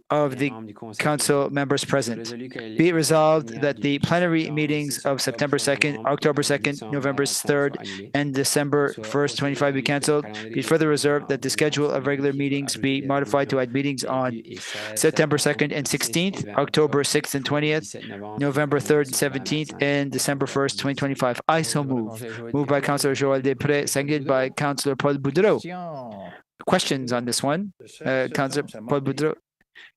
of the council members present. Be it resolved that the plenary meetings of September 2nd, October 2nd, November 3rd, and December 1st, 25 be cancelled. Be further reserved that the schedule of regular meetings be modified to add meetings on September 2nd and 16th, October 6th and 20th, November 3rd and 17th, and December 1st, 2025. I so move. Moved by Councillor Joël Després, seconded by Councillor Paul Boudreau. Questions on this one? Councillor Paul Boudreau.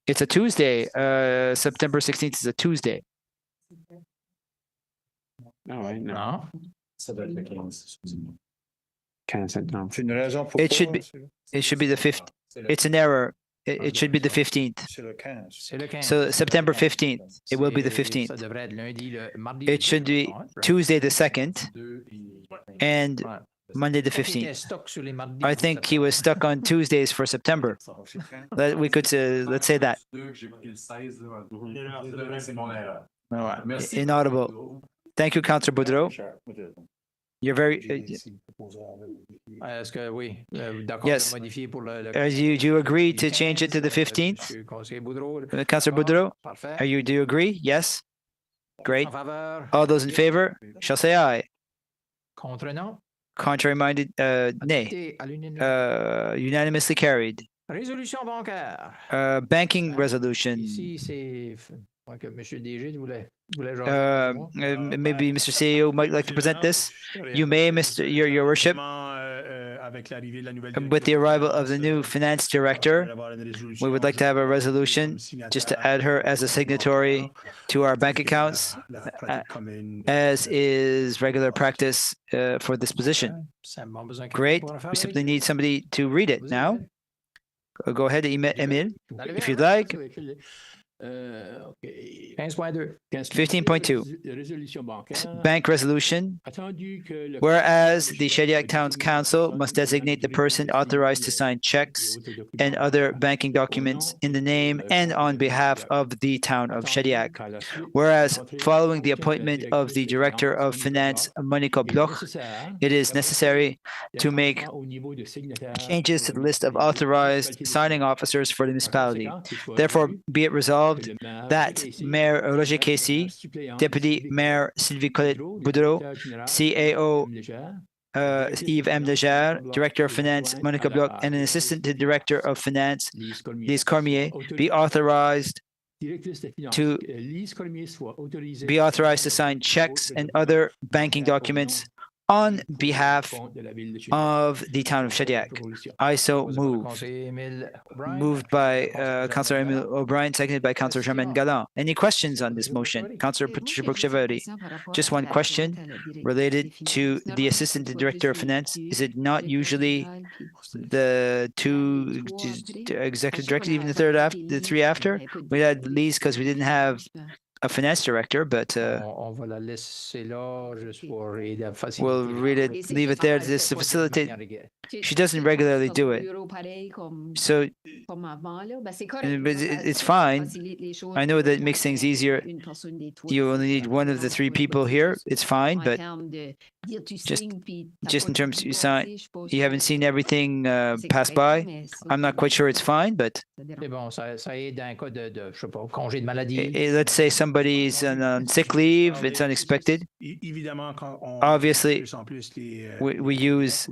It's a Tuesday. September 16th is a Tuesday. No. It should be the 5th. It's an error. It should be the 15th. So September 15th. It will be the 15th. It should be Tuesday the 2nd and Monday the 15th. I think he was stuck on Tuesdays for September. We could let's say that. Inaudible. Thank you, Councillor Boudreau. You're very. Yes. Do you agree to change it to the 15th? Councillor Boudreau, do you agree? Yes. Great. All those in favor shall say aye. Contrary minded, nay. Unanimously carried. Banking resolution. Maybe Mr. CEO might like to present this. You may, Your Worship. With the arrival of the new finance director, we would like to have a resolution just to add her as a signatory to our bank accounts, as is regular practice for this position. Great. We simply need somebody to read it now. Go ahead, Emile, if you'd like. 15.2. Bank resolution. Whereas the Shediac Town's Council must designate the person authorized to sign checks and other banking documents in the name and on behalf of the town of Shediac. Whereas following the appointment of the Director of Finance, Monica Bloch, it is necessary to make changes to the list of authorized signing officers for the municipality. Therefore, be it resolved that Mayor Roger Casey, Deputy Mayor Sylvie Colette Boudreau, CAO Yves M. Leger, Director of Finance Monica Bloch, and an Assistant to Director of Finance Lise Cormier be authorized to sign checks and other banking documents on behalf of the town of Shediac. I so move. Moved by Councillor Emile O'Brien, seconded by Councillor Germaine Galland. Any questions on this motion? Councillor Patricia Brooke-Chevalier. Just one question related to the Assistant Director of Finance. Is it not usually the two executive directors, even the three after? We had Lise because we didn't have a finance director, but we'll read it, leave it there just to facilitate. She doesn't regularly do it. So it's fine. I know that it makes things easier. You only need one of the three people here. It's fine, but just in terms you haven't seen everything pass by. I'm not quite sure it's fine, but let's say somebody's on sick leave, it's unexpected. Obviously, we use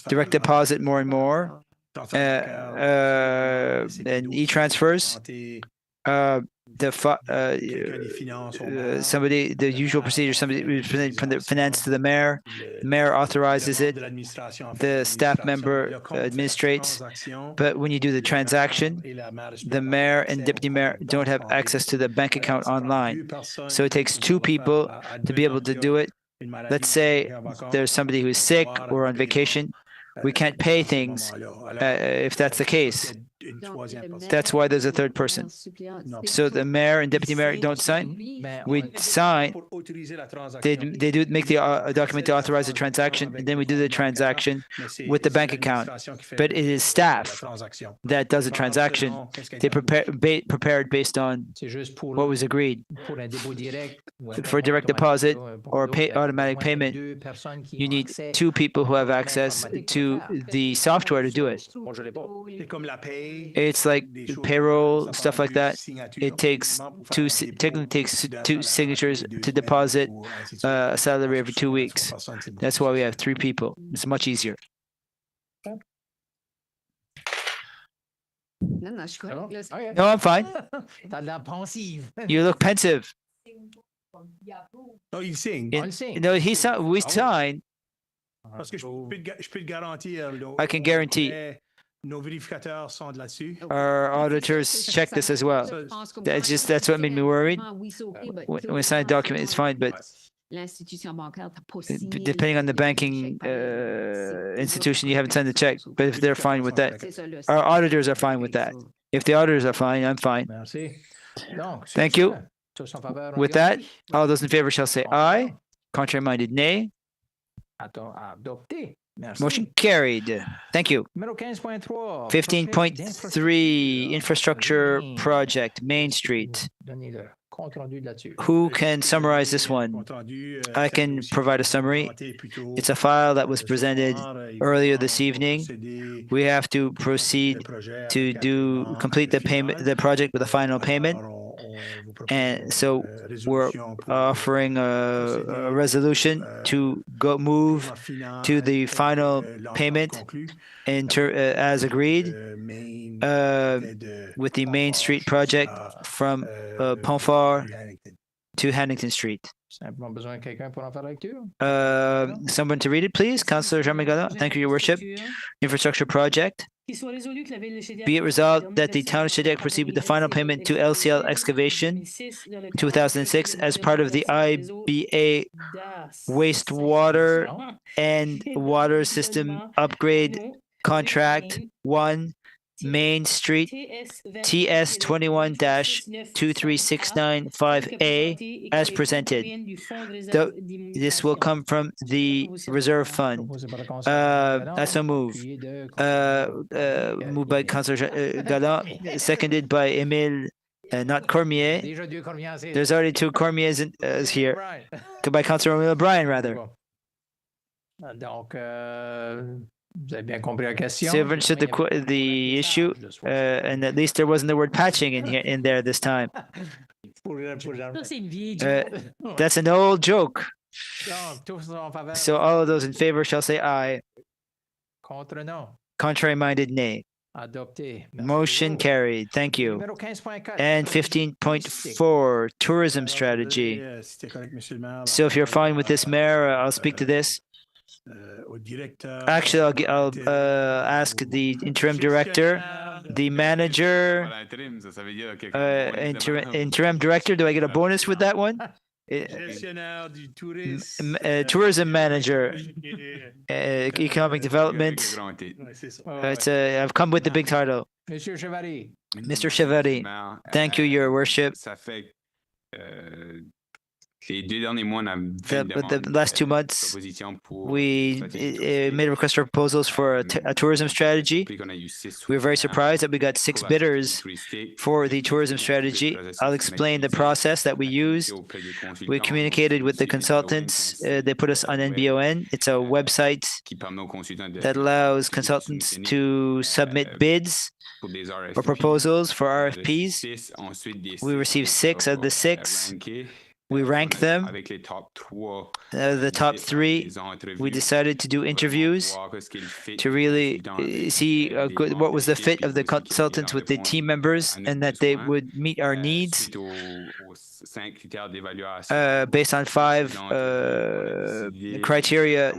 direct deposit more and more, and e-transfers. The usual procedure, somebody from the finance to the mayor authorizes it, the staff member administrates, but when you do the transaction, the mayor and deputy mayor don't have access to the bank account online. So it takes two people to be able to do it. Let's say there's somebody who's sick or on vacation. We can't pay things if that's the case. That's why there's a third person. So the mayor and deputy mayor don't sign. We sign. They do make the document to authorize the transaction, and then we do the transaction with the bank account. But it is staff that does the transaction. They prepared based on what was agreed. For direct deposit or automatic payment, you need two people who have access to the software to do it. It's like payroll, stuff like that. It technically takes two signatures to deposit a salary every 2 weeks. That's why we have three people. It's much easier. No, I'm fine. You look pensive. No, you sing. No, we signed. I can guarantee. Our auditors check this as well. That's what made me worried. When I sign a document, it's fine, but depending on the banking institution, you haven't signed the check. But if they're fine with that, our auditors are fine with that. If the auditors are fine, I'm fine. Thank you. With that, all those in favor shall say aye. Contrary-minded, nay. Motion carried. Thank you. 15.3 infrastructure project, Main Street. Who can summarize this one? I can provide a summary. It's a file that was presented earlier this evening. We have to proceed to complete the project with a final payment. And so we're offering a resolution to move to the final payment as agreed with the Main Street project from Pontfort to Hannington Street. Someone to read it, please. Councillor Germaine Galland. Thank you, Your Worship. Infrastructure project. Be it resolved that the town of Shediac proceed with the final payment to LCL Excavation 2006 as part of the IBA wastewater and water system upgrade contract 1 Main Street, TS 21-23695A, as presented. This will come from the reserve fund. I so move. Moved by Councillor Galland, seconded by Emile, not Cormier. There's already two Cormiers here. By Councillor Emile O'Brien, rather. Donc, vous avez bien compris la question. So you've understood the issue, and at least there wasn't the word patching in there this time. That's an old joke. So all of those in favor shall say aye. Contre, non. Contrary-minded, nay. Adopté. Motion carried. Thank you. And 15.4, tourism strategy. So if you're fine with this, Mayor, I'll speak to this. Actually, I'll ask the interim director, the manager, interim director. Do I get a bonus with that one? Tourism manager, economic development. I've come with the big title. Mr. Chevalier, thank you, Your Worship. The last 2 months, we made a request for proposals for a tourism strategy. We were very surprised that we got 6 bidders for the tourism strategy. I'll explain the process that we used. We communicated with the consultants. They put us on NBON. It's a website that allows consultants to submit bids or proposals for RFPs. We received 6 of the 6. We ranked them. The top 3, we decided to do interviews to really see what was the fit of the consultants with the team members and that they would meet our needs based on 5 criteria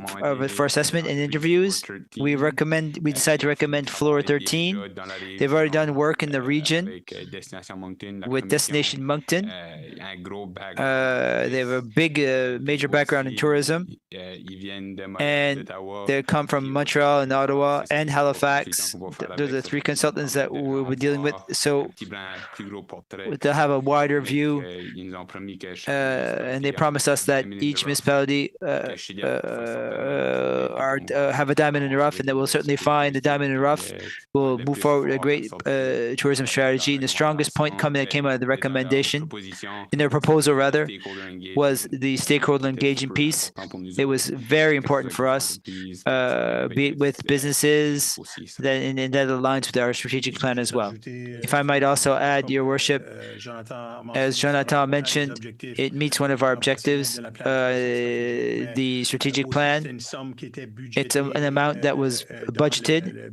for assessment and interviews. We decided to recommend Floor 13. They've already done work in the region with Destination Moncton. They have a big, major background in tourism, and they come from Montreal and Ottawa and Halifax. Those are the 3 consultants that we'll be dealing with. So they'll have a wider view, and they promised us that each municipality have a diamond in the rough, and that we'll certainly find the diamond in the rough. We'll move forward with a great tourism strategy. And the strongest point that came out of the recommendation, in their proposal rather, was the stakeholder engagement piece. It was very important for us, be it with businesses, and that aligns with our strategic plan as well. If I might also add, Your Worship, as Jonathan mentioned, it meets one of our objectives, the strategic plan. It's an amount that was budgeted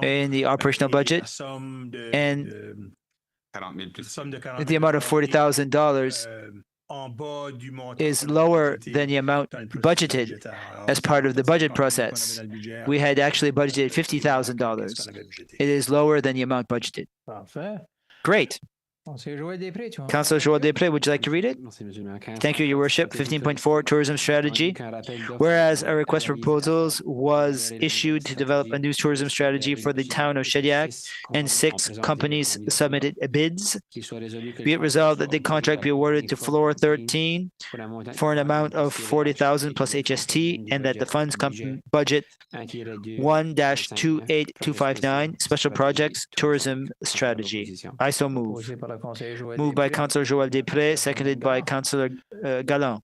in the operational budget, and the amount of $40,000 is lower than the amount budgeted as part of the budget process. We had actually budgeted $50,000. It is lower than the amount budgeted. Great. Councillor Joël Després, would you like to read it? Thank you, Your Worship. 15.4, tourism strategy. Whereas a request for proposals was issued to develop a new tourism strategy for the town of Shediac, and 6 companies submitted bids. Be it resolved that the contract be awarded to Floor 13 for an amount of $40,000 plus HST, and that the funds come from budget 1-28259, special projects, tourism strategy. I so move. Moved by Councillor Joël Després, seconded by Councillor Galland.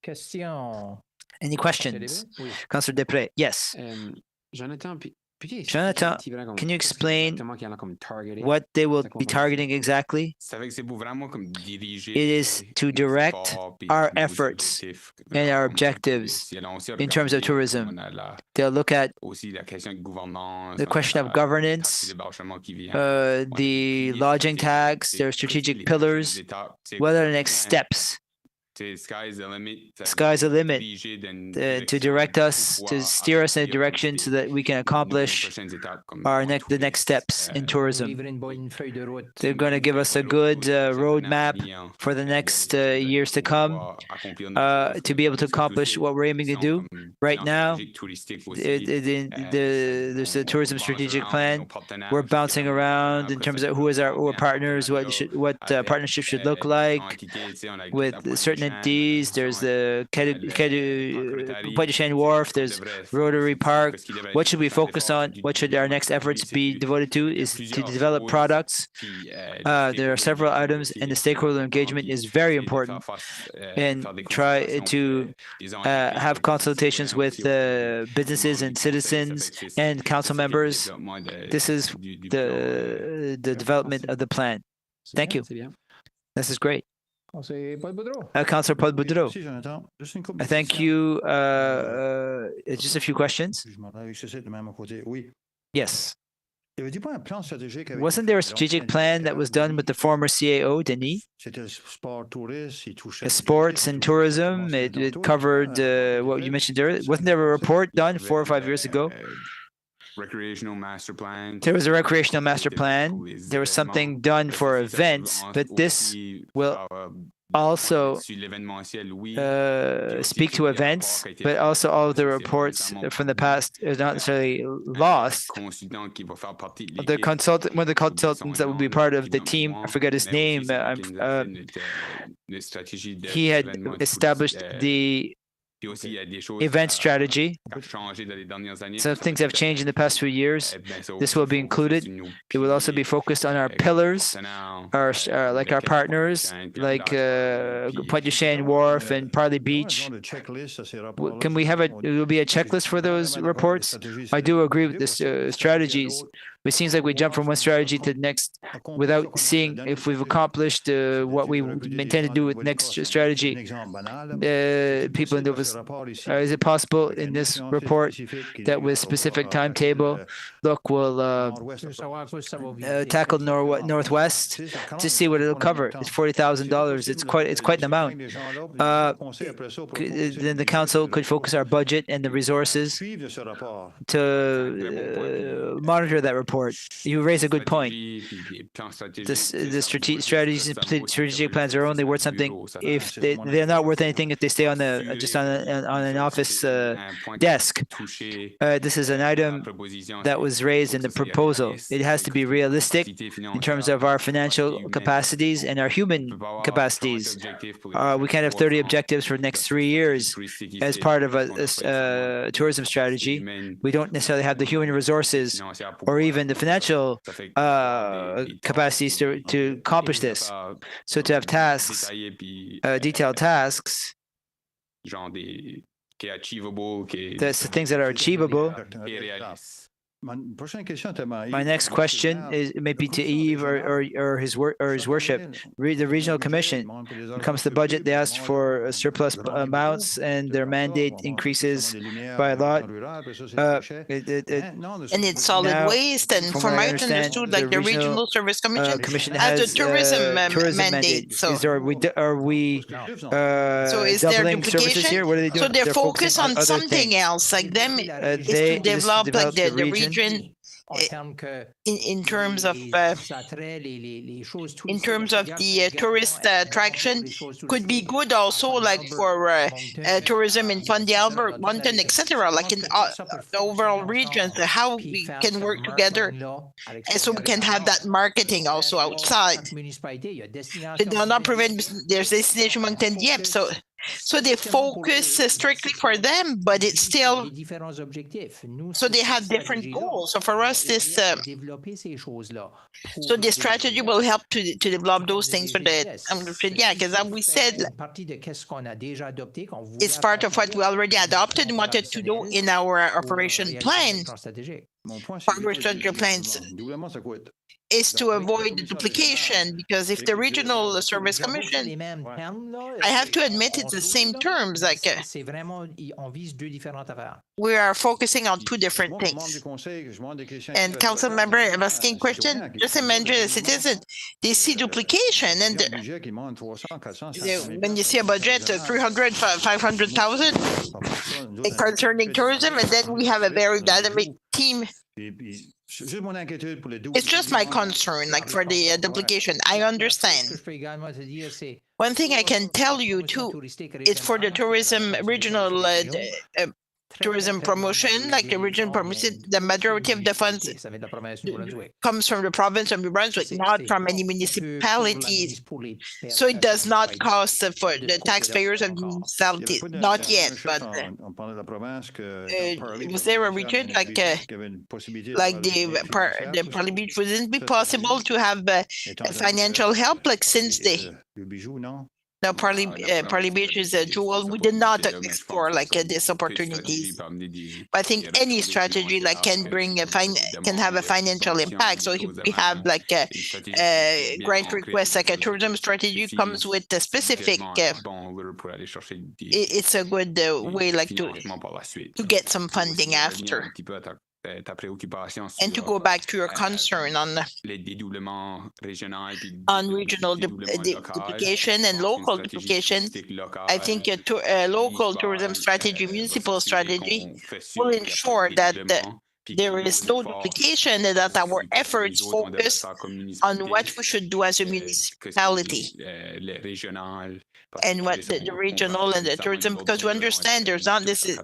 Any questions? Councillor Després, yes. Jonathan, can you explain what they will be targeting exactly? It is to direct our efforts and our objectives in terms of tourism. They'll look at the question of governance, the lodging tax, their strategic pillars, what are the next steps Sky's the limit. Sky's the limit to direct us, to steer us in a direction so that we can accomplish the next steps in tourism. They're going to give us a good roadmap for the next years to come to be able to accomplish what we're aiming to do. Right now, there's a tourism strategic plan. We're bouncing around in terms of who is our partners, what partnership should look like with certain entities. There's the Pointe-du-Chêne Wharf, there's Rotary Park. What should we focus on? What should our next efforts be devoted to? Is to develop products. There are several items, and the stakeholder engagement is very important. And try to have consultations with businesses and citizens and council members. This is the development of the plan. Thank you. This is great. Councillor Paul Boudreau. Thank you. Just a few questions. Yes. Wasn't there a strategic plan that was done with the former CAO, Denis? Sports and tourism. It covered what you mentioned earlier. Wasn't there a report done 4 or 5 years ago? Recreational master plan. There was a recreational master plan. There was something done for events, but this will also speak to events, but also all of the reports from the past are not necessarily lost. One of the consultants that will be part of the team, I forget his name, he had established the event strategy. Some things have changed in the past few years. This will be included. It will also be focused on our pillars, like our partners, like Pointe-du-Chêne Wharf and Parley Beach. Can we have it will be a checklist for those reports? I do agree with this strategies. It seems like we jump from one strategy to the next without seeing if we've accomplished what we intend to do with next strategy. People in Nova, is it possible in this report that with specific timetable, look, we'll tackle Northwest to see what it'll cover? It's $40,000. It's quite an amount. Then the council could focus our budget and the resources to monitor that report. You raise a good point. The strategic plans are only worth something if they're not worth anything if they stay on an office desk. This is an item that was raised in the proposal. It has to be realistic in terms of our financial capacities and our human capacities. We can't have 30 objectives for the next 3 years as part of a tourism strategy. We don't necessarily have the human resources or even the financial capacities to accomplish this. So to have tasks, detailed tasks, that's the things that are achievable. My next question is maybe to Yves or his worship. The regional commission, when it comes to the budget, they asked for surplus amounts, and their mandate increases by a lot. And it's solid waste. And from what I understood, like the regional service commission has a tourism mandate. So are we is there services here? What are they doing? So they're focused on something else. Like them, is to develop like the region. In terms of the tourist attraction could be good also, like for tourism in Fundy, Albert, Moncton, etc. Like in the overall regions, how we can work together, and so we can have that marketing also outside. It will not prevent there's Destination Moncton Dieppe, so they focus strictly for them, but it's still so they have different goals. So for us, this so the strategy will help to develop those things for the because as we said, it's part of what we already adopted and wanted to do in our operation plan, our strategic plans. is to avoid the duplication, because if the Regional Service Commission, I have to admit it's the same terms, like we are focusing on two different things. And council member, I'm asking question, just imagine a citizen, they see duplication, and when you see a budget 300, 500,000 concerning tourism, and then we have a very dynamic team. It's just my concern, like for the duplication. I understand. One thing I can tell you too is for the tourism regional tourism promotion, like the regional promotion, the majority of the funds comes from the province of New Brunswick, not from any municipalities. So it does not cost for the taxpayers of the municipality, not yet. But was there a region like the Parley Beach? Wouldn't it be possible to have financial help, like since now, Parley Beach is a jewel. We did not explore like this opportunities. But I think any strategy like can have a financial impact. So if we have like a grant request, like a tourism strategy comes with a specific, it's a good way like to get some funding after. And to go back to your concern on regional duplication and local duplication, I think a local tourism strategy, municipal strategy, will ensure that there is no duplication and that our efforts focus on what we should do as a municipality and what the regional and the tourism, because we understand there's not this is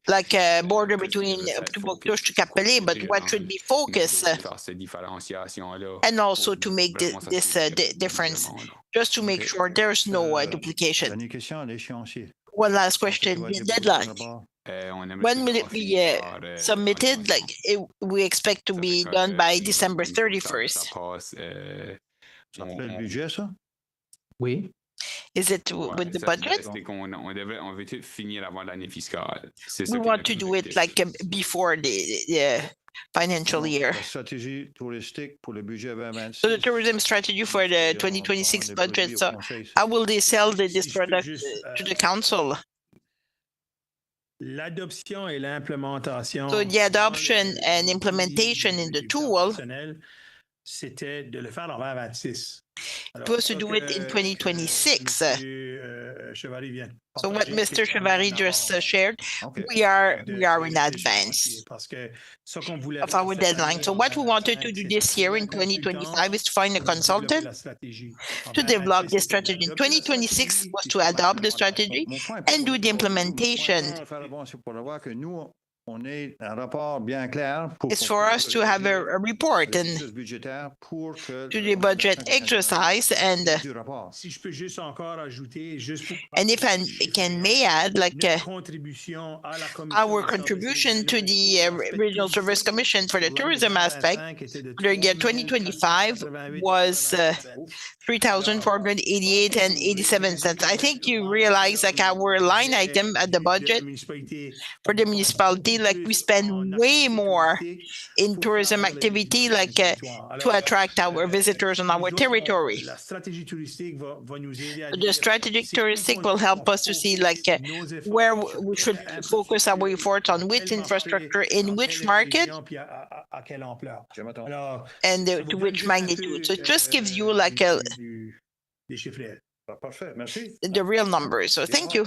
like a border between Bouctouche to Cap-Pelé, but what should be focused and also to make this difference, just to make sure there's no duplication. One last question, the deadline. When will it be submitted? Like we expect to be done by December 31st. Oui. Is it with the budget? We want to do it like before the financial year. So the tourism strategy for the 2026 budget, so how will they sell this product to the council? L'adoption et l'implémentation. So the adoption and implementation in the tool, c'était de le faire en 2026. Supposed to do it in 2026. So what Mr. Chevary just shared, we are in advance of our deadline. So what we wanted to do this year in 2025 is to find a consultant to develop the strategy. In 2026 was to adopt the strategy and do the implementation. It's for us to have a report and to the budget exercise, and if I may add, like our contribution to the Regional Service Commission for the tourism aspect for the year 2025 was 3,488.87 cents. I think you realize like our line item at the budget for the municipality, like we spend way more in tourism activity, like to attract our visitors on our territory. The strategic touristic will help us to see like where we should focus our efforts on which infrastructure, in which market, and to which magnitude. So it just gives you like the real numbers. So thank you.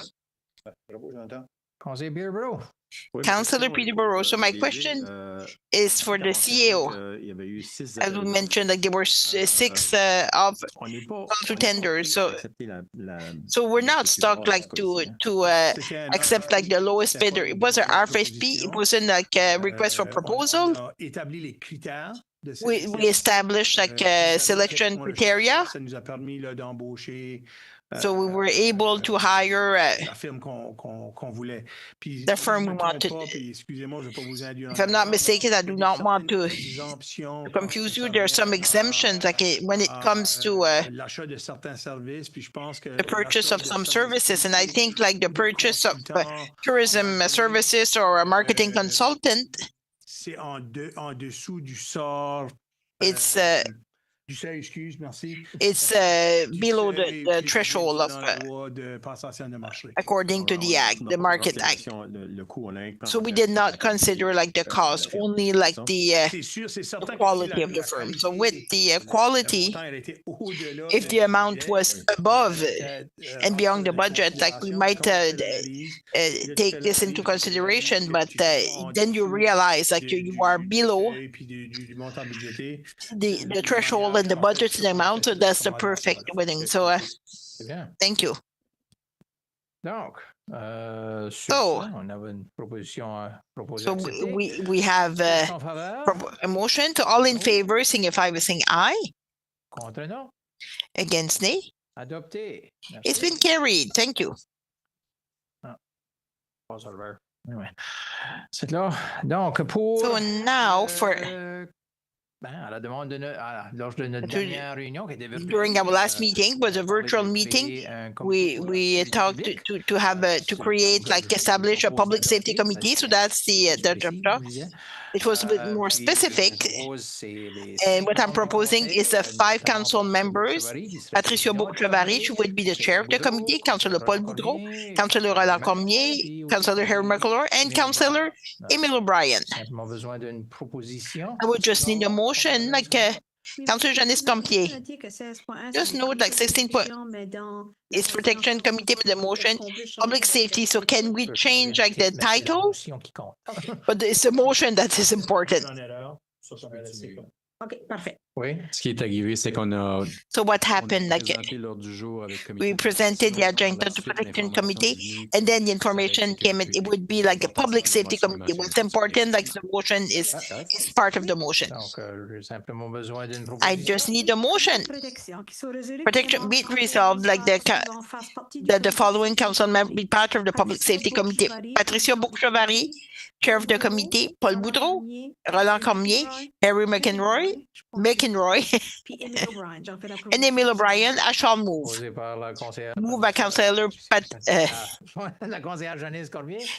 Councillor Peterborough. So my question is for the CAO. As we mentioned, like there were 6 of tenders. So we're not stuck like to accept like the lowest bidder. It was an RFP. It wasn't like a request for proposal. We established like selection criteria. So we were able to hire the firm we wanted. If I'm not mistaken, I do not want to confuse you. There are some exemptions, like when it comes to the purchase of some services. And I think like the purchase of tourism services or a marketing consultant, it's It's below the threshold of according to the act, the market act. So we did not consider like the cost, only like the quality of the firm. So with the quality, if the amount was above and beyond the budget, like we might take this into consideration, but then you realize like you are below the threshold and the budgeted amount, so that's the perfect winning. So thank you. Donc, So we have a motion. To all in favor, signify by saying aye. Contre non. Against nay. Adopté. It's been carried. Thank you. C'est là. Donc, pour... So now for... À la demande de lors de notre dernière réunion qui était during our last meeting was a virtual meeting. We talked to have to create like establish a public safety committee. So that's the it was a bit more specific. And what I'm proposing is 5 council members. Patricia Bourque-Chavarri, who would be the chair of the committee, Councillor Paul Boudreau, Councillor Roland Cormier, Councillor Harry McClure, and Councillor Emile O'Brien. I would just need a motion like Councillor Janice Compier. Just note like 16 point is protection committee with the motion public safety. So can we change like the title? But it's a motion that is important. OK, parfait. Oui. Ce qui est arrivé, c'est qu'on a... So what happened, like we presented the agenda to protection committee, and then the information came, it would be like a public safety committee. What's important, like the motion is part of the motion. I just need a motion. Protection be resolved, like the following council member be part of the public safety committee. Patricia Bourque-Chavarri, chair of the committee, Paul Boudreau, Roland Cormier, Harry McEnroy, and Emile O'Brien. I shall move. Move by Councillor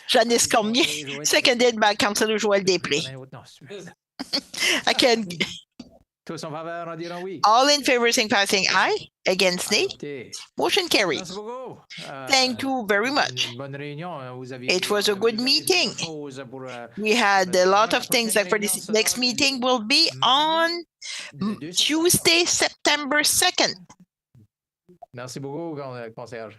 Janice Cormier, seconded by Councillor Joël Després. I can. All in favor, signify saying aye. Against nay. Motion carried. Thank you very much. It was a good meeting. We had a lot of things. Like for this next meeting will be on Tuesday, September 2nd. Merci beaucoup, concierge.